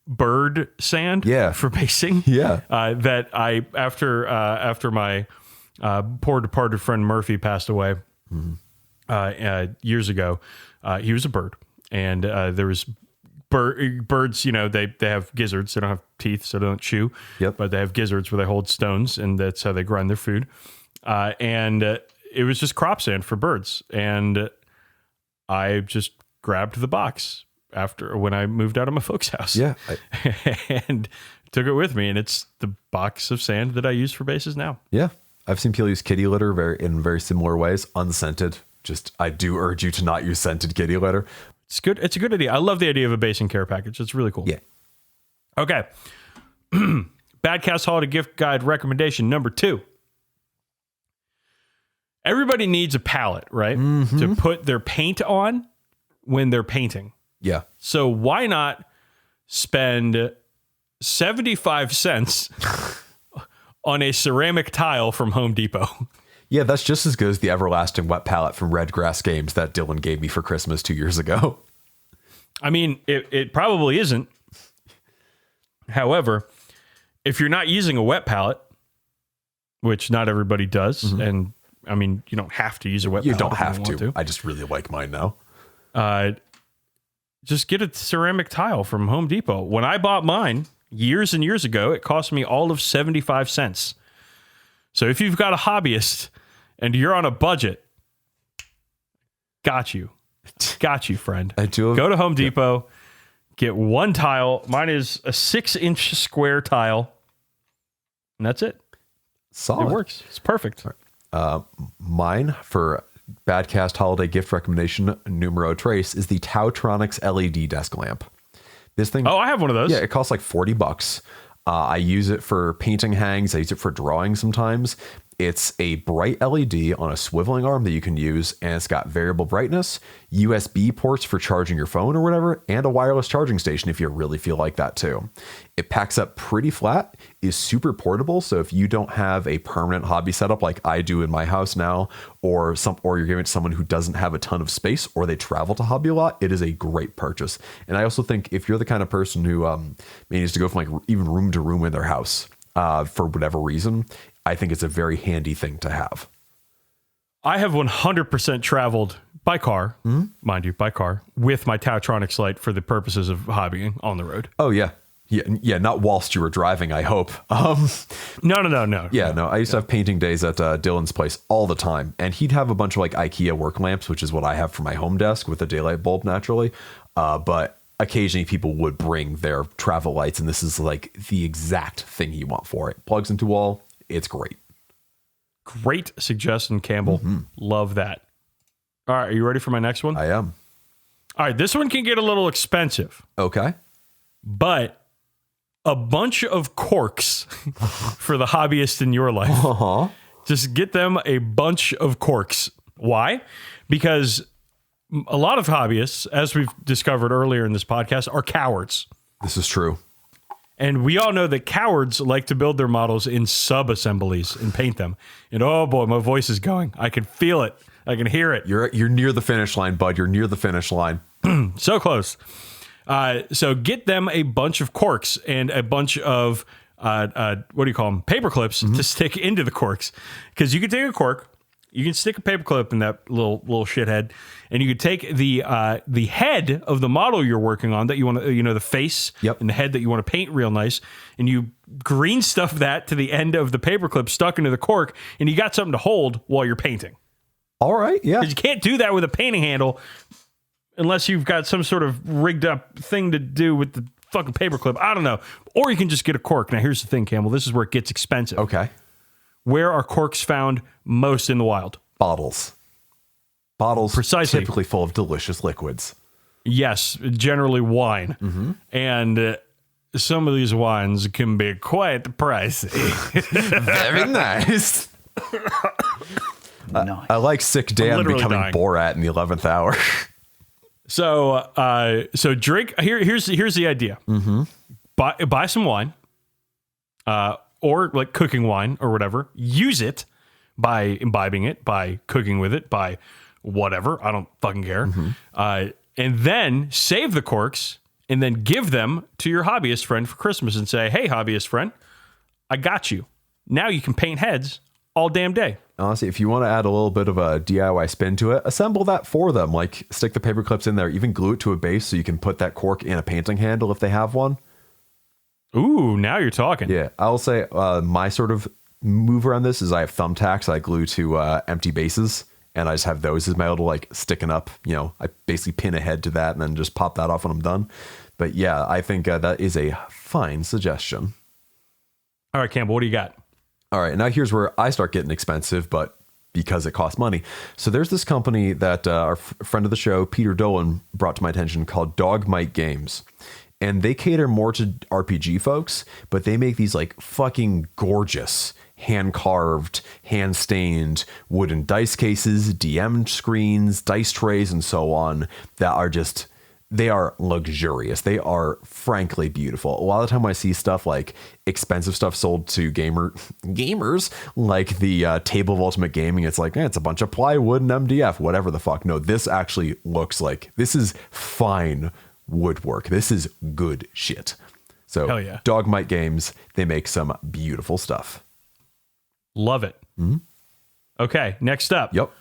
A: bird sand for basing.
B: Yeah.
A: That I, after my poor departed friend Murphy passed away, years ago, he was a bird, and there was birds. They have gizzards. They don't have teeth, so they don't chew.
B: Yep.
A: But they have gizzards where they hold stones, and that's how they grind their food. And it was just crop sand for birds, and I just grabbed the box when I moved out of my folks' house.
B: Yeah.
A: And took it with me, and it's the box of sand that I use for bases now.
B: Yeah. I've seen people use kitty litter in very similar ways, unscented. I do urge you to not use scented kitty litter.
A: It's good. It's a good idea. I love the idea of a basing care package. It's really cool.
B: Yeah.
A: Okay. Badcast Holiday Gift Guide recommendation number 2. Everybody needs a palette, right? Mm-hmm. To put their paint on when they're painting.
B: Yeah.
A: So why not spend 75 cents on a ceramic tile from Home Depot?
B: Yeah, that's just as good as the everlasting wet palette from Red Grass Games that Dylan gave me for Christmas 2 years ago.
A: I mean, it probably isn't. However, if you're not using a wet palette, which not everybody does, and I mean, you don't have to use a wet palette.
B: You don't have to. I just really like mine now.
A: Just get a ceramic tile from Home Depot. When I bought mine years and years ago, it cost me all of 75 cents. So if you've got a hobbyist and you're on a budget, got you, friend. Go to Home Depot, get one tile. Mine is a 6-inch square tile, and that's it.
B: Solid.
A: It works. It's perfect.
B: Mine for Badcast Holiday Gift recommendation numero trace is the Tautronics LED desk lamp. This thing.
A: Oh, I have one of those.
B: Yeah, it costs like $40. I use it for painting hangs. I use it for drawing sometimes. It's a bright LED on a swiveling arm that you can use, and it's got variable brightness, USB ports for charging your phone or whatever, and a wireless charging station if you really feel like that too. It packs up pretty flat, is super portable, so if you don't have a permanent hobby setup like I do in my house now, or you're giving it to someone who doesn't have a ton of space, or they travel to hobby a lot, it is a great purchase. And I also think if you're the kind of person who needs to go from like even room to room in their house for whatever reason, I think it's a very handy thing to have.
A: I have 100% traveled by car, mind you, by car, with my Tautronics light for the purposes of hobbying on the road.
B: Oh, yeah. Yeah, not whilst you were driving, I hope.
A: No.
B: Yeah, no, I used to have painting days at Dylan's place all the time, and he'd have a bunch of like IKEA work lamps, which is what I have for my home desk with a daylight bulb naturally. But occasionally people would bring their travel lights, and this is like the exact thing you want for it. Plugs into wall. It's great.
A: Great suggestion, Campbell. Love that. All right, are you ready for my next one?
B: I am.
A: All right, this one can get a little expensive.
B: Okay.
A: But a bunch of corks for the hobbyist in your life.
B: Uh-huh.
A: Just get them a bunch of corks. Why? Because a lot of hobbyists, as we've discovered earlier in this podcast, are cowards.
B: This is true.
A: And we all know that cowards like to build their models in sub-assemblies and paint them. And oh boy, my voice is going. I can feel it. I can hear it.
B: You're near the finish line, bud. You're near the finish line.
A: So close. So get them a bunch of corks and a bunch of what do you call them? Paper clips to stick into the corks. Because you can take a cork, you can stick a paper clip in that little shithead, and you could take the head of the model you're working on that you want to, the face and the head that you want to paint real nice, and you green stuff that to the end of the paper clip stuck into the cork, and you got something to hold while you're painting.
B: All right, yeah.
A: Because you can't do that with a painting handle unless you've got some sort of rigged up thing to do with the fucking paperclip. I don't know. Or you can just get a cork. Now, here's the thing, Campbell. This is where it gets expensive.
B: Okay.
A: Where are corks found most in the wild?
B: Bottles. Bottles
A: Precisely.
B: Typically full of delicious liquids.
A: Yes, generally wine. And some of these wines can be quite pricey.
B: Very nice.
C: Nice.
B: I like Sick Dan
A: literally
B: becoming
A: dying.
B: Borat in the 11th hour.
A: So drink. Here's the idea. Buy some wine, or like cooking wine or whatever. Use it by imbibing it, by cooking with it, by whatever. I don't fucking care. And then save the corks and then give them to your hobbyist friend for Christmas and say, "Hey, hobbyist friend, I got you. Now you can paint heads all damn day."
B: Honestly, if you want to add a little bit of a DIY spin to it, assemble that for them. Like stick the paper clips in there, even glue it to a base so you can put that cork in a painting handle if they have one.
A: Ooh, now you're talking.
B: Yeah, I'll say my sort of move around this is I have thumbtacks I glue to empty bases, and I just have those as my little like sticking up. I basically pin a head to that and then just pop that off when I'm done. But yeah, I think that is a fine suggestion.
A: All right, Campbell, what do you got?
B: All right, now here's where I start getting expensive, but because it costs money. So there's this company that our friend of the show, Peter Dolan, brought to my attention called Dogmite Games. And they cater more to RPG folks, but they make these like fucking gorgeous, hand-carved, hand-stained wooden dice cases, DM screens, dice trays, and so on that are just... They are luxurious. They are frankly beautiful. A lot of the time I see stuff like expensive stuff sold to gamers, like the Table of Ultimate Gaming. It's like, it's a bunch of plywood and MDF, whatever the fuck. No, this actually looks like this is fine woodwork. This is good shit. So
A: Hell yeah.
B: Dogmite Games, they make some beautiful stuff.
A: Love it. Okay, next up.
B: Yep.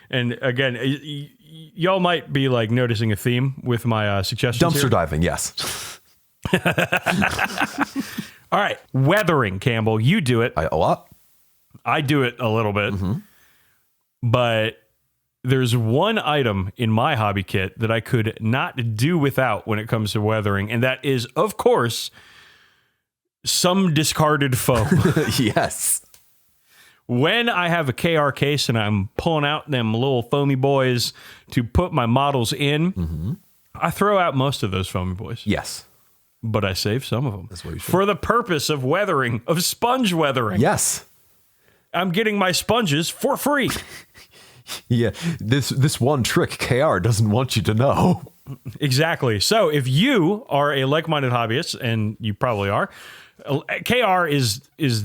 A: And again, y'all might be like noticing a theme with my suggestions.
B: Dumpster
A: here.
B: diving, yes.
A: All right, weathering, Campbell. You do it.
B: A lot.
A: I do it a little bit. But there's one item in my hobby kit that I could not do without when it comes to weathering, and that is, of course, some discarded foam.
B: Yes.
A: When I have a KR case and I'm pulling out them little foamy boys to put my models in, I throw out most of those foamy boys.
B: Yes.
A: But I save some of them.
B: That's what you should.
A: For the purpose of weathering, of sponge weathering.
B: Yes.
A: I'm getting my sponges for free.
B: Yeah. This one trick KR doesn't want you to know.
A: Exactly. So if you are a like-minded hobbyist, and you probably are, KR is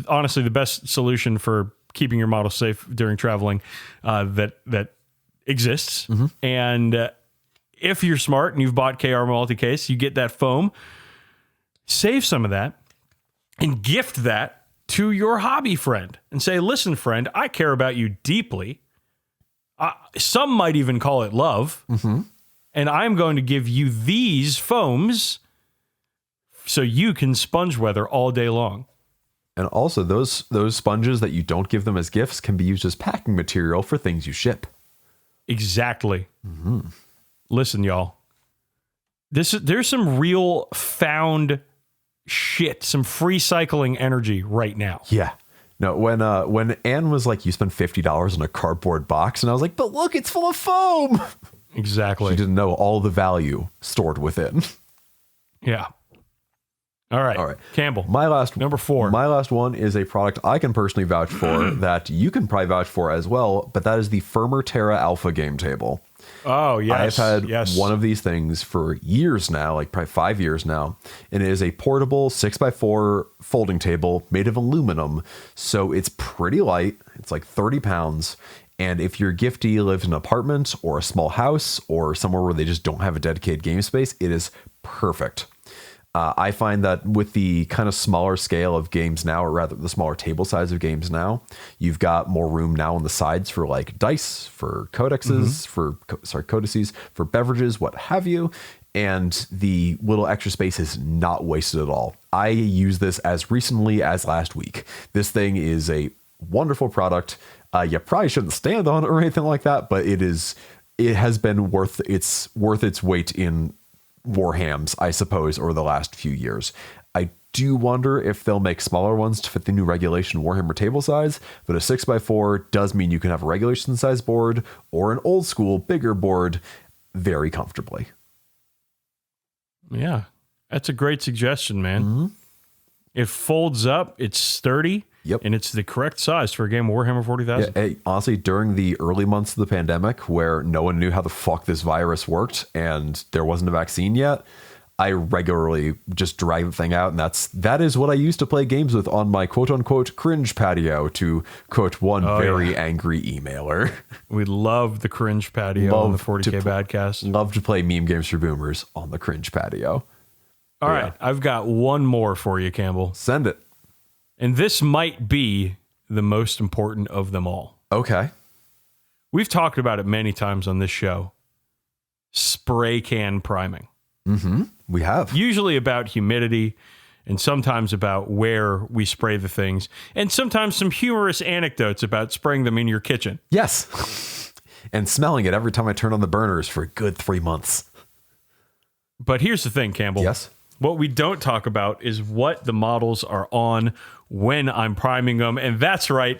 A: honestly the best solution for keeping your model safe during traveling that exists. And if you're smart and you've bought KR multi-case, you get that foam, save some of that and gift that to your hobby friend and say, "Listen, friend, I care about you deeply. Some might even call it love. And I'm going to give you these foams so you can sponge weather all day long."
B: And also those sponges that you don't give them as gifts can be used as packing material for things you ship.
A: Exactly. Listen, y'all. There's some real found shit, some free cycling energy right now.
B: Yeah. No, when Anne was like, "You spent $50 on a cardboard box," and I was like, "But look, it's full of foam."
A: Exactly.
B: She didn't know all the value stored within.
A: Yeah. All right. Campbell. Number 4.
B: My last one is a product I can personally vouch for that you can probably vouch for as well, but that is the Firmer Terra Alpha game table.
A: Oh, yes.
B: I've had one of these things for years now, like probably 5 years now. And it is a portable 6x4 folding table made of aluminum. So it's pretty light. It's like 30 pounds. And if your giftee lives in an apartment or a small house or somewhere where they just don't have a dedicated game space, it is perfect. I find that with the kind of smaller scale of games now, or rather the smaller table size of games now, you've got more room now on the sides for like dice, for codexes, codices, for beverages, what have you. And the little extra space is not wasted at all. I used this as recently as last week. This thing is a wonderful product. You probably shouldn't stand on it or anything like that, but it has been worth its weight in Warhams, I suppose, over the last few years. I do wonder if they'll make smaller ones to fit the new regulation Warhammer table size, but a 6x4 does mean you can have a regulation size board or an old school bigger board very comfortably.
A: Yeah, that's a great suggestion, man. It folds up, it's sturdy.
B: Yep.
A: And it's the correct size for a game of Warhammer 40,000.
B: Yeah, honestly, during the early months of the pandemic where no one knew how the fuck this virus worked and there wasn't a vaccine yet, I regularly just drag the thing out. And that is what I used to play games with on my quote unquote cringe patio, to quote one very angry emailer.
A: We love the cringe patio on the 40k Badcast.
B: Love to play meme games for boomers on the cringe patio.
A: All right. I've got one more for you, Campbell.
B: Send it.
A: And this might be the most important of them all.
B: Okay.
A: We've talked about it many times on this show. Spray can priming.
B: We have.
A: Usually about humidity and sometimes about where we spray the things. And sometimes some humorous anecdotes about spraying them in your kitchen.
B: Yes. And smelling it every time I turn on the burners for a good 3 months.
A: But here's the thing, Campbell.
B: Yes.
A: What we don't talk about is what the models are on when I'm priming them. And that's right.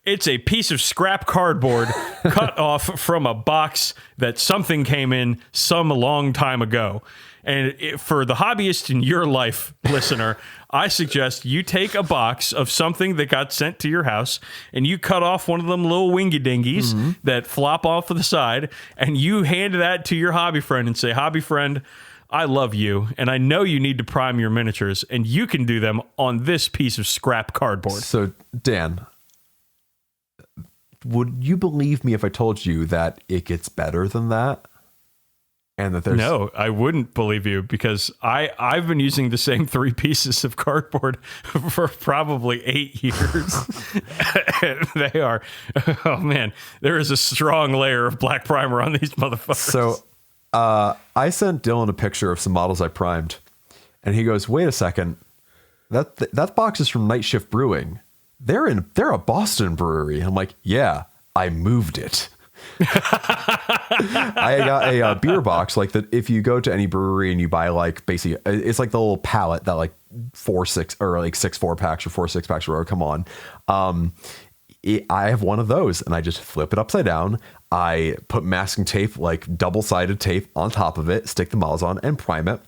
A: It's a piece of scrap cardboard cut off from a box that something came in some long time ago. And for the hobbyist in your life, listener, I suggest you take a box of something that got sent to your house and you cut off one of them little wingy dingies that flop off of the side, and you hand that to your hobby friend and say, hobby friend, I love you, and I know you need to prime your miniatures, and you can do them on this piece of scrap cardboard.
B: So, Dan, would you believe me if I told you that it gets better than that? And that there's...
A: No, I wouldn't believe you, because I've been using the same 3 pieces of cardboard for probably 8 years. They are, oh man, there is a strong layer of black primer on these motherfuckers. So,
B: I sent Dylan a picture of some models I primed, and he goes, "Wait a second, that box is from Night Shift Brewing. They're a Boston brewery." I'm like, "Yeah, I moved it." I got a beer box like that. If you go to any brewery and you buy like basically, it's like the little pallet that like 4-6 or like 6 4-packs or 4 6-packs or whatever come on. I have one of those, and I just flip it upside down. I put masking tape, like double-sided tape, on top of it, stick the models on, and prime it.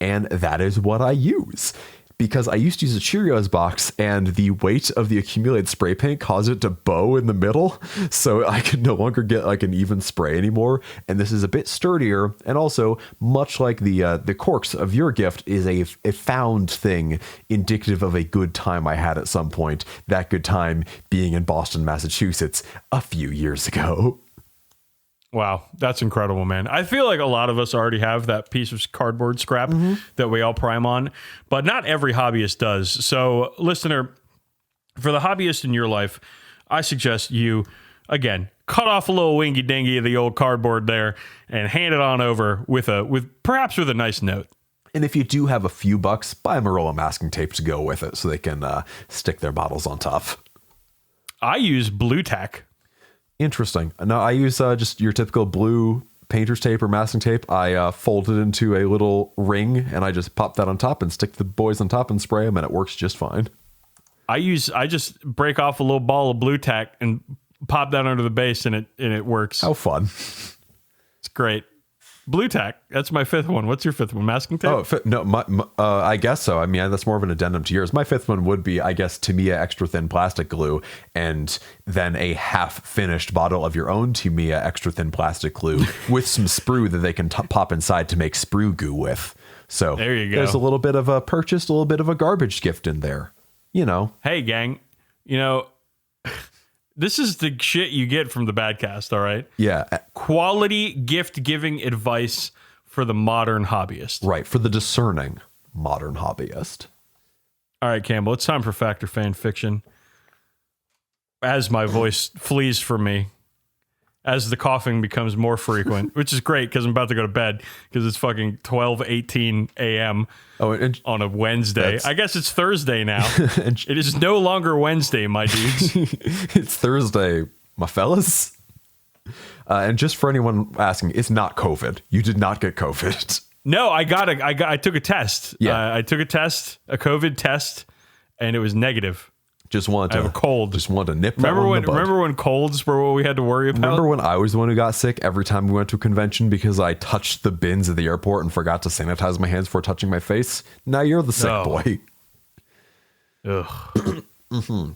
B: And that is what I use. Because I used to use a Cheerios box, and the weight of the accumulated spray paint caused it to bow in the middle. So I could no longer get like an even spray anymore. And this is a bit sturdier. And also, much like the corks of your gift, is a found thing indicative of a good time I had at some point. That good time being in Boston, Massachusetts a few years ago.
A: Wow, that's incredible, man. I feel like a lot of us already have that piece of cardboard scrap that we all prime on, but not every hobbyist does. So, listener, for the hobbyist in your life, I suggest you, again, cut off a little wingy dingy of the old cardboard there and hand it on over with perhaps with a nice note.
B: And if you do have a few bucks, buy them a roll of masking tape to go with it so they can stick their models on top.
A: I use blue tack.
B: Interesting. No, I use just your typical blue painter's tape or masking tape. I fold it into a little ring, and I just pop that on top and stick the boys on top and spray them, and it works just fine.
A: I just break off a little ball of blue tack and pop that under the base, and it works.
B: How fun.
A: It's great. Blue tack. That's my fifth one. What's your fifth one? Masking tape?
B: Oh, no, I guess so. I mean, that's more of an addendum to yours. My fifth one would be, I guess, Tamiya extra thin plastic glue, and then a half finished bottle of your own Tamiya extra thin plastic glue with some sprue that they can pop inside to make sprue goo with. So
A: there you go.
B: There's a little bit of a purchase, a little bit of a garbage gift in there. You know.
A: Hey, gang. You know, this is the shit you get from the Badcast, all right?
B: Yeah.
A: Quality gift-giving advice for the modern hobbyist.
B: Right, for the discerning modern hobbyist.
A: All right, Campbell, it's time for Fact or Fan Fiction. As my voice flees from me, as the coughing becomes more frequent, which is great because I'm about to go to bed because it's fucking 12:18 a.m. On a Wednesday. I guess it's Thursday now. It is no longer Wednesday, my dudes.
B: It's Thursday, my fellas. And just for anyone asking, it's not COVID. You did not get COVID.
A: No, I took a test.
B: Yeah.
A: I took a test, a COVID test, and it was negative.
B: Just wanted to
A: I have a cold.
B: Just wanted to nip
A: remember
B: that
A: remember when colds were what we had to worry about?
B: Remember when I was the one who got sick every time we went to a convention because I touched the bins at the airport and forgot to sanitize my hands before touching my face? Now you're the sick boy.
A: Ugh.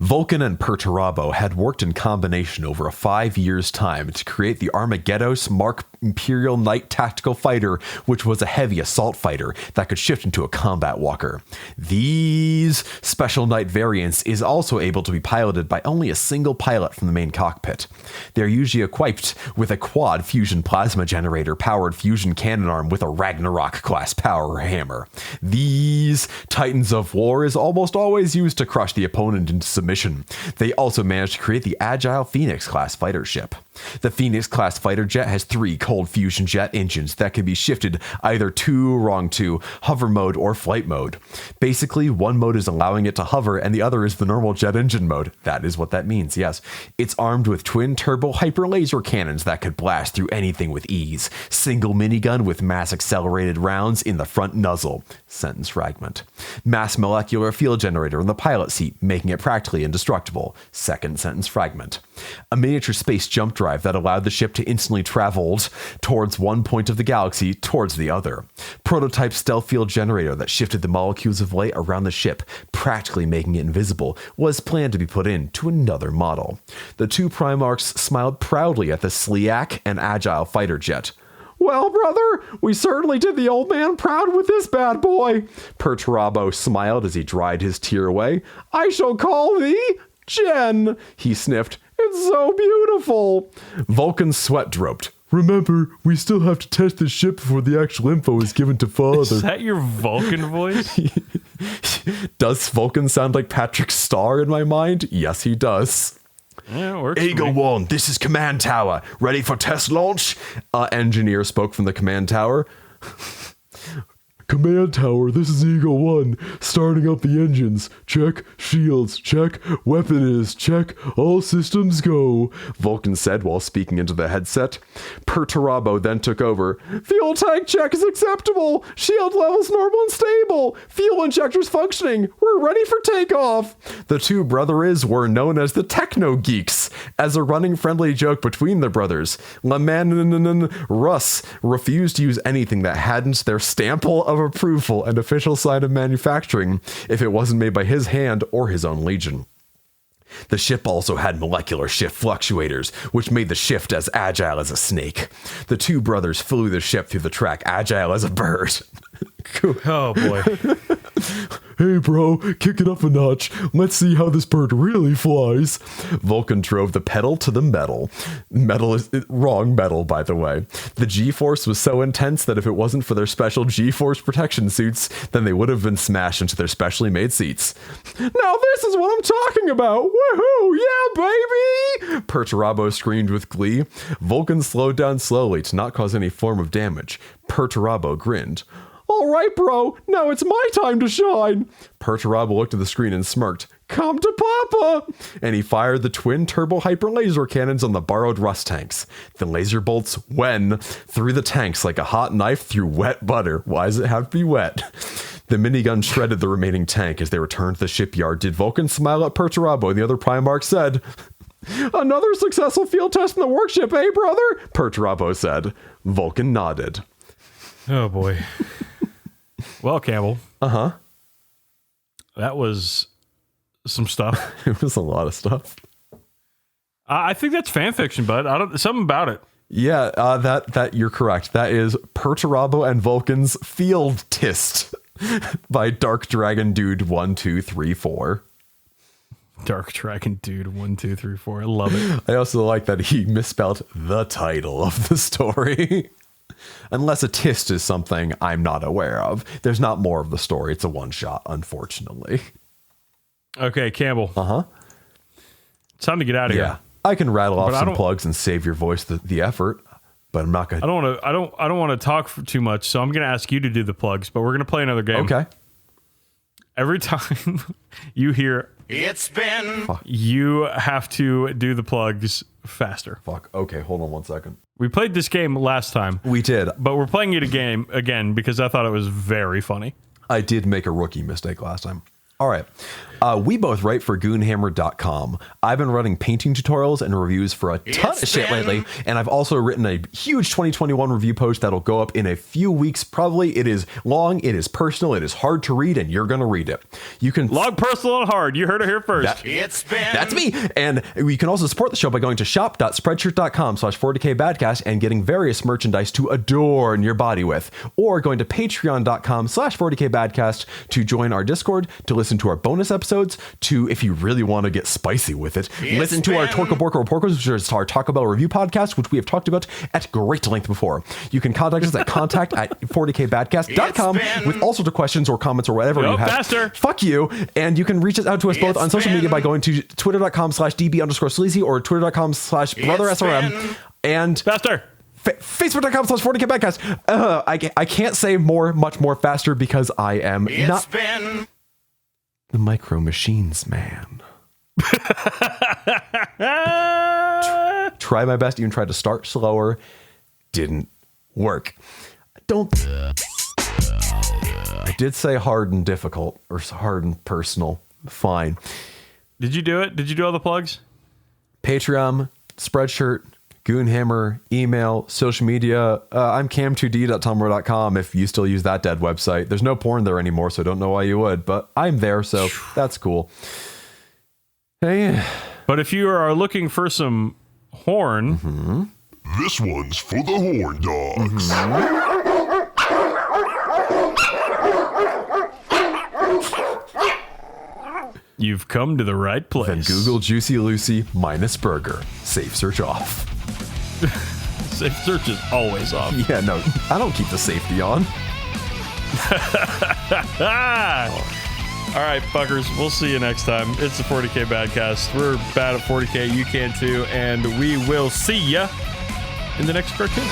B: Vulcan and Perturabo had worked in combination over a 5 years' time to create the Armageddon Mark Imperial Knight Tactical Fighter, which was a heavy assault fighter that could shift into a combat walker. These Special Knight variants is also able to be piloted by only a single pilot from the main cockpit. They're usually equipped with a quad fusion plasma generator powered fusion cannon arm with a Ragnarok class power hammer. These Titans of War is almost always used to crush the opponent into submission. They also managed to create the agile Phoenix class fighter ship. The Phoenix class fighter jet has 3 cold fusion jet engines that can be shifted either to hover mode or flight mode. Basically, one mode is allowing it to hover and the other is the normal jet engine mode. That is what that means, yes. It's armed with twin turbo hyper laser cannons that could blast through anything with ease. Single minigun with mass accelerated rounds in the front nuzzle. Sentence fragment. Mass molecular field generator in the pilot seat, making it practically indestructible. Second sentence fragment. A miniature space jump drive that allowed the ship to instantly travel towards one point of the galaxy towards the other. Prototype stealth field generator that shifted the molecules of light around the ship, practically making it invisible, was planned to be put into another model. The two Primarchs smiled proudly at the sleek and agile fighter jet. Well, brother, we certainly did the old man proud with this bad boy. Perturabo smiled as he dried his tear away. I shall call thee Jen, he sniffed. It's so beautiful. Vulcan's sweat dropped. Remember, we still have to test the ship before the actual info is given to father.
A: Is that your Vulcan voice?
B: Does Vulcan sound like Patrick Starr in my mind? Yes, he does.
A: Yeah, it works.
B: Eagle 1, this is Command Tower. Ready for test launch? Engineer spoke from the Command Tower. Command Tower, this is Eagle 1. Starting up the engines. Check. Shields. Check. Weapon is. Check. All systems go. Vulcan said while speaking into the headset. Perturabo then took over. Fuel tank check is acceptable. Shield levels normal and stable. Fuel injectors functioning. We're ready for takeoff. The two brothers were known as the Techno Geeks. As a running friendly joke between the brothers, Laman Russ refused to use anything that hadn't their stample of approval and official sign of manufacturing if it wasn't made by his hand or his own legion. The ship also had molecular shift fluctuators, which made the shift as agile as a snake. The two brothers flew the ship through the track agile as a bird.
A: Oh boy.
B: Hey bro, kick it up a notch. Let's see how this bird really flies. Vulcan drove the pedal to the metal. Wrong metal, by the way. The G-force was so intense that if it wasn't for their special G-force protection suits, then they would have been smashed into their specially made seats. Now this is what I'm talking about. Woohoo, yeah baby! Perturabo screamed with glee. Vulcan slowed down slowly to not cause any form of damage. Perturabo grinned. All right, bro, now it's my time to shine. Perturabo looked at the screen and smirked. Come to Papa! And he fired the twin turbo hyper laser cannons on the borrowed rust tanks. The laser bolts went through the tanks like a hot knife through wet butter. Why does it have to be wet? The minigun shredded the remaining tank as they returned to the shipyard. Did Vulcan smile at Perturabo? And the other Primarch said, Another successful field test in the workshop, eh, brother? Perturabo said. Vulcan nodded.
A: Oh, boy. Well, Campbell.
B: Uh-huh.
A: That was some stuff.
B: It was a lot of stuff.
A: I think that's fan fiction, bud. Something about it.
B: Yeah, that you're correct. That is Perturabo and Vulcan's Field Tist by Dark Dragon Dude 1234.
A: Dark Dragon Dude 1234. I love it.
B: I also like that he misspelled the title of the story. Unless a tist is something I'm not aware of. There's not more of the story. It's a one-shot, unfortunately.
A: Okay, Campbell.
B: Uh-huh.
A: It's time to get out of here.
B: I can rattle off some plugs and save your voice the effort, but I'm not gonna.
A: I don't want to talk for too much, so I'm gonna ask you to do the plugs. But we're gonna play another game.
B: Okay.
A: Every time you hear
C: It's been.
A: you have to do the plugs faster.
B: Fuck. Okay, hold on 1 second.
A: We played this game last time.
B: We did.
A: But we're playing it again because I thought it was very funny.
B: I did make a rookie mistake last time. All right. We both write for goonhammer.com. I've been running painting tutorials and reviews for a ton of shit lately, and I've also written a huge 2021 review post that'll go up in a few weeks probably. It is long, it is personal, it is hard to read, and you're going to read it. You can
A: long, personal, and hard. You heard it here first.
B: That's me. And you can also support the show by going to shop.spreadshirt.com/40k Badcast and getting various merchandise to adorn your body with, or going to patreon.com/40k Badcast to join our Discord, to listen to our bonus episodes, to, if you really want to get spicy with it, listen to our Torco Borco Porcos, which is our Taco Bell review podcast, which we have talked about at great length before. You can contact us at contact@40kbadcast.com with all sorts of questions or comments or whatever you have.
A: Faster.
B: Fuck you. And you can reach us out to us both on social media by going to twitter.com/db_sleazy or twitter.com/brothersrm and
A: Faster.
B: Facebook.com/40k Badcast. I can't say much more faster because I am not the Micro Machines man. Try my best, even tried to start slower. Didn't work. I did say hard and difficult, or hard and personal. Fine.
A: Did you do it? Did you do all the plugs?
B: Patreon, Spreadshirt, Goonhammer, email, social media. I'm cam2d.tumblr.com if you still use that dead website. There's no porn there anymore, so I don't know why you would, but I'm there, so that's cool. Hey.
A: But if you are looking for some horn...
D: This one's for the horn dogs.
A: You've come to the right place.
B: Then Google Juicy Lucy minus burger. Safe search off.
A: Safe search is always off.
B: Yeah, no, I don't keep the safety on.
A: All right, fuckers. We'll see you next time. It's the 40k Badcast. We're bad at 40k. You can too. And we will see ya in the next cartoon.